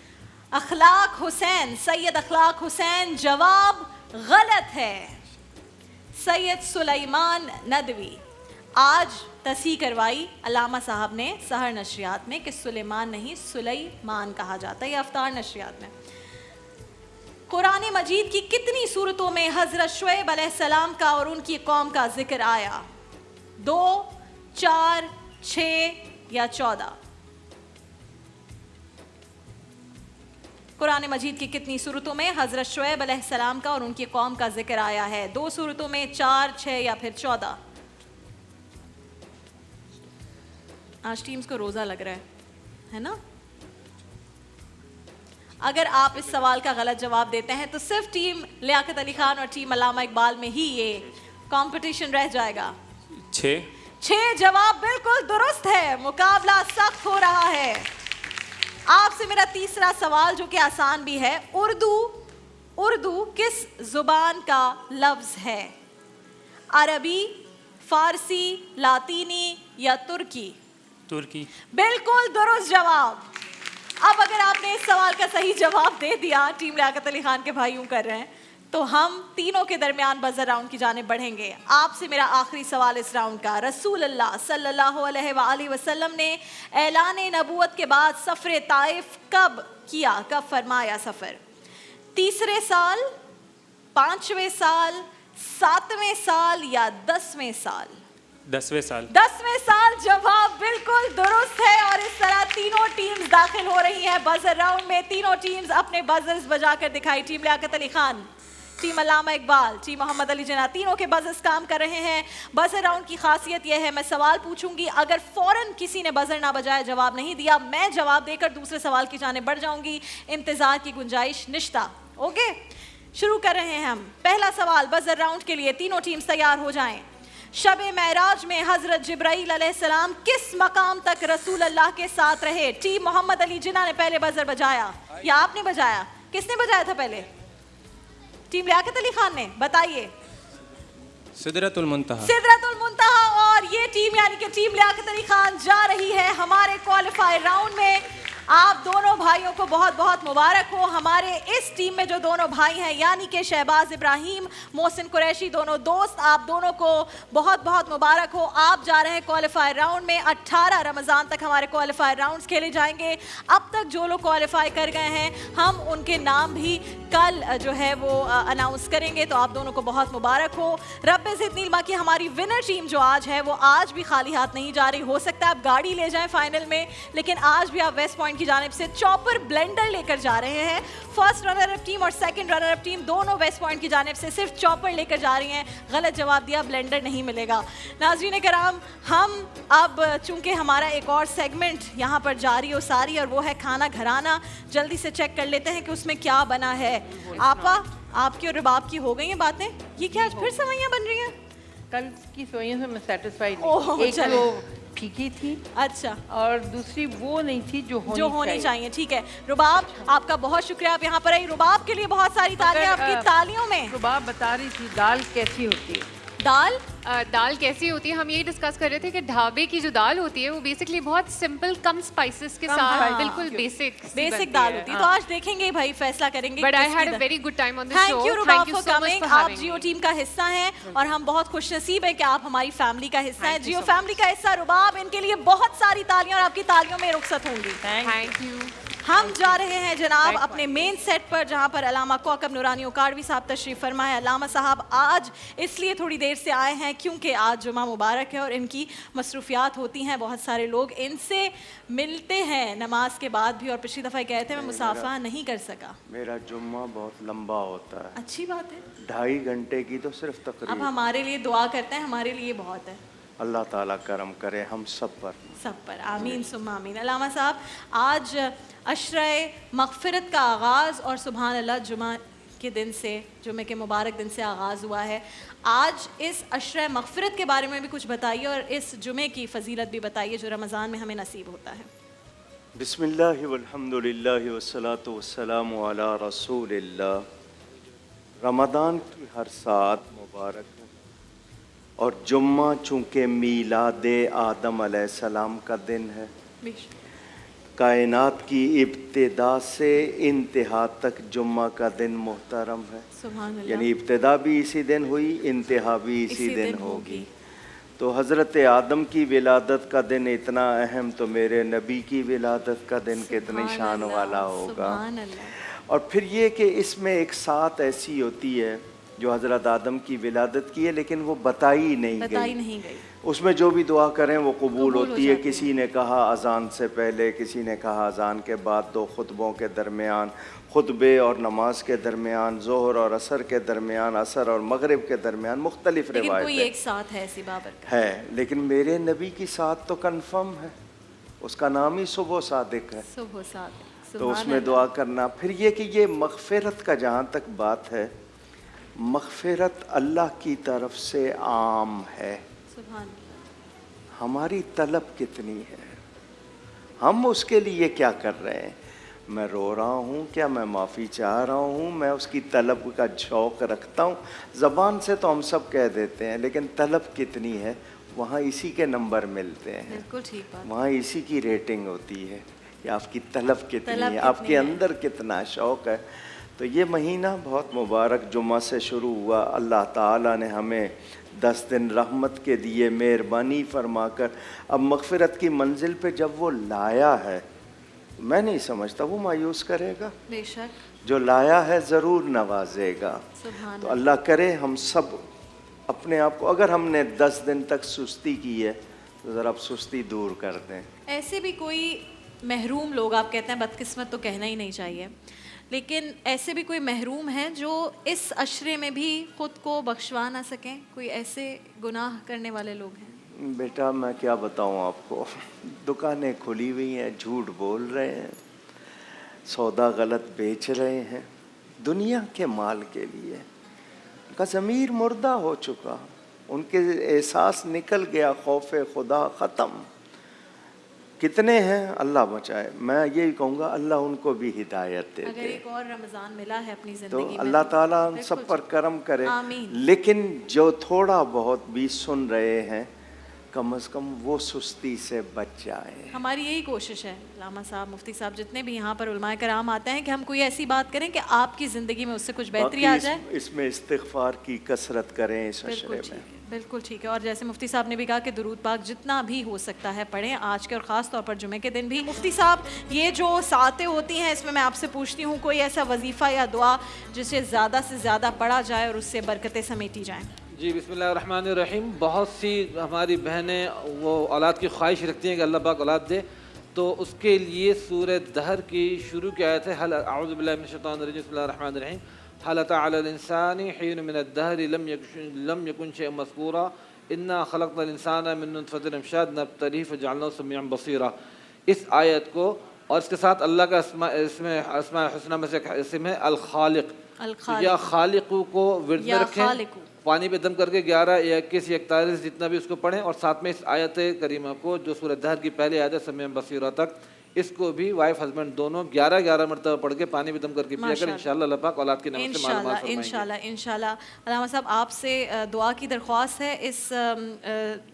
अखलाक हुसैन, सैयद अखलाक हुसैन जवाब गलत है। सैयद सुलेमान नदवी। आज तस्हीह करवाई अल्लामा साहब ने सहर नशरियात में कि सुलेमान नहीं सुलेमान कहा जाता है, ये अफ्तार नशरियात में। कुरान मजीद की कितनी सूरतों में हजरत शुएब अलैहिस्सलाम का और उनकी कौम का जिक्र आया? 2, 4, 6 या 14? कुरान मजीद की कितनी सूरतों में हजरत शुएब अलैहिस्सलाम का और उनकी कौम का जिक्र आया है? 2 सूरतों में, 4, 6 या फिर 14? आज टीम्स को रोजा लग रहा है ना? अगर आप इस सवाल का गलत जवाब देते हैं तो सिर्फ टीम लियाकत अली खान और टीम अल्लामा इकबाल में ही ये कंपटीशन रह जाएगा। 6 जवाब बिल्कुल दुरुस्त है। मुकाबला सख्त हो रहा है। आपसे मेरा तीसरा सवाल जो कि आसान भी है, उर्दू किस जुबान का लफ्ज है? अरबी, फारसी, लातीनी या तुर्की?
तुर्की।
बिल्कुल दुरुस्त जवाब। अब अगर आपने इस सवाल का सही जवाब दे दिया, टीम लियाकत अली खान के भाई यूं कर रहे हैं, तो हम तीनों के दरमियान बजर राउंड की जाने बढ़ेंगे। आपसे मेरा आखिरी सवाल इस राउंड का, रसूल अल्लाह सल्लल्लाहु अलैहि वसल्लम ने ऐलान नबूवत के बाद सफ़र ताइफ कब किया, कब फरमाया सफ़र? 3रे साल, 5वें साल 7वें साल या 10वें साल?
10वें साल।
10वें साल जवाब बिल्कुल दुरुस्त है और इस तरह तीनों टीम्स दाखिल हो रही हैं बजर राउंड में। तीनों टीम्स अपने बजर्स बजाकर दिखाई। टीम लियाकत अली खान, टीम अल्लामा इकबाल, टीम मोहम्मद अली जिन्ना, तीनों के बजर्स काम कर रहे हैं। बजर राउंड की खासियत यह है, मैं सवाल पूछूंगी, अगर फौरन किसी ने बजर ना बजाया, जवाब नहीं दिया, मैं जवाब देकर दूसरे सवाल की जाने बढ़ जाऊंगी। इंतजार की गुंजाइश निश्ता। ओके, शुरू कर रहे हैं हम। पहला सवाल बजर राउंड के लिए, तीनों टीम्स तैयार हो जाएं। शब मेराज में हजरत जिब्राइल अलैहिस्सलाम किस मकाम तक रसूल अल्लाह के साथ रहे? टीम मोहम्मद अली जिन्ना ने पहले बजर बजाया या आपने बजाया? किसने बजाया था पहले? टीम लियाकत अली खान ने। बताइए।
सिदरतुल मुंतहा।
सिदरतुल मुंतहा। और ये टीम यानी कि टीम लियाकत अली खान जा रही है हमारे क्वालिफायर राउंड में। आप दोनों भाइयों को बहुत बहुत मुबारक हो। हमारे इस टीम में जो दोनों भाई हैं यानी कि शहबाज इब्राहिम, मोहसिन कुरैशी, दोनों दोस्त, आप दोनों को बहुत बहुत मुबारक हो। आप जा रहे हैं क्वालिफायर राउंड में। 18 रमज़ान तक हमारे क्वालिफायर राउंड्स खेले जाएंगे। अब तक जो लोग क्वालिफाई कर गए हैं हम उनके नाम भी कल जो है वो अनाउंस करेंगे। तो आप दोनों को बहुत मुबारक हो। रब्बे ज़िद नीलमा की हमारी विनर टीम जो आज है वो आज भी खाली हाथ नहीं जा रही। हो सकता है आप गाड़ी ले जाएं फाइनल में, लेकिन आज भी आप वेस्ट पॉइंट की जानिब से चॉपर ब्लेंडर लेकर जा रहे हैं। फर्स्ट रनर अप टीम और सेकंड रनर अप टीम दोनों वेस्ट पॉइंट की जानिब से सिर्फ चॉपर लेकर जा रही हैं। गलत जवाब दिया, ब्लेंडर नहीं मिलेगा। नाज़रीन कराम, हम अब चूंकि हमारा एक और सेगमेंट यहाँ पर जारी और सारी, और वो है खाना घराना। जल्दी से चेक कर लेते हैं कि उसमें क्या बना है। आपा, आपकी और रबाब की हो गई हैं बातें? ये क्या आज फिर सवैयाँ बन रही हैं?
कल की सवैयों से मैं सेटिस्फाइड
ओह,
नहीं। एक
चलो।
तो फीकी थी,
अच्छा,
और दूसरी वो नहीं थी जो होनी
चाहिए। ठीक है रुबाब, आपका बहुत शुक्रिया, आप यहाँ पर आई। रुबाब के लिए बहुत सारी तालियां आपकी तालियों में।
रुबाब बता रही थी दाल कैसी होती है।
दाल कैसी होती है, हम यही डिस्कस कर रहे थे कि ढाबे की जो दाल होती है वो बेसिकली बहुत सिंपल कम स्पाइसेस के साथ बिल्कुल बेसिक
दाल होती है। तो आज देखेंगे भाई, फैसला करेंगे।
But I had a very good time on the show.
Thank you Rubab for coming. आप जियो टीम का हिस्सा हैं और हम बहुत खुशनसीब हैं कि आप हमारी फैमिली का हिस्सा हैं। जियो फैमिली का हिस्सा रुबाब, इनके लिए बहुत सारी तालियां और आपकी तालियों में रुखसत होंगी।
Thank you.
हम जा रहे हैं जनाब अपने मेन सेट पर, जहां पर अलामा कौकब नूरानी उकाड़वी साहब तशरीफ फरमा है। अलामा साहब आज इसलिए थोड़ी देर से आए हैं क्योंकि आज जुमा मुबारक है और इनकी मसरूफियात होती हैं। बहुत सारे लोग इनसे मिलते हैं नमाज के बाद भी, और पिछली दफ़ा कहते हैं मैं मुसाफा नहीं कर सका।
मेरा जुम्मा बहुत लंबा होता है।
अच्छी बात है।
2.5 घंटे की तो सिर्फ तकरीर।
अब हमारे लिए दुआ करते हैं, हमारे लिए बहुत है।
अल्लाह ताला करम करे हम सब पर
आमीन सुम्मा आमीन। अलामा साहब, आज अशरे मग़फ़िरत का आगाज़ और सुबहान अल्लाह जुमा के दिन से, जुमे के मुबारक दिन से आगाज़ हुआ है। आज इस अशरे मग़फ़िरत के बारे में भी कुछ बताइए और इस जुमे की फ़जीलत भी बताइए जो रमज़ान में हमें नसीब होता है।
बिस्मिल्लाहि वल्हम्दुलिल्लाहि वस्सलातु वस्सलामु अला रसूलिल्लाह। रमज़ान की हर सात मुबारक है और जुम्मा चूँकि मीलादे आदम अलैहिस्सलाम का दिन है, कायनात की इब्तिदा से इंतहा तक जुम्मा का दिन मुहतरम है। यानी इब्तिदा भी इसी दिन हुई, इंतहा भी इसी दिन होगी। तो हज़रत आदम की विलादत का दिन इतना अहम, तो मेरे नबी की विलादत का दिन कितनी शान वाला होगा। और फिर ये कि इसमें एक सात ऐसी होती है जो हज़रत आदम की विलादत की है लेकिन वो बताई नहीं गई। उसमें जो भी दुआ करें वो कबूल होती है। किसी ने कहा अज़ान से पहले, किसी ने कहा अज़ान के बाद, 2 खुतबों के दरमियान, खुतबे और नमाज के दरमियान, ज़ोहर और असर के दरमियान, असर और मगरिब के दरमियान, मुख्तलिफ रिवायत
कोई एक साथ है ऐसी बाबरकत
है। लेकिन मेरे नबी की साथ तो कन्फर्म है, उसका नाम ही सुबह सादिक है।
सुबह सादिक,
तो उसमें दुआ करना। फिर ये कि ये मग़फ़िरत का जहाँ तक बात है, मग़फ़िरत अल्लाह की तरफ से आम है। हमारी तलब कितनी है, हम उसके लिए क्या कर रहे हैं? मैं रो रहा हूँ क्या, मैं माफ़ी चाह रहा हूँ, मैं उसकी तलब का शौक़ रखता हूँ। ज़बान से तो हम सब कह देते हैं, लेकिन तलब कितनी है, वहाँ इसी के नंबर मिलते हैं।
बिल्कुल ठीक बात।
वहाँ इसी की रेटिंग होती है कि आपकी तलब कितनी है, आपके अंदर कितना शौक़ है। तो ये महीना बहुत मुबारक जुम्मा से शुरू हुआ। अल्लाह ताला ने हमें 10 दिन रहमत के दिए, मेहरबानी फरमाकर अब मग़फ़िरत की मंजिल पे जब वो लाया है मैं नहीं समझता वो मायूस करेगा।
बेशक
जो लाया है ज़रूर नवाजेगा। तो अल्लाह करे हम सब अपने आप को, अगर हमने 10 दिन तक सुस्ती की है तो ज़रा अब सुस्ती दूर कर दें।
ऐसे भी कोई महरूम लोग, आप कहते हैं बदकिस्मत तो कहना ही नहीं चाहिए, लेकिन ऐसे भी कोई महरूम हैं जो इस अशरे में भी ख़ुद को बख्शवा ना सकें? कोई ऐसे गुनाह करने वाले लोग हैं?
बेटा मैं क्या बताऊं आपको, दुकानें खुली हुई हैं, झूठ बोल रहे हैं, सौदा गलत बेच रहे हैं दुनिया के माल के लिए। उनका ज़मीर मुर्दा हो चुका, उनके एहसास निकल गया, खौफ खुदा ख़त्म। कितने हैं अल्लाह बचाए। मैं यही कहूँगा अल्लाह उनको भी हिदायत दे।
अगर एक और रमज़ान मिला है अपनी
तो
ज़िंदगी में
अल्लाह ताला हम सब पर करम करे। लेकिन जो थोड़ा बहुत भी सुन रहे हैं कम से कम वो सुस्ती से बच जाए।
हमारी यही कोशिश है लामा साहब, मुफ्ती साहब, जितने भी यहाँ पर उलमाए कराम आते हैं, कि हम कोई ऐसी बात करें कि आपकी ज़िंदगी में उससे कुछ बेहतरी आ जाए।
इसमें इस्तिग़फ़ार की कसरत करें इस अशरे में।
बिल्कुल ठीक है। और जैसे मुफ्ती साहब ने भी कहा कि दुरूद पाक जितना भी हो सकता है पढ़ें, आज के और ख़ास तौर पर जुमे के दिन भी। मुफ्ती साहब, ये जो सातें होती हैं इसमें मैं आपसे पूछती हूँ कोई ऐसा वजीफ़ा या दुआ जिसे ज़्यादा से ज़्यादा पढ़ा जाए और उससे बरकतें समेटी जाएँ?
जी बिस्मिल्लाहिर्रहमानिर्रहीम। बहुत सी हमारी बहनें वो औलाद की ख्वाहिश रखती हैं कि अल्लाह पाक औलाद दे, तो उसके लिए सूरह दहर की शुरू की आयत है, हल अऊज़ु बिल्लाहि मिनश शैतानिर रजीम, बिस्मिल्लाहिर्रहमानिर्रहीम, हल अता अलल इंसानी हीन मिनद दहरि लम यकुन शैअन मज़कूरा इन्ना खलक़नल इंसाना मिन नुत्फ़तिन अमशाज नब्तलीहि फजअलनाहु समीअन बसीरा। इस आयत को और इसके साथ अल्लाह का इसमें अस्माए हुस्ना में से इसम है अल खालिक या खालिकू को विर्द में रखें, पानी पे दम करके 11 या 21 या 41 जितना भी उसको पढ़ें, और साथ में इस आयत करीमा को जो सूरह दहर की पहली आयत है समीअन बसीरा तक, इसको भी वाइफ हस्बैंड दोनों 11 मरतबा पढ़ के पानी में दम करके पिया कर इंशाल्लाह अल्लाह पाक औलाद की नेमत से मालामाल फरमाएंगे।
इंशाल्लाह। अल्लामा साहब, आपसे दुआ की दरख्वास्त है। इस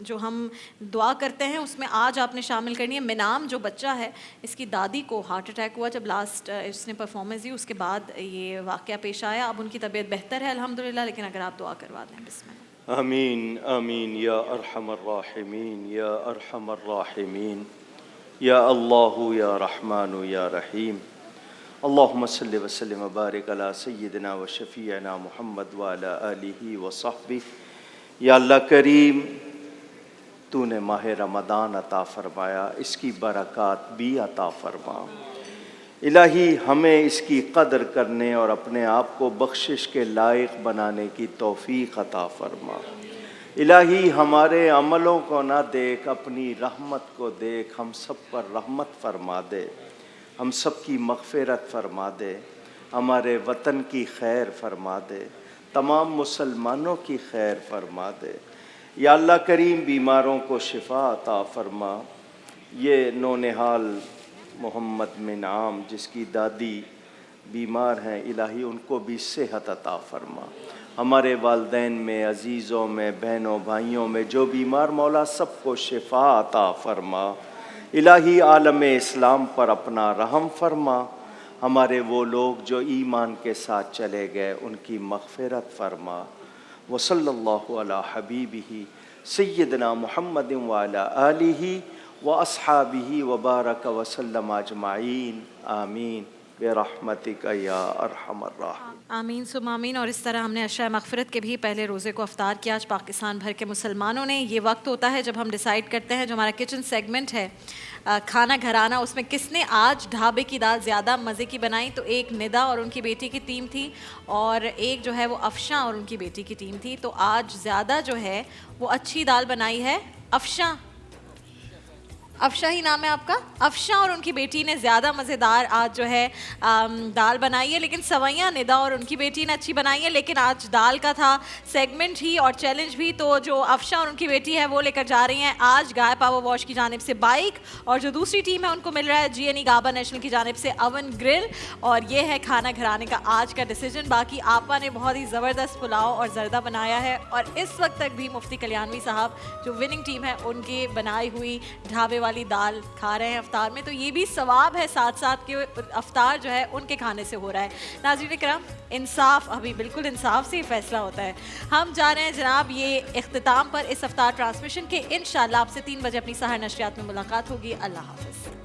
जो हम दुआ करते हैं उसमें आज आपने शामिल करनी है मिनाम, जो बच्चा है इसकी दादी को हार्ट अटैक हुआ जब लास्ट इसने परफॉर्मेंस दी, उसके बाद ये वाक़या पेश आया। अब उनकी तबीयत बेहतर है अल्हम्दुलिल्लाह, लेकिन अगर आप दुआ करवा दें। बिस्मिल्लाह।
आमीन आमीन या अरहमर राहिमीन या अरहमर राहिमीन या अल्लाहु या रहमानु या रहीम। अल्लाहुम्मा सल्लि व सल्लिम व बारिक अला सय्यिदिना व शफीअना मुहम्मद व अला आलिहि व सहबिहि। या अल्लाह करीम, तूने माह रमज़ान अता फ़रमाया, इसकी बरक़ात भी अता फ़रमा। इलाही हमें इसकी कदर करने और अपने आप को बख्शिश के लायक बनाने की तौफ़ीक़ अता फ़रमा। इलाही हमारे अमलों को ना देख, अपनी रहमत को देख, हम सब पर रहमत फरमा दे, हम सब की मग़फ़िरत फरमा दे, हमारे वतन की खैर फरमा दे, तमाम मुसलमानों की खैर फरमा दे। या अल्लाह करीम, बीमारों को शिफा अता फरमा। ये नौनिहाल मोहम्मद मिनाम जिसकी दादी बीमार हैं, इलाही उनको भी सेहत अता फरमा। हमारे वालदैन में, अज़ीज़ों में, बहनों भाइयों में जो बीमार, मौला सबको शिफा अता फरमा। इलाही आलम इस्लाम पर अपना रहम फरमा। हमारे वो लोग जो ईमान के साथ चले गए उनकी मग़फ़िरत फरमा। व सल्लल्लाहु अला हबीबिही सय्यदना मुहम्मदिन व अला आलिहि व अस्हाबिही व बारक व सल्लम अजमाइन। आमीन बिरहमतिका या अरहमर राहिमीन।
आमीन सुम आमीन। और इस तरह हमने अशरा मग़फ़िरत के भी पहले रोज़े को अफ्तार किया आज पाकिस्तान भर के मुसलमानों ने। ये वक्त होता है जब हम डिसाइड करते हैं, जो हमारा किचन सेगमेंट है खाना घराना, उसमें किसने आज ढाबे की दाल ज़्यादा मज़े की बनाई। तो एक निदा और उनकी बेटी की टीम थी, और एक जो है वो अफशा और उनकी बेटी की टीम थी। तो आज ज़्यादा जो है वो अच्छी दाल बनाई है अफशा। अफशा ही नाम है आपका। अफशा और उनकी बेटी ने ज़्यादा मज़ेदार आज जो है दाल बनाई है, लेकिन सवैयाँ निदा और उनकी बेटी ने अच्छी बनाई है। लेकिन आज दाल का था सेगमेंट ही और चैलेंज भी, तो जो अफशा और उनकी बेटी है वो लेकर जा रही हैं आज गाय पावर वॉश की जानिब से बाइक, और जो दूसरी टीम है उनको मिल रहा है GNE गाबा नेशनल की जानिब से अवन ग्रिल। और ये है खाना घराने का आज का डिसीजन। बाकी आपा ने बहुत ही ज़बरदस्त पुलाव और जर्दा बनाया है, और इस वक्त तक भी मुफ्ती कल्याणवी साहब जो विनिंग टीम है उनकी बनाई हुई ढाबे वाली दाल खा रहे हैं अफ्तार में। तो ये भी सवाब है साथ साथ के अफ्तार जो है उनके खाने से हो रहा है। नाज़रीन इकराम, इंसाफ अभी बिल्कुल इंसाफ से ही फैसला होता है। हम जा रहे हैं जनाब ये इख्तिताम पर इस अफ्तार ट्रांसमिशन के। इंशाल्लाह आपसे 3 बजे अपनी सहर नशरियात में मुलाकात होगी। अल्लाह हाफ़िज़।